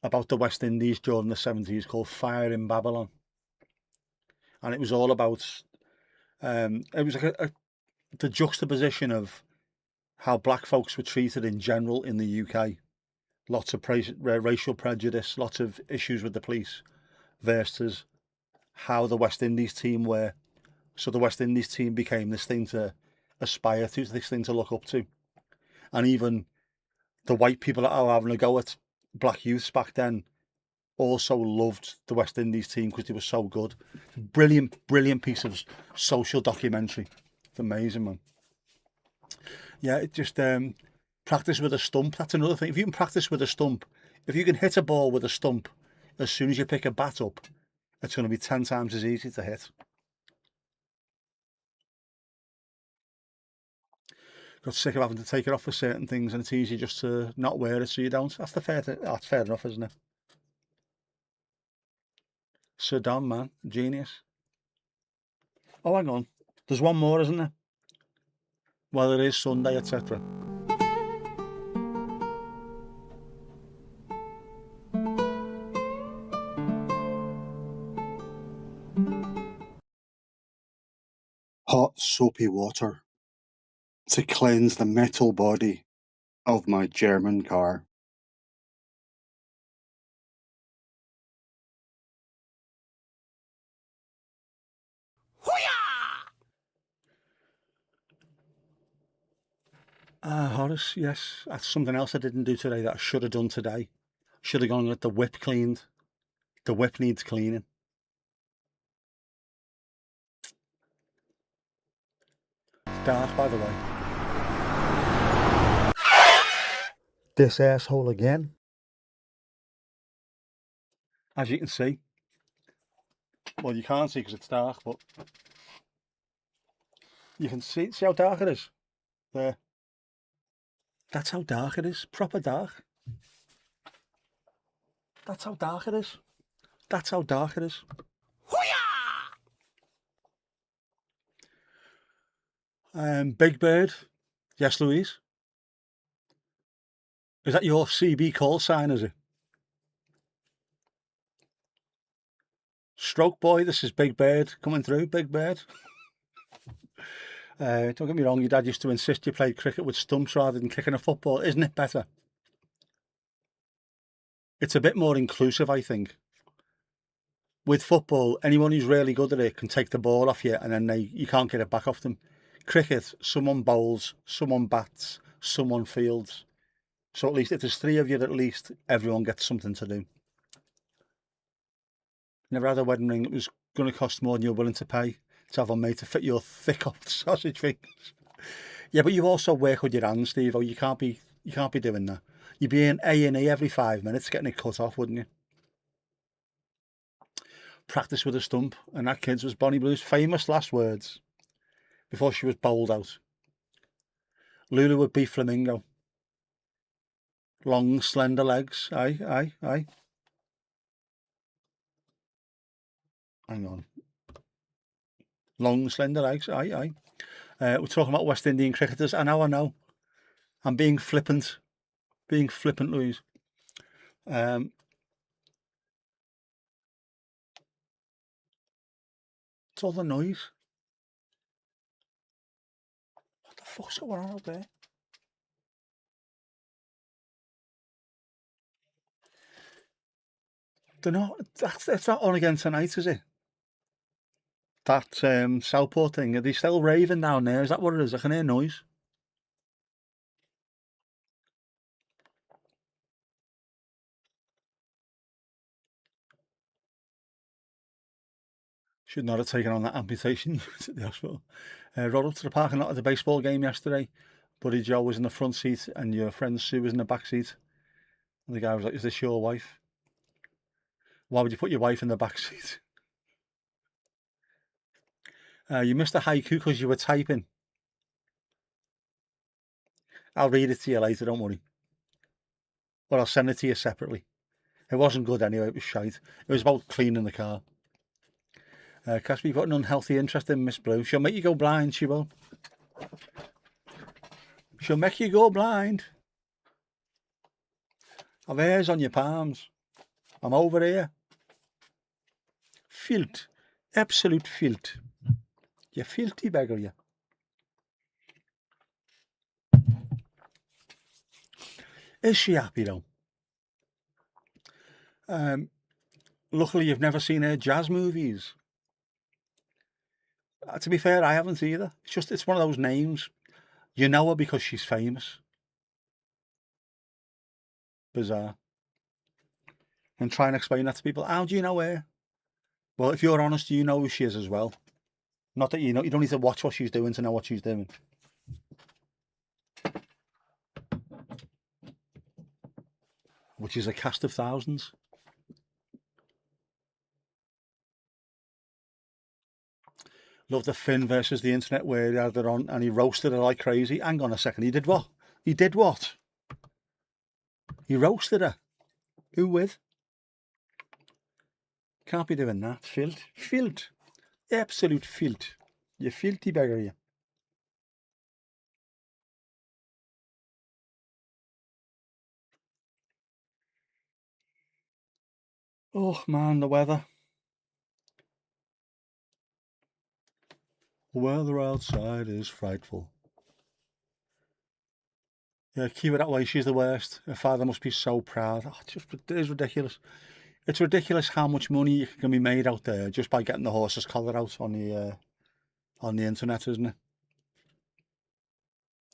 about the West Indies during the 70s called Fire in Babylon. And it was all about, it was like the juxtaposition of how black folks were treated in general in the UK. Lots of racial prejudice, lots of issues with the police, versus how the West Indies team were. So the West Indies team became this thing to aspire to, this thing to look up to. And even the white people that are having a go at black youths back then also loved the West Indies team because they were so good. Brilliant, brilliant piece of social documentary. It's amazing, man. Yeah, it just practice with a stump. That's another thing. If you can practice with a stump, if you can hit a ball with a stump as soon as you pick a bat up, it's going to be 10 times as easy to hit. Got sick of having to take it off for certain things, and it's easy just to not wear it so you don't. That's that's fair enough, isn't it? Saddam, man, genius. Oh, hang on. There's one more, isn't there? Well, it is Sunday, etc. Hot, soapy water to cleanse the metal body of my German car. Horace, yes, that's something else I didn't do today that I should have done today. Should have gone and got the whip cleaned. The whip needs cleaning. It's dark, by the way. This asshole again. As you can see. Well, you can't see because it's dark, but you can see how dark it is. There. That's how dark it is. Proper dark. That's how dark it is. That's how dark it is. Big Bird. Yes, Louise. Is that your CB call sign, is it? Stroke boy, this is Big Bird coming through. Big Bird. Don't get me wrong, your dad used to insist you played cricket with stumps rather than kicking a football. Isn't it better? It's a bit more inclusive, I think. With football, anyone who's really good at it can take the ball off you and then you can't get it back off them. Cricket, someone bowls, someone bats, someone fields. So at least if there's three of you, at least everyone gets something to do. Never had a wedding ring that was going to cost more than you're willing to pay to have one made to fit your thick old sausage fingers. Yeah, but you also work with your hands, Steve. Oh, you can't be doing that. You'd be in A&E every 5 minutes getting it cut off, wouldn't you? Practice with a stump, and that kid's was Bonnie Blue's famous last words before she was bowled out. Lulu would be flamingo. Long, slender legs. Aye, aye, aye. Hang on. Long, slender legs. Aye, aye. We're talking about West Indian cricketers. I know. I'm being flippant. Louise. It's all the noise. What the fuck's going on out there? They're not. It's not on again tonight, is it? That Southport thing. Are they still raving down there? Is that what it is? I can hear noise. Should not have taken on that amputation unit at the hospital. Rode up to the parking lot of the baseball game yesterday. Buddy Joe was in the front seat and your friend Sue was in the back seat. And the guy was like, "Is this your wife? Why would you put your wife in the back seat?" You missed a haiku because you were typing. I'll read it to you later, don't worry. Or I'll send it to you separately. It wasn't good anyway, it was shite. It was about cleaning the car. Casper, you've got an unhealthy interest in Miss Blue. She'll make you go blind, she will. She'll make you go blind. I've hairs on your palms. I'm over here. Filth. Absolute filth. You filthy beggar, you. Is she happy though? Luckily, you've never seen her jazz movies. To be fair, I haven't either. It's one of those names. You know her because she's famous. Bizarre. And try and explain that to people. How do you know her? Well, if you're honest, you know who she is as well. Not that you know, you don't need to watch what she's doing to know what she's doing. Which is a cast of thousands. Love the Finn versus the internet where he had it on and he roasted her like crazy. Hang on a second, he did what? He did what? He roasted her. Who with? Can't be doing that. Filth. Filth. Absolute filth. You filthy beggar, you. Oh man, the weather. The weather outside is frightful. Yeah, keep it that way. She's the worst. Her father must be so proud. Oh, it is ridiculous. It's ridiculous how much money can be made out there just by getting the horse's collar out on the internet, isn't it?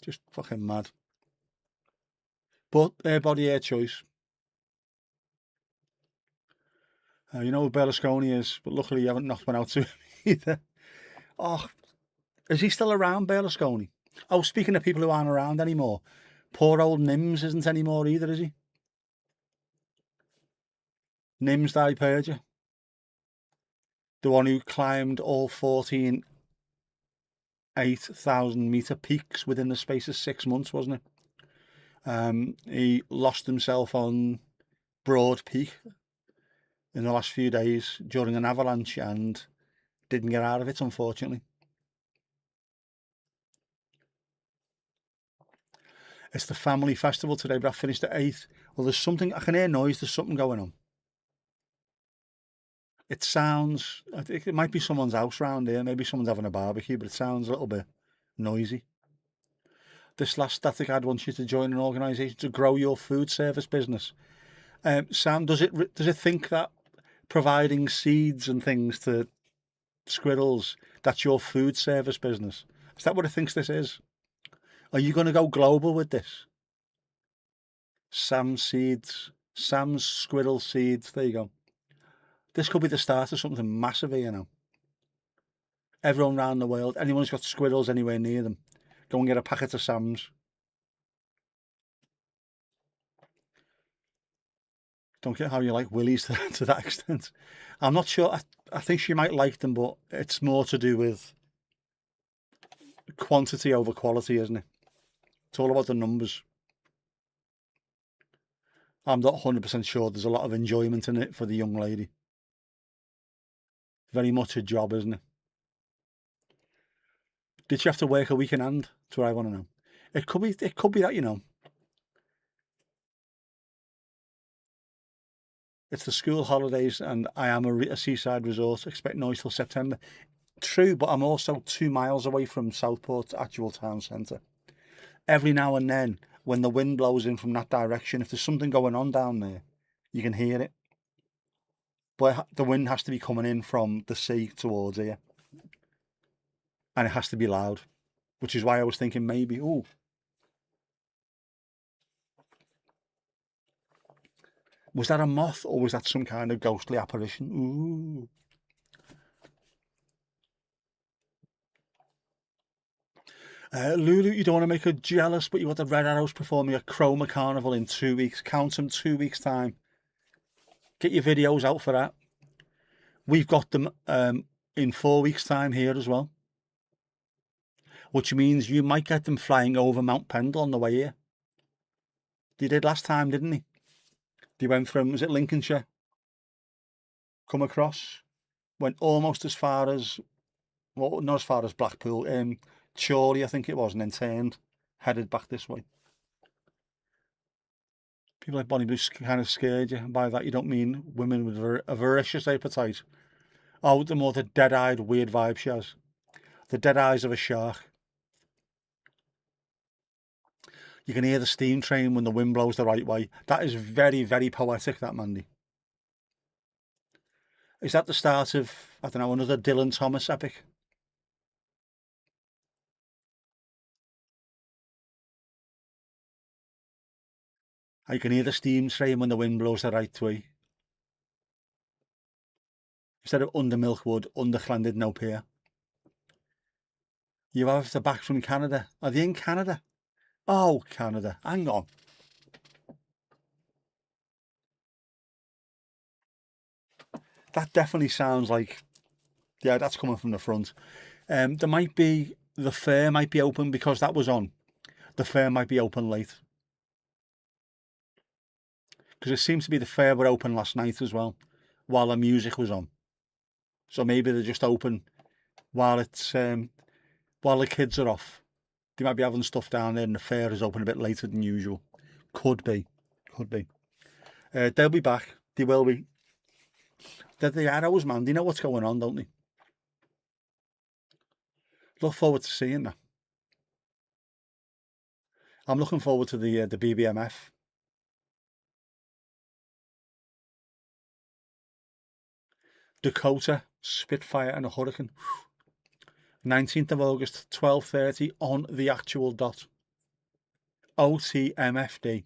Just fucking mad. But her body, her choice. You know who Berlusconi is, but luckily you haven't knocked one out to him either. Oh, is he still around, Berlusconi? Oh, speaking of people who aren't around anymore, poor old Nims isn't anymore either, is he? Nims that I heard you. The one who climbed all 14 8,000-metre peaks within the space of 6 months, wasn't it? He lost himself on Broad Peak in the last few days during an avalanche and didn't get out of it, unfortunately. It's the family festival today, but I finished at 8. Well, there's something, I can hear noise, there's something going on. It sounds, I think it might be someone's house round here, maybe someone's having a barbecue, but it sounds a little bit noisy. This last static ad wants you to join an organisation to grow your food service business. Sam, does it think that providing seeds and things to squirrels, that's your food service business? Is that what it thinks this is? Are you going to go global with this? Sam's seeds, Sam's squirrel seeds. There you go. This could be the start of something massive here, you know. Everyone around the world, anyone who's got squirrels anywhere near them, go and get a packet of Sam's. Don't get how you like willies to that extent. I'm not sure. I think she might like them, but it's more to do with quantity over quality, isn't it? It's all about the numbers. I'm not 100% sure there's a lot of enjoyment in it for the young lady. Very much a job, isn't it? Did she have to work a week in hand? That's what I want to know. It could be that, you know. It's the school holidays and I am a seaside resort. Expect noise till September. True, but I'm also 2 miles away from Southport's actual town centre. Every now and then, when the wind blows in from that direction, if there's something going on down there, you can hear it. But the wind has to be coming in from the sea towards here. And it has to be loud, which is why I was thinking maybe, ooh. Was that a moth or was that some kind of ghostly apparition? Ooh. Lulu, you don't want to make her jealous, but you want the Red Arrows performing at Chroma Carnival in 2 weeks. Count them, 2 weeks' time. Get your videos out for that. We've got them in 4 weeks' time here as well. Which means you might get them flying over Mount Pendle on the way here. They did last time, didn't they? They went from, was it Lincolnshire? Come across. went almost as far as, well, not as far as Blackpool, Chorley, I think it was, and then turned, headed back this way. People like Bonnie Blue kind of scared you, and by that you don't mean women with a voracious appetite. Oh, the dead-eyed, weird vibe she has. The dead eyes of a shark. You can hear the steam train when the wind blows the right way. That is very, very poetic, that, Mandy. Is that the start of, I don't know, another Dylan Thomas epic? I can hear the steam train when the wind blows the right way. Instead of under Milkwood, under Llandudno Pier. You have the back from Canada. Are they in Canada? Oh, Canada. Hang on. That definitely sounds like, yeah, that's coming from the front. There might be, the fair might be open because that was on. The fair might be open late. Because it seems to be the fair were open last night as well, while the music was on. So maybe they're just open while it's while the kids are off. They might be having stuff down there and the fair is open a bit later than usual. Could be. Could be. They'll be back. They will be. They're the Arrows, man. They know what's going on, don't they? Look forward to seeing that. I'm looking forward to the BBMF. Dakota, Spitfire and a Hurricane. 19th of August, 12:30 on the actual dot. OTMFD.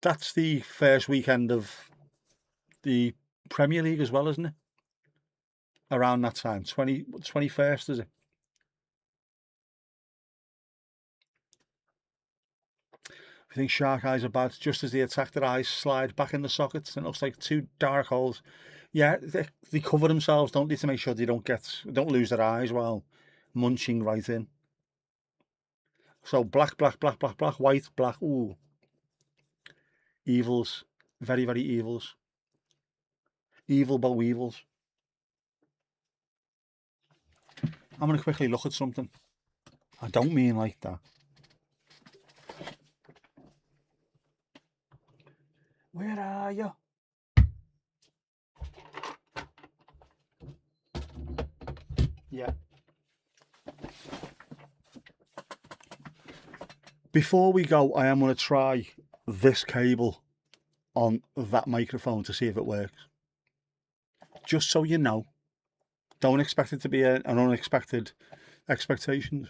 That's the first weekend of the Premier League as well, isn't it? Around that time, 21st, is it? I think shark eyes are bad. Just as they attack, their eyes slide back in the sockets and it looks like two dark holes. Yeah, they cover themselves, don't they, to make sure they don't lose their eyes while munching right in. So black, black, black, black, black, white, black. Ooh, evils, very, very evils. Evil but weevils. I'm going to quickly look at something. I don't mean like that. Where are you? Yeah. Before we go, I am going to try this cable on that microphone to see if it works. Just so you know. Don't expect it to be an unexpected expectations.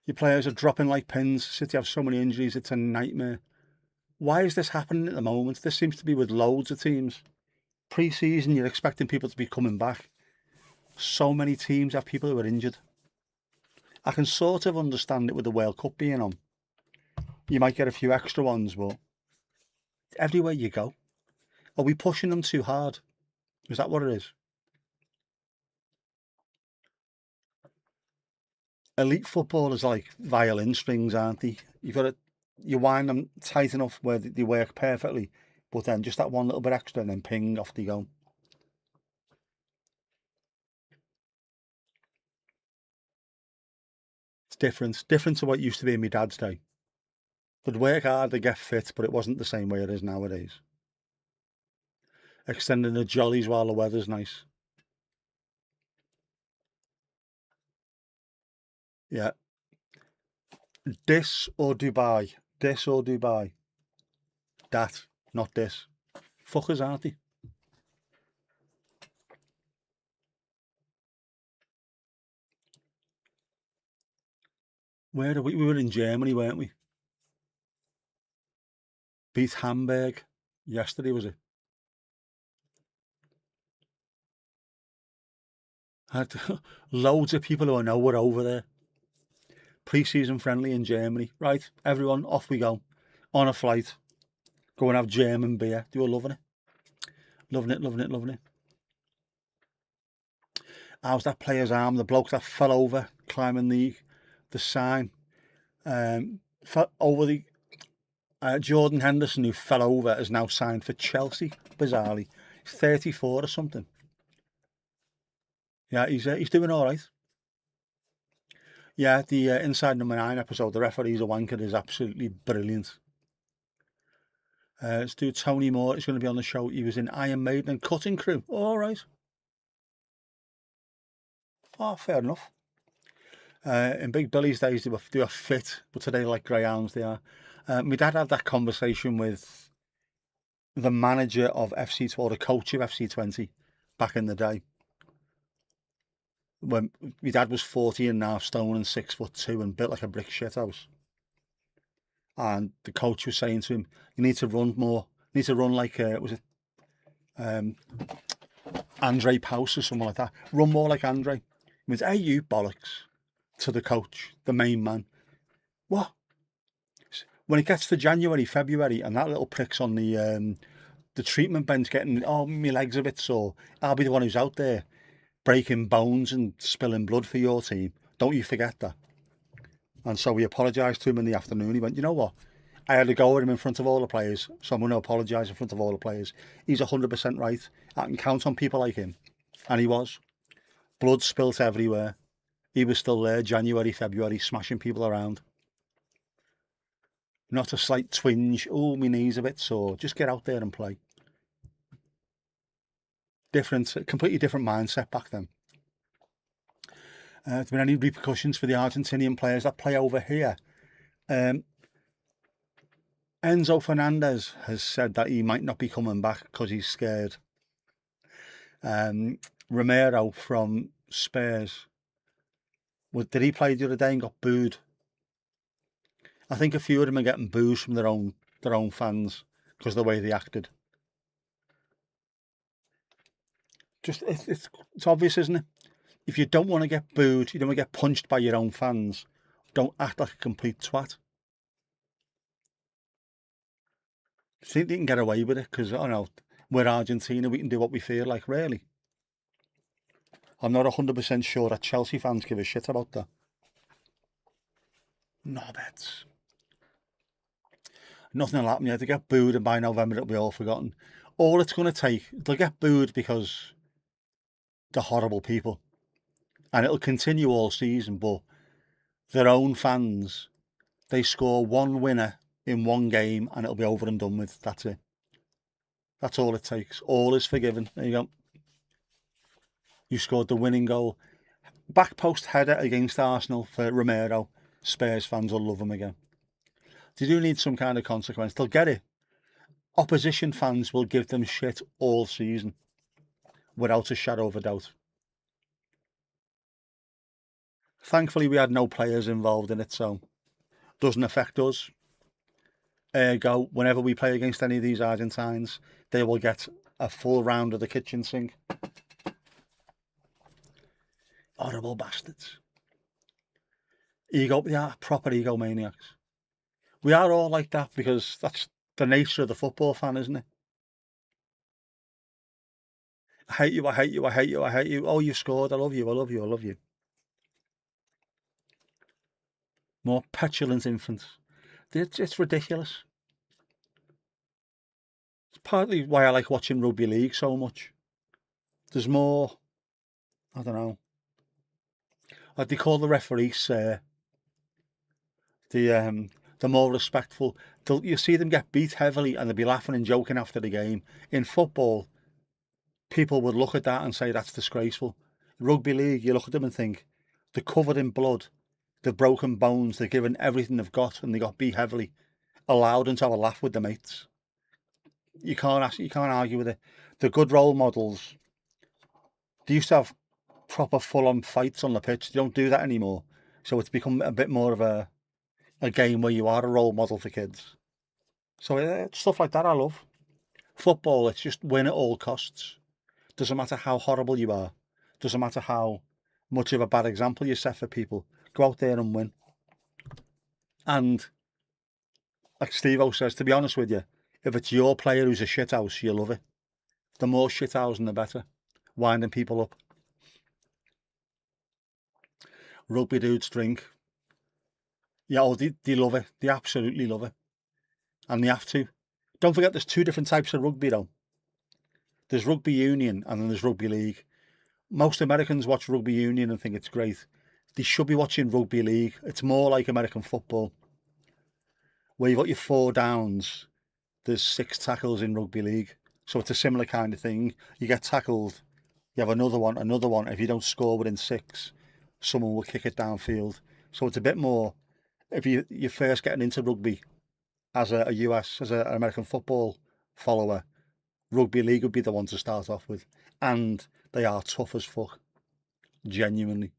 Your players are dropping like pins. City have so many injuries, it's a nightmare. Why is this happening at the moment? This seems to be with loads of teams. Pre-season, you're expecting people to be coming back. So many teams have people who are injured. I can sort of understand it with the World Cup being on. You might get a few extra ones, but everywhere you go. Are we pushing them too hard? Is that what it is? Elite football is like violin strings, aren't they? You wind them tight enough where they work perfectly, but then just that one little bit extra and then ping, off they go. It's different to what used to be in my dad's day. They'd work hard to get fit, but it wasn't the same way it is nowadays. Extending the jollies while the weather's nice. Yeah. This or Dubai. This or Dubai. That, not this. Fuckers, aren't they? Where are we? We were in Germany, weren't we? Beat Hamburg. Yesterday, was it? Had loads of people who I know were over there. Pre-season friendly in Germany. Right, everyone, off we go. On a flight. Go and have German beer. They were loving it. Loving it, loving it, loving it. How's that player's arm? The bloke that fell over climbing the sign. Fell over the Jordan Henderson, who fell over, is now signed for Chelsea, bizarrely. He's 34 or something. Yeah, he's doing all right. Yeah, the Inside Number 9 episode, The Referee's a Wanker, is absolutely brilliant. Let's do Tony Moore. He's going to be on the show. He was in Iron Maiden and Cutting Crew. All right. Oh, fair enough. In Big Billy's days, they were fit, but today, like greyhounds, they are. My dad had that conversation with the manager of FC20, or the coach of FC20 back in the day. When my dad was 40.5 stone and 6'2" and built like a brick shithouse. And the coach was saying to him, you need to run more. You need to run like, was it Andre Paus or something like that? Run more like Andre. He went, hey, you bollocks, to the coach, the main man. What? When it gets to January, February, and that little prick's on the treatment bench getting, oh, my legs a bit sore, I'll be the one who's out there breaking bones and spilling blood for your team. Don't you forget that. And so we apologised to him in the afternoon. He went, you know what? I had to go with him in front of all the players, so I'm going to apologise in front of all the players. He's 100% right. I can count on people like him. And he was. Blood spilt everywhere. He was still there, January, February, smashing people around. Not a slight twinge. Oh, my knee's a bit sore. Just get out there and play. Completely different mindset back then. Have there been any repercussions for the Argentinian players that play over here? Enzo Fernandez has said that he might not be coming back because he's scared. Romero from Spurs, did he play the other day and got booed? I think a few of them are getting booed from their own fans because of the way they acted. Just it's obvious, isn't it? If you don't want to get booed, you don't want to get punched by your own fans, don't act like a complete twat. I think they can get away with it because, I know, we're Argentina, we can do what we feel like, really. I'm not 100% sure that Chelsea fans give a shit about that. No bets. Nothing will happen yet. They get booed and by November it'll be all forgotten. All it's going to take, they'll get booed because they're horrible people. And it'll continue all season, but their own fans, they score one winner in one game and it'll be over and done with. That's it. That's all it takes. All is forgiven. There you go. You scored the winning goal. Back post header against Arsenal for Romero. Spurs fans will love him again. They do need some kind of consequence. They'll get it. Opposition fans will give them shit all season, without a shadow of a doubt. Thankfully, we had no players involved in it, so doesn't affect us. Ergo, whenever we play against any of these Argentines, they will get a full round of the kitchen sink. Horrible bastards. Proper egomaniacs. We are all like that because that's the nature of the football fan, isn't it? I hate you, I hate you, I hate you, I hate you. Oh, you scored, I love you, I love you, I love you. More petulant infants. It's ridiculous. It's partly why I like watching rugby league so much. There's more, I don't know, like they call the referees sir. The more respectful. You see them get beat heavily and they'll be laughing and joking after the game. In football, people would look at that and say that's disgraceful. Rugby league, you look at them and think they're covered in blood, they've broken bones, they've given everything they've got and they got beat heavily. Allowed them to have a laugh with their mates. You can't argue with it. The good role models, they used to have proper full-on fights on the pitch. They don't do that anymore. So it's become a bit more of a game where you are a role model for kids. So stuff like that I love. Football, it's just win at all costs. Doesn't matter how horrible you are. Doesn't matter how much of a bad example you set for people. Go out there and win. And like Steve-O says, to be honest with you, if it's your player who's a shithouse, you love it. The more shithousing, the better. Winding people up. Rugby dudes drink. Yeah, they love it. They absolutely love it. And they have to. Don't forget there's two different types of rugby though. There's rugby union and then there's rugby league. Most Americans watch rugby union and think it's great. They should be watching rugby league. It's more like American football, where you've got your 4 downs. There's 6 tackles in rugby league. So it's a similar kind of thing. You get tackled, you have another one. If you don't score within 6, someone will kick it downfield. So it's a bit more, if you're first getting into rugby as an American football follower, rugby league would be the one to start off with. And they are tough as fuck. Genuinely.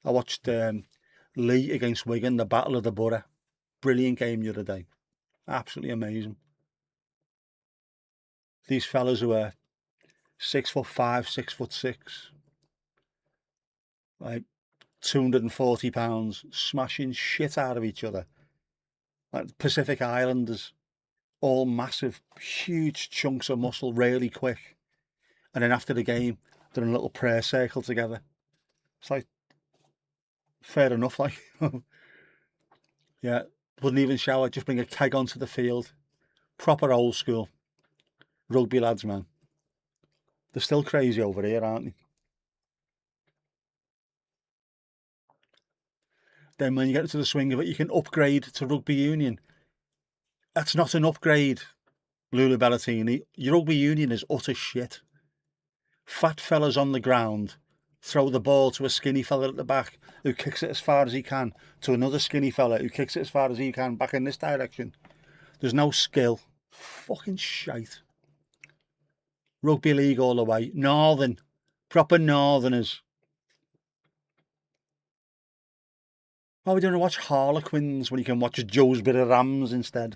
I watched Lee against Wigan, the Battle of the Borough. Brilliant game the other day. Absolutely amazing. These fellas who are 6'5", 6'6", like 240 pounds, smashing shit out of each other. Like Pacific Islanders, all massive, huge chunks of muscle, really quick. And then after the game, they're in a little prayer circle together. It's like, fair enough, like. Yeah, wouldn't even shower, just bring a keg onto the field. Proper old school. Rugby lads, man. They're still crazy over here, aren't they? Then when you get into the swing of it, you can upgrade to rugby union. That's not an upgrade, Lulu Bellatini. Your rugby union is utter shit. Fat fellas on the ground throw the ball to a skinny fella at the back who kicks it as far as he can to another skinny fella who kicks it as far as he can back in this direction. There's no skill. Fucking shite. Rugby league all the way. Northern. Proper northerners. Why are we going to watch Harlequins when you can watch Joesbury Rams instead?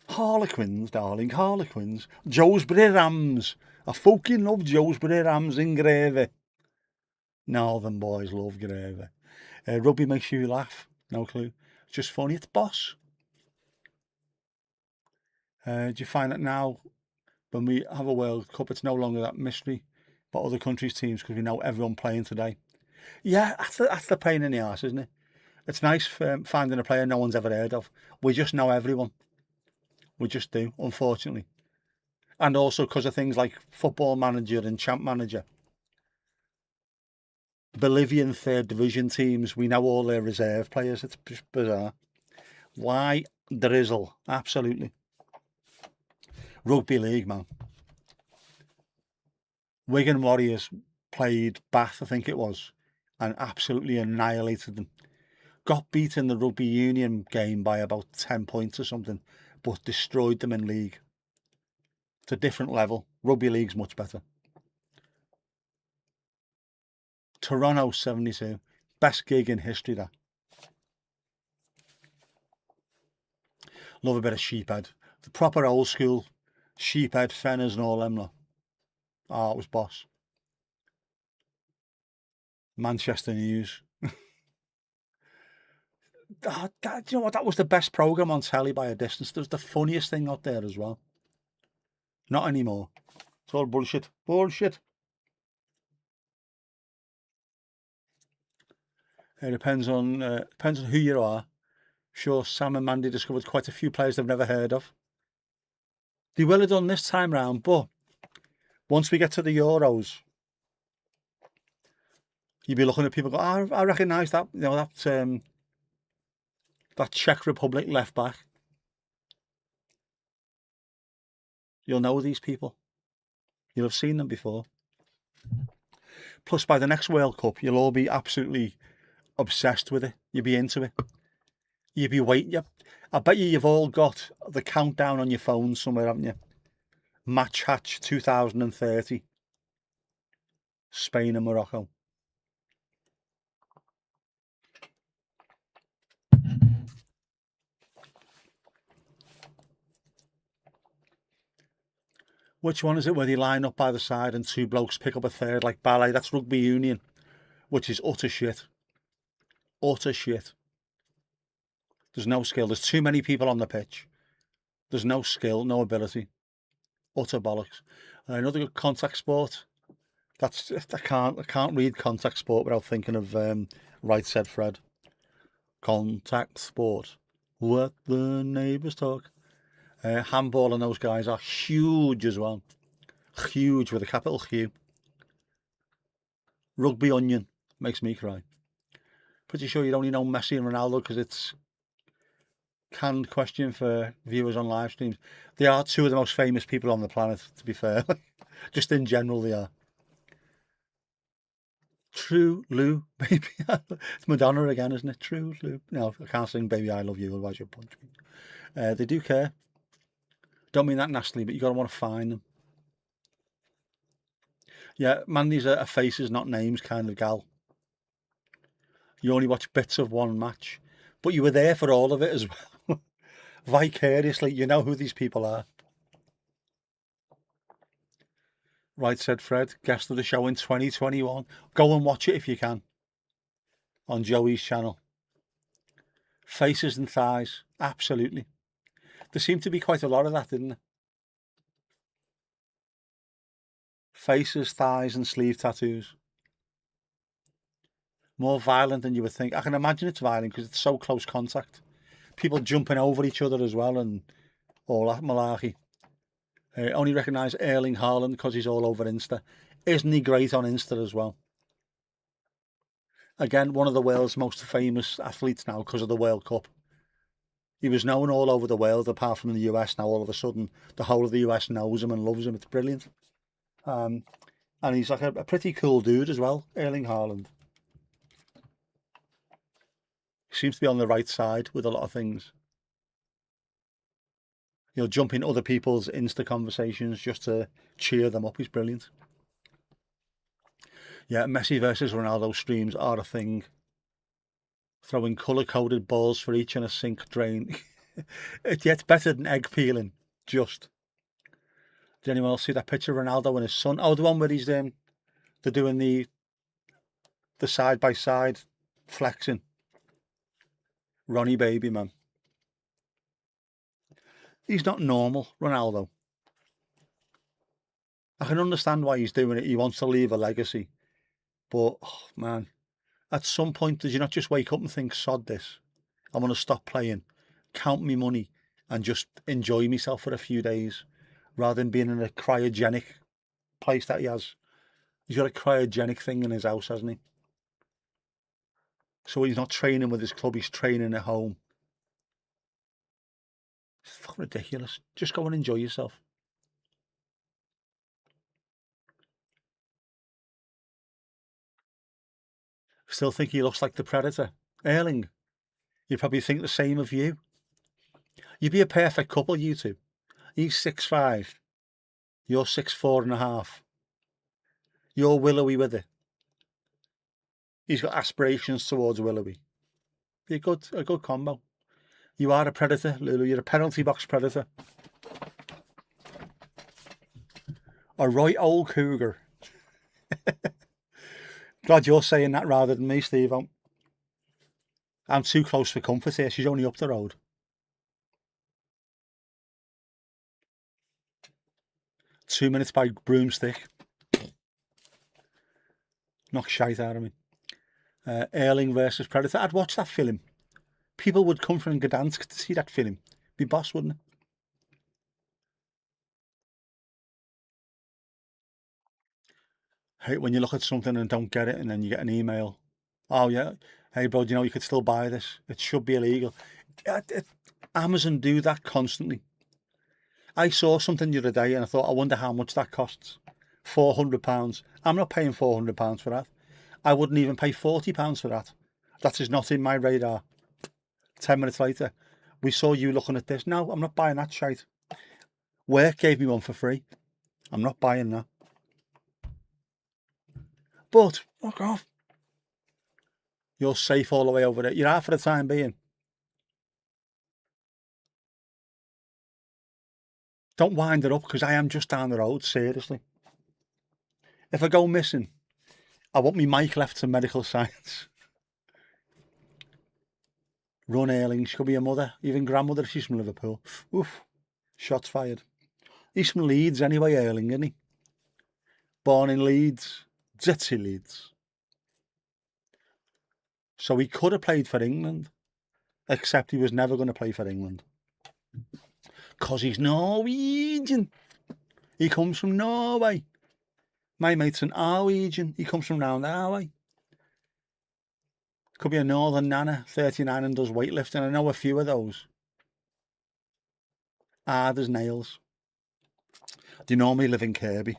Harlequins, darling, Harlequins. Joesbury Rams. I fucking love Joesbury Rams in gravy. Northern boys love gravy. Rugby makes you laugh. No clue. It's just funny. It's boss. Do you find that now, when we have a World Cup, it's no longer that mystery about other countries' teams because we know everyone playing today? Yeah, that's the pain in the arse, isn't it? It's nice finding a player no one's ever heard of. We just know everyone. We just do, unfortunately. And also because of things like Football Manager and Champ Manager. Bolivian 3rd Division teams, we know all their reserve players. It's just bizarre. Why drizzle? Absolutely. Rugby league, man. Wigan Warriors played Bath, I think it was, and absolutely annihilated them. Got beat in the rugby union game by about 10 points or something, but destroyed them in league. It's a different level. Rugby league's much better. Toronto 72. Best gig in history, that. Love a bit of sheephead. The proper old school sheephead, fenners and all them lot. Oh, it was boss. Manchester News. Oh, do you know what? That was the best programme on telly by a distance. It was the funniest thing out there as well. Not anymore. It's all bullshit. Bullshit. It depends on who you are. Sure, Sam and Mandy discovered quite a few players they've never heard of. They will have done this time round, but once we get to the Euros, you'll be looking at people go, oh, I recognise that, you know, that Czech Republic left back. You'll know these people. You'll have seen them before. Plus, by the next World Cup, you'll all be absolutely obsessed with it. You'll be into it. You'll be waiting. I bet you've all got the countdown on your phone somewhere, haven't you? Match Hatch 2030. Spain and Morocco. Which one is it where they line up by the side and 2 blokes pick up a third like ballet? That's rugby union, which is utter shit. Utter shit. There's no skill. There's too many people on the pitch. There's no skill, no ability. Utter bollocks. Another good contact sport. I can't read contact sport without thinking of Right Said Fred. Contact sport. Let the neighbours talk. Handball and those guys are huge as well. Huge with a capital Q. Rugby onion makes me cry. Pretty sure you only know Messi and Ronaldo because it's canned question for viewers on live streams. They are two of the most famous people on the planet, to be fair. Just in general, they are. True Lou, baby. It's Madonna again, isn't it? True Lou. No, I can't sing Baby I Love You, otherwise you'll punch me. They do care. Don't mean that nastily, but you got to want to find them. Yeah, Mandy's a faces, not names kind of gal. You only watch bits of one match, but you were there for all of it as well. Vicariously, you know who these people are. Right, said Fred, guest of the show in 2021. Go and watch it if you can on Joey's channel. Faces and thighs, absolutely. There seemed to be quite a lot of that, didn't there? Faces, thighs and sleeve tattoos. More violent than you would think. I can imagine it's violent because it's so close contact. People jumping over each other as well and all that malarkey. Only recognise Erling Haaland because he's all over Insta. Isn't he great on Insta as well? Again, one of the world's most famous athletes now because of the World Cup. He was known all over the world apart from the US. Now all of a sudden the whole of the US knows him and loves him. It's brilliant. And he's like a pretty cool dude as well, Erling Haaland. He seems to be on the right side with a lot of things. He'll jump in other people's Insta conversations just to cheer them up. He's brilliant. Yeah, Messi versus Ronaldo streams are a thing. Throwing colour-coded balls for each in a sink drain. It's better than egg peeling, just. Did anyone else see that picture of Ronaldo and his son? Oh, the one where he's they're doing the side-by-side flexing. Ronnie baby, man. He's not normal, Ronaldo. I can understand why he's doing it. He wants to leave a legacy. But, oh, man, at some point, did you not just wake up and think, sod this? I'm going to stop playing, count me money, and just enjoy myself for a few days, rather than being in a cryogenic place that he has. He's got a cryogenic thing in his house, hasn't he? So he's not training with his club, he's training at home. It's fucking ridiculous. Just go and enjoy yourself. Still think he looks like the Predator. Erling, you'd probably think the same of you. You'd be a perfect couple, you two. He's 6'5". You're 6'4.5". You're willowy with it. He's got aspirations towards willowy. Be a good combo. You are a predator, Lulu. You're a penalty box predator. A right old cougar. Glad you're saying that rather than me, Steve. I'm too close for comfort here. She's only up the road. "2 minutes by broomstick." Knock shite out of me. Erling versus Predator. I'd watch that film. People would come from Gdansk to see that film. Be boss, wouldn't it? Hate when you look at something and don't get it and then you get an email. Oh yeah, hey bro, do you know you could still buy this? It should be illegal. Amazon do that constantly. I saw something the other day and I thought, I wonder how much that costs. £400. I'm not paying £400 for that. I wouldn't even pay £40 for that. That is not in my radar. 10 minutes later, we saw you looking at this. No, I'm not buying that shite. Work gave me one for free. I'm not buying that. But, fuck off. You're safe all the way over there. You're out for the time being. Don't wind it up because I am just down the road, seriously. If I go missing, I want me mic left to medical science. Run Erling, she could be a mother, even grandmother if she's from Liverpool. Oof, shots fired. He's from Leeds anyway, Erling, isn't he? Born in Leeds, Zitzy Leeds. So he could have played for England. except he was never going to play for England. Because he's Norwegian. He comes from Norway. My mate's an Norwegian. He comes from round our way. Could be a northern nana, 39, and does weightlifting. I know a few of those. Hard as nails. They normally live in Kirby.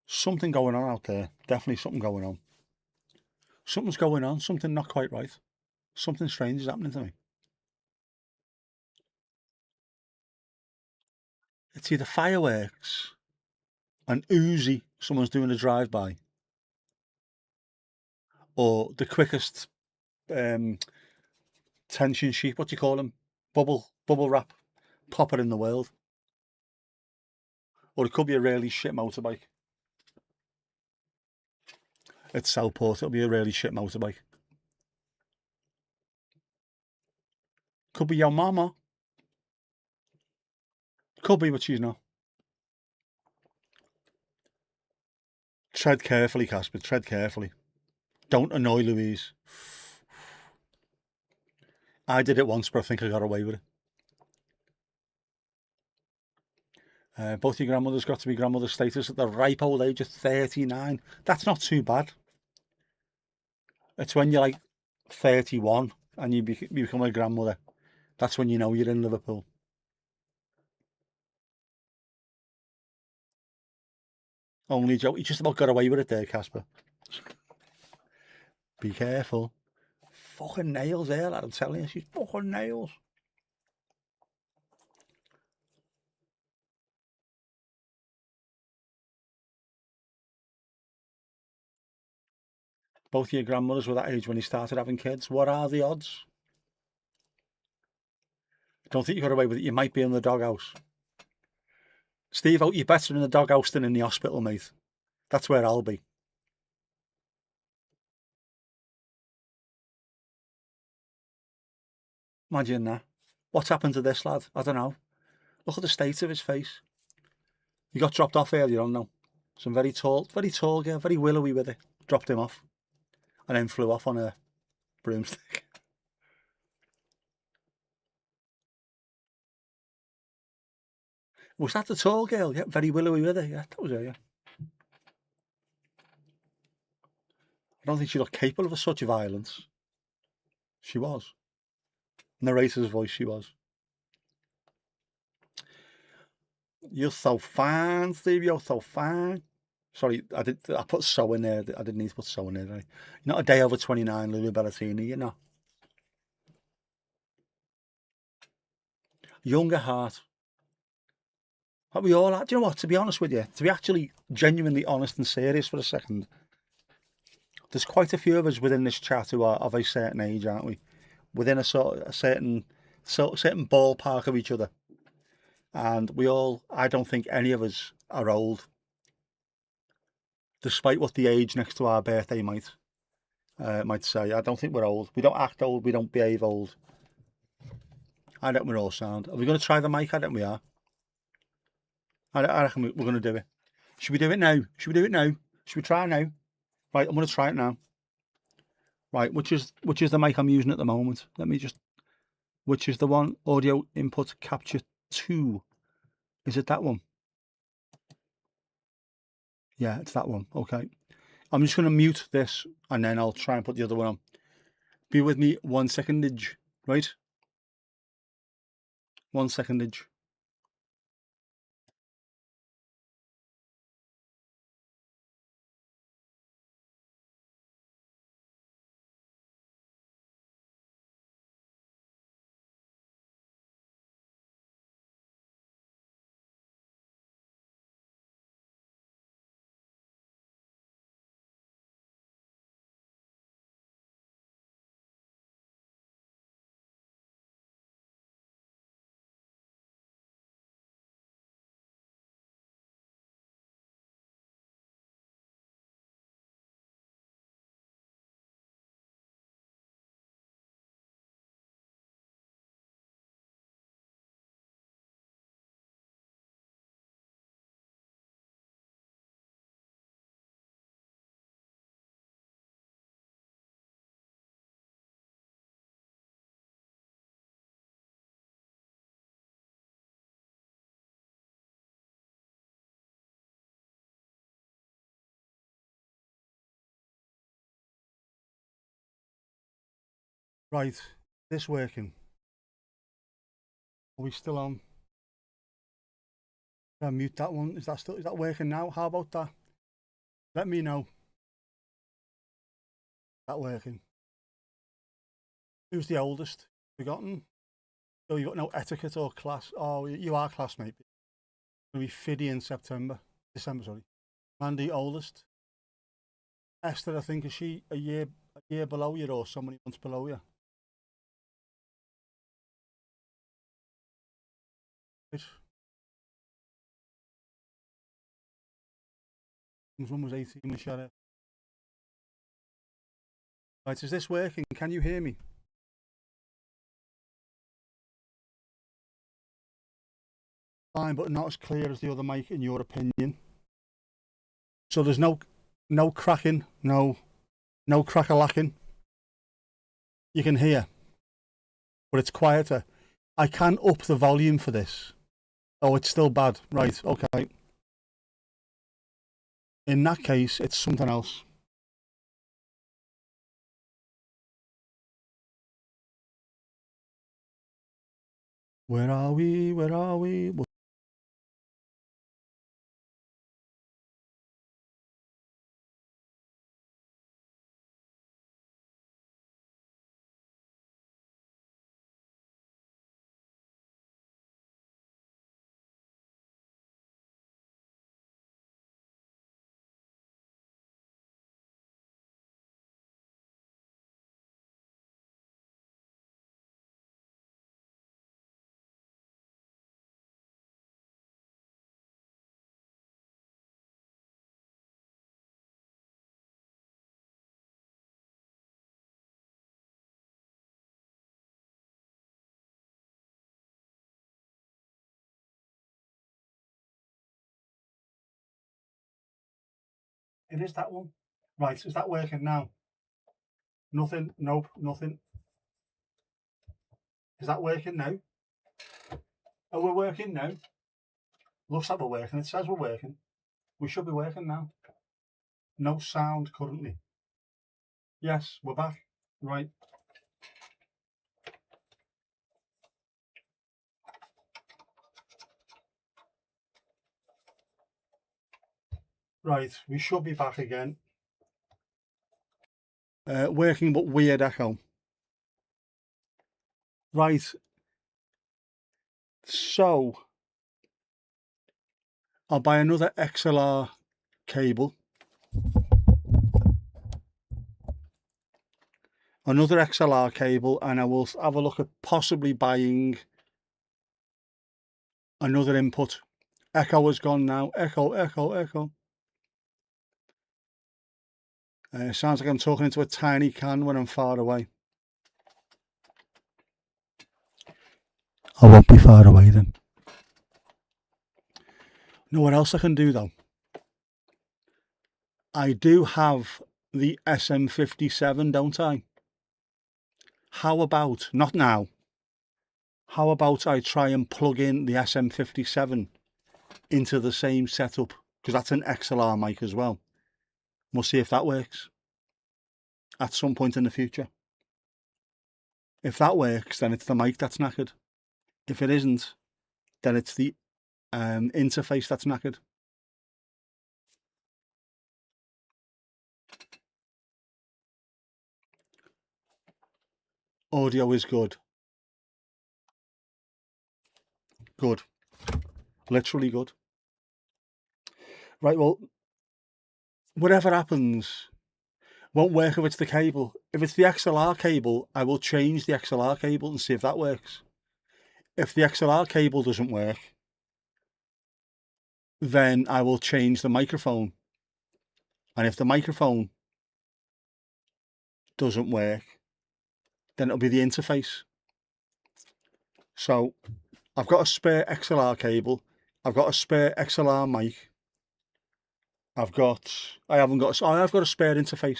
Something going on out there. Definitely something going on. Something's going on. Something not quite right. Something strange is happening to me. It's either fireworks, an Uzi, someone's doing a drive-by, or the quickest tension sheet, what do you call them? Bubble wrap popper in the world. Or it could be a really shit motorbike. It's Southport, it'll be a really shit motorbike. Could be your mama. Could be, but she's not. Tread carefully, Casper, tread carefully. Don't annoy Louise. I did it once, but I think I got away with it. Both your grandmothers got to be grandmother status at the ripe old age of 39. That's not too bad. It's when you're like 31 and you become a grandmother. That's when you know you're in Liverpool. Only joke. You just about got away with it there, Casper. Be careful. Fucking nails there, lad, I'm telling you. She's fucking nails. Both your grandmothers were that age when you started having kids. What are the odds? Don't think you got away with it. You might be in the doghouse. Steve, you're better in the doghouse than in the hospital, mate. That's where I'll be. Imagine that. What's happened to this lad? I don't know. Look at the state of his face. He got dropped off earlier on now. Some very tall girl, very willowy with it. Dropped him off. And then flew off on a broomstick. Was that the tall girl? Yeah, very willowy with it. Yeah, that was her, yeah. I don't think she looked capable of such violence. She was. Narrator's voice, she was. You're so fine, Steve. You're so fine. Sorry, I put so in there. I didn't need to put so in there. You're not a day over 29, Lulu Bellatini, you're not. Younger heart. What we all are. Do you know what? To be honest with you, to be actually genuinely honest and serious for a second, there's quite a few of us within this chat who are of a certain age, aren't we? Within a certain ballpark of each other. And I don't think any of us are old. Despite what the age next to our birthday might say. I don't think we're old. We don't act old. We don't behave old. I reckon we're all sound. Are we going to try the mic? I reckon we are. I reckon we're going to do it. Should we do it now? Should we do it now? Should we try now? Right, I'm going to try it now. Right, which is the mic I'm using at the moment? Let me just... Which is the one? Audio input capture 2. Is it that one? Yeah, it's that one. Okay. I'm just going to mute this and then I'll try and put the other one on. Be with me 1 secondage, right? 1 secondage. Right, this working? Are we still on? Can I mute that one? Is that working now? How about that? Let me know. Is that working? Who's the oldest? Forgotten? Oh, you got no etiquette or class. Oh, you are classmate. It'll be Fiddy in December, sorry. Mandy, oldest. Esther, I think, is she a year below you or so many months below you? Right. One was 18 when she had it. Right, is this working? Can you hear me? Fine, but not as clear as the other mic in your opinion. So there's no cracking, no crack-a-lacking. You can hear, but it's quieter. I can up the volume for this. Oh, it's still bad. Right, okay. In that case, it's something else. Where are we? Where are we? It is that one. Right, is that working now? Nothing, nope, nothing. Is that working now? Oh, we're working now. Looks like we're working. It says we're working. We should be working now. No sound currently. Yes, we're back. Right. Right, we should be back again. Working but weird echo. Right. So, I'll buy another XLR cable. Another XLR cable, and I will have a look at possibly buying another input. Echo has gone now. Echo, echo, echo. Sounds like I'm talking into a tiny can when I'm far away. I won't be far away then. Know what else I can do though? I do have the SM57, don't I? How about, not now, how about I try and plug in the SM57 into the same setup? Because that's an XLR mic as well. We'll see if that works at some point in the future. If that works, then it's the mic that's knackered. If it isn't, then it's the interface that's knackered. Audio is good. Good. Literally good. Right, well, whatever happens won't work if it's the cable. If it's the XLR cable, I will change the XLR cable and see if that works. If the XLR cable doesn't work, then I will change the microphone. And if the microphone doesn't work, then it'll be the interface. So I've got a spare XLR cable. I've got a spare XLR mic. I've got a spare interface.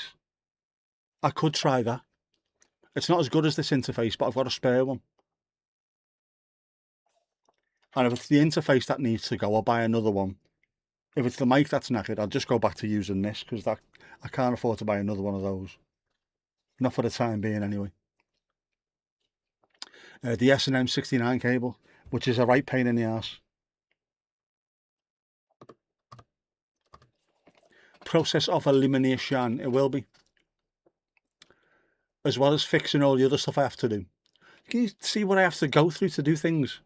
I could try that. It's not as good as this interface, but I've got a spare one. And if it's the interface that needs to go, I'll buy another one. If it's the mic that's knackered, I'll just go back to using this because I can't afford to buy another one of those. Not for the time being, anyway. The S&M 69 cable, which is a right pain in the arse. Process of elimination, it will be. As well as fixing all the other stuff I have to do. Can you see what I have to go through to do things?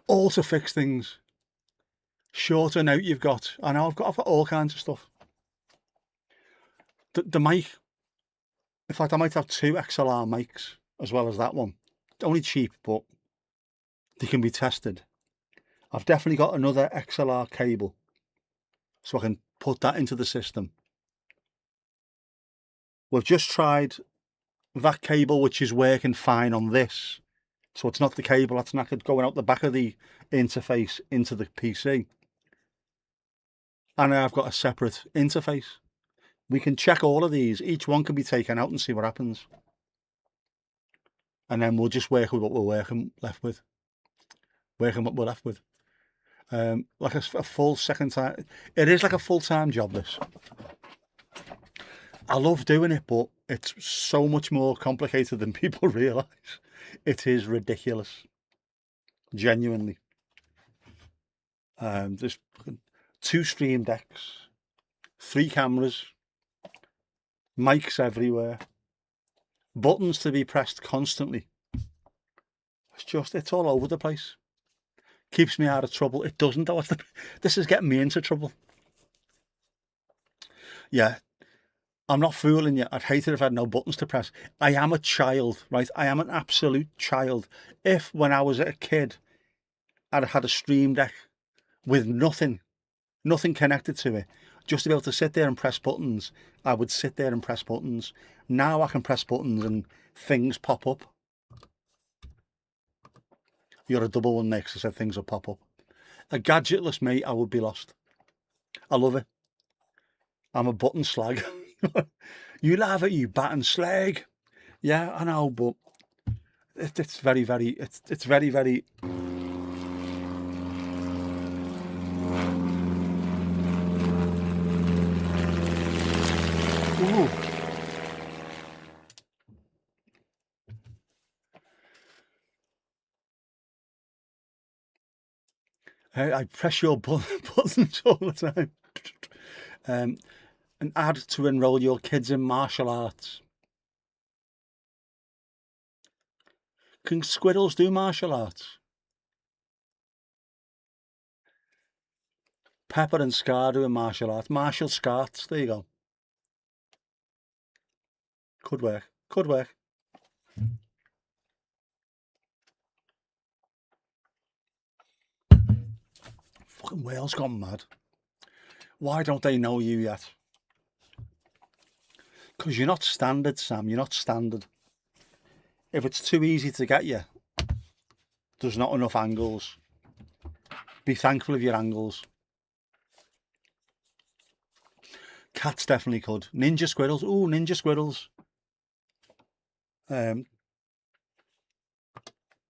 All to fix things. Shorter note you've got. I know I've got all kinds of stuff. The mic, in fact I might have 2 XLR mics as well as that one. Only cheap, but they can be tested. I've definitely got another XLR cable, so I can put that into the system. We've just tried that cable, which is working fine on this. So it's not the cable that's knackered going out the back of the interface into the PC. And I've got a separate interface. We can check all of these. Each one can be taken out and see what happens. And then we'll just work with what we're left with. Like a full second time. It is like a full-time job, this. I love doing it, but it's so much more complicated than people realise. It is ridiculous. Genuinely. There's 2 Stream Decks, 3 cameras, mics everywhere, buttons to be pressed constantly. It's all over the place. Keeps me out of trouble. It doesn't though. This is getting me into trouble. Yeah, I'm not fooling you. I'd hate it if I had no buttons to press. I am a child, right? I am an absolute child. If when I was a kid, I'd had a Stream Deck with nothing connected to it, just to be able to sit there and press buttons, I would sit there and press buttons. Now I can press buttons and things pop up. You're a double one next, I said things will pop up. A gadgetless me, I would be lost. I love it. I'm a button slag. You laugh at you batting slag. Yeah, I know, but it's very, it's very, very. Ooh. I press your buttons all the time. An ad to enroll your kids in martial arts. Can squirrels do martial arts? Pepper and Scar doing martial arts. Martial Scarts, there you go. Could work. Could work. Fucking whale's gone mad. Why don't they know you yet? Because you're not standard, Sam. You're not standard. If it's too easy to get you, there's not enough angles. Be thankful of your angles. Cats definitely could. Ninja squirrels. Ooh, ninja squirrels.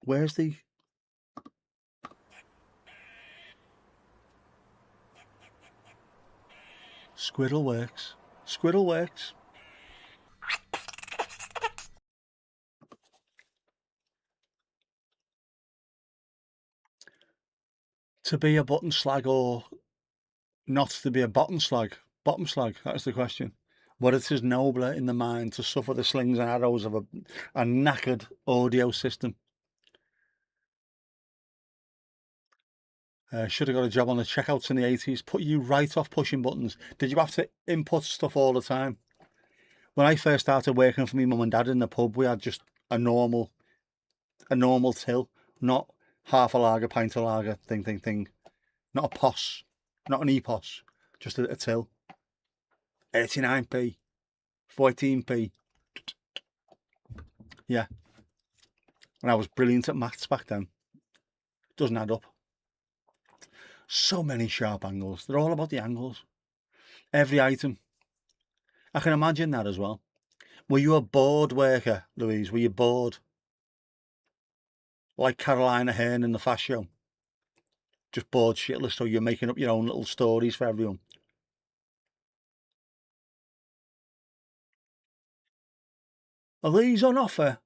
Where's the... Squirrel works. Squirrel works. To be a button slag or not to be a bottom slag? Bottom slag, that's the question. But it is nobler in the mind to suffer the slings and arrows of a knackered audio system. Should have got a job on the checkouts in the 80s. Put you right off pushing buttons. Did you have to input stuff all the time? When I first started working for me mum and dad in the pub, we had just a normal till, not half a lager, pint of lager, thing. Not a POS, not an EPOS, just a till. 89p, 14p. Yeah. And I was brilliant at maths back then. Doesn't add up. So many sharp angles. They're all about the angles. Every item. I can imagine that as well. Were you a bored worker, Louise? Were you bored? Like Carolina Hearn in the Fast Show? Just bored shitless, so you're making up your own little stories for everyone. Are these on offer?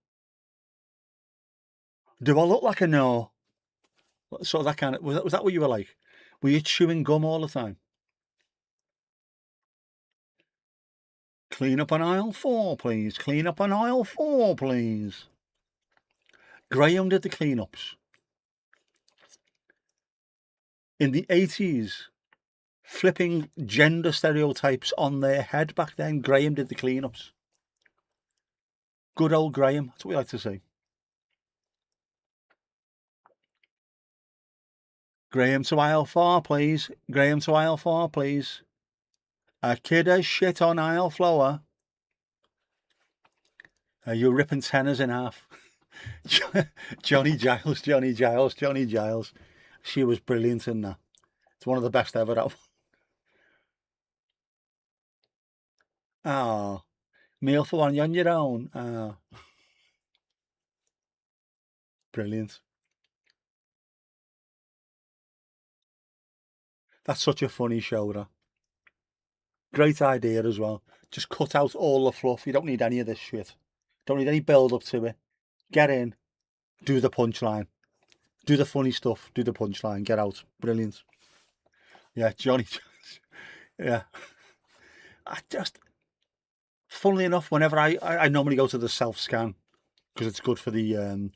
Do I look like a no? Sort of that kind of, was that what you were like? Were you chewing gum all the time? Clean up on aisle 4, please. Clean up on aisle 4, please. Graham did the clean-ups. In the 80s, flipping gender stereotypes on their head back then, Graham did the clean-ups. Good old Graham, that's what we like to say. Graham to aisle 4, please. Graham to aisle 4, please. A kid has shit on aisle floor. You're ripping tenors in half. Johnny Giles. She was brilliant in that. It's one of the best ever. That. Ah, meal for one, you're on your own. Ah, brilliant. That's such a funny show, that. Great idea as well. Just cut out all the fluff. You don't need any of this shit. Don't need any build up to it. Get in, do the punchline. Do the funny stuff, do the punchline, get out. Brilliant. Yeah, Johnny. Yeah. I just, funnily enough, whenever I normally go to the self-scan, because it's good for the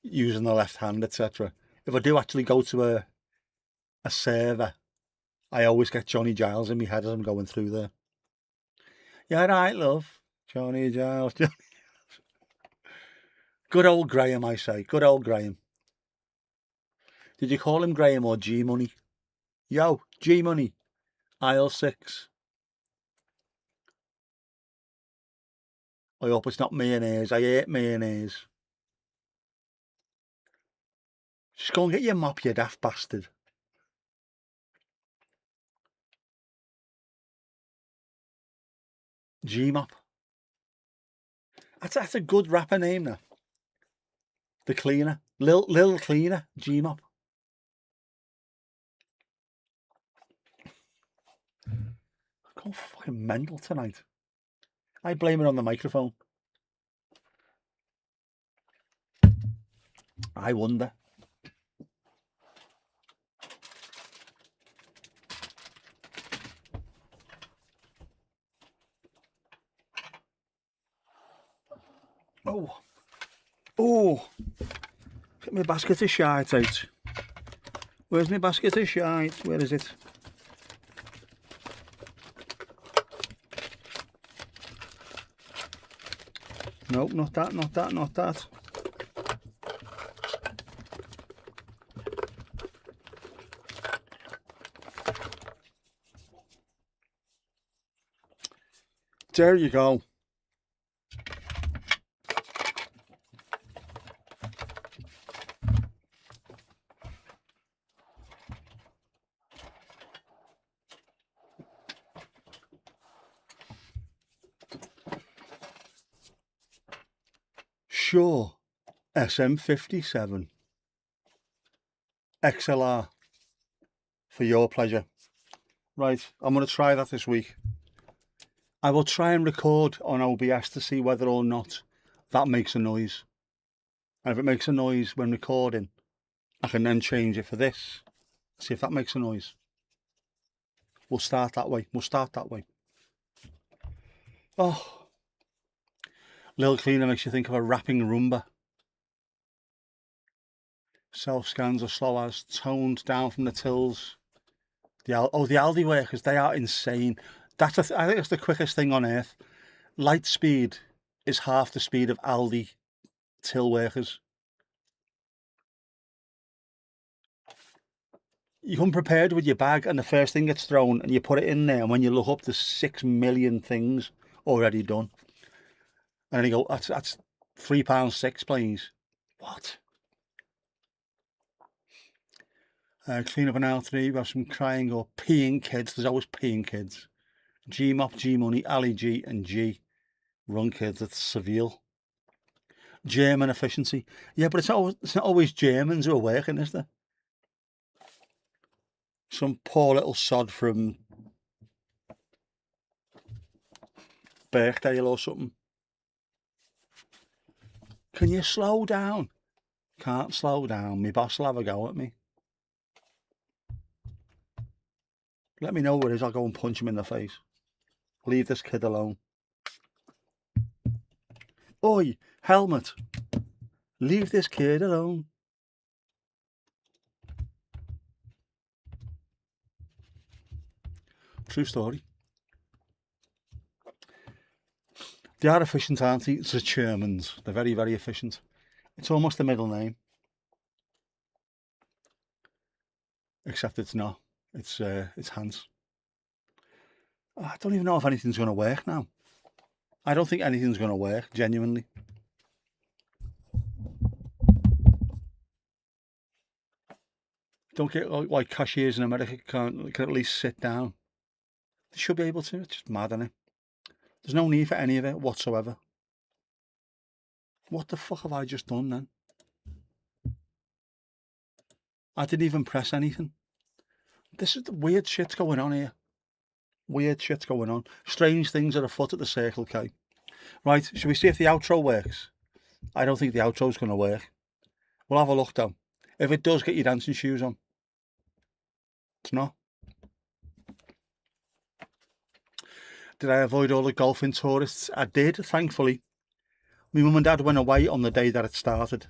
using the left hand, etc. If I do actually go to a server, I always get Johnny Giles in my head as I'm going through there. Yeah, right, love. Johnny Giles. Good old Graham, I say. Good old Graham. Did you call him Graham or G Money? Yo, G Money. Aisle 6. I hope it's not mayonnaise. I hate mayonnaise. Just go and get your mop, you daft bastard. G-Mop. That's a good rapper name now. The Cleaner. Lil Cleaner. G-Mop. I'm going fucking mental tonight. I blame it on the microphone. I wonder. Oh, get my basket of shite out. Where's my basket of shite? Where is it? Nope, not that. There you go. Sure, SM57 XLR for your pleasure. Right, I'm going to try that this week. I will try and record on OBS to see whether or not that makes a noise. And if it makes a noise when recording, I can then change it for this. See if that makes a noise. We'll start that way. Oh. Lil Cleaner makes you think of a rapping Roomba. Self-scans are slow as, toned down from the tills. The Aldi workers, they are insane. I think that's the quickest thing on earth. Light speed is half the speed of Aldi till workers. You come prepared with your bag and the first thing gets thrown and you put it in there, and when you look up, there's 6 million things already done. And then you go, that's £3.6, please. What? Clean up an L3, we have some crying or peeing kids. There's always peeing kids. G-Mop, G-Money, Ali G and G. Run kids, it's Seville. German efficiency. Yeah, but it's not always Germans who are working, is there? Some poor little sod from Birkdale or something. Can you slow down? Can't slow down. My boss will have a go at me. Let me know where it is. I'll go and punch him in the face. Leave this kid alone. Oi, helmet. Leave this kid alone. True story. They are efficient, aren't they? It's the Germans. They're very, very efficient. It's almost a middle name. Except it's not. It's Hans. I don't even know if anything's going to work now. I don't think anything's going to work, genuinely. Don't get like cashiers in America can at least sit down. They should be able to. It's just mad, isn't it? There's no need for any of it whatsoever. What the fuck have I just done then? I didn't even press anything. This is the weird shit's going on here. Weird shit's going on. Strange things are afoot at the Circle K. Right, should we see if the outro works? I don't think the outro's going to work. We'll have a look though. If it does, get your dancing shoes on. It's not. Did I avoid all the golfing tourists? I did, thankfully. My mum and dad went away on the day that it started.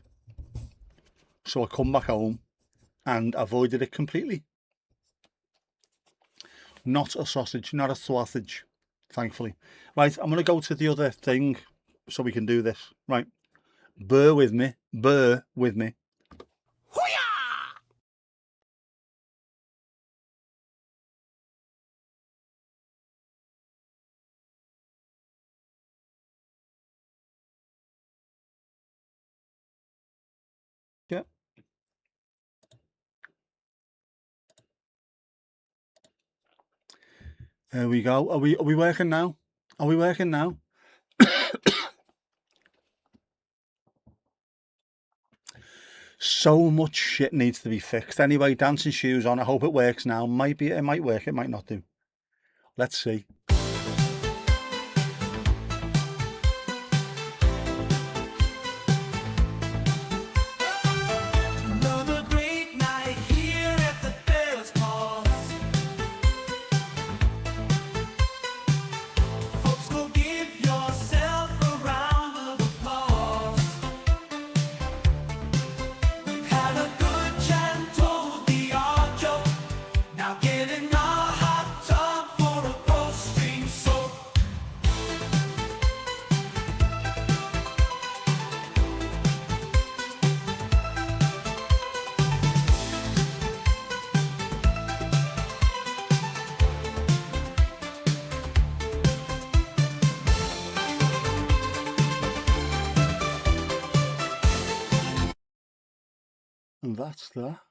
So I come back home and avoided it completely. Not a sausage, not a sausage, thankfully. Right, I'm going to go to the other thing so we can do this. Right, bear with me, bear with me. Yeah. There we go. Are we working now? Are we working now? So much shit needs to be fixed. Anyway, dancing shoes on. I hope it works now. It might work, it might not do. Let's see. Another great night here at the Paris Pause. Folks, go give yourself a round of applause. We've had a good chat, told the odd joke. Now get in our hot tub for a post-stream soak. And that's that.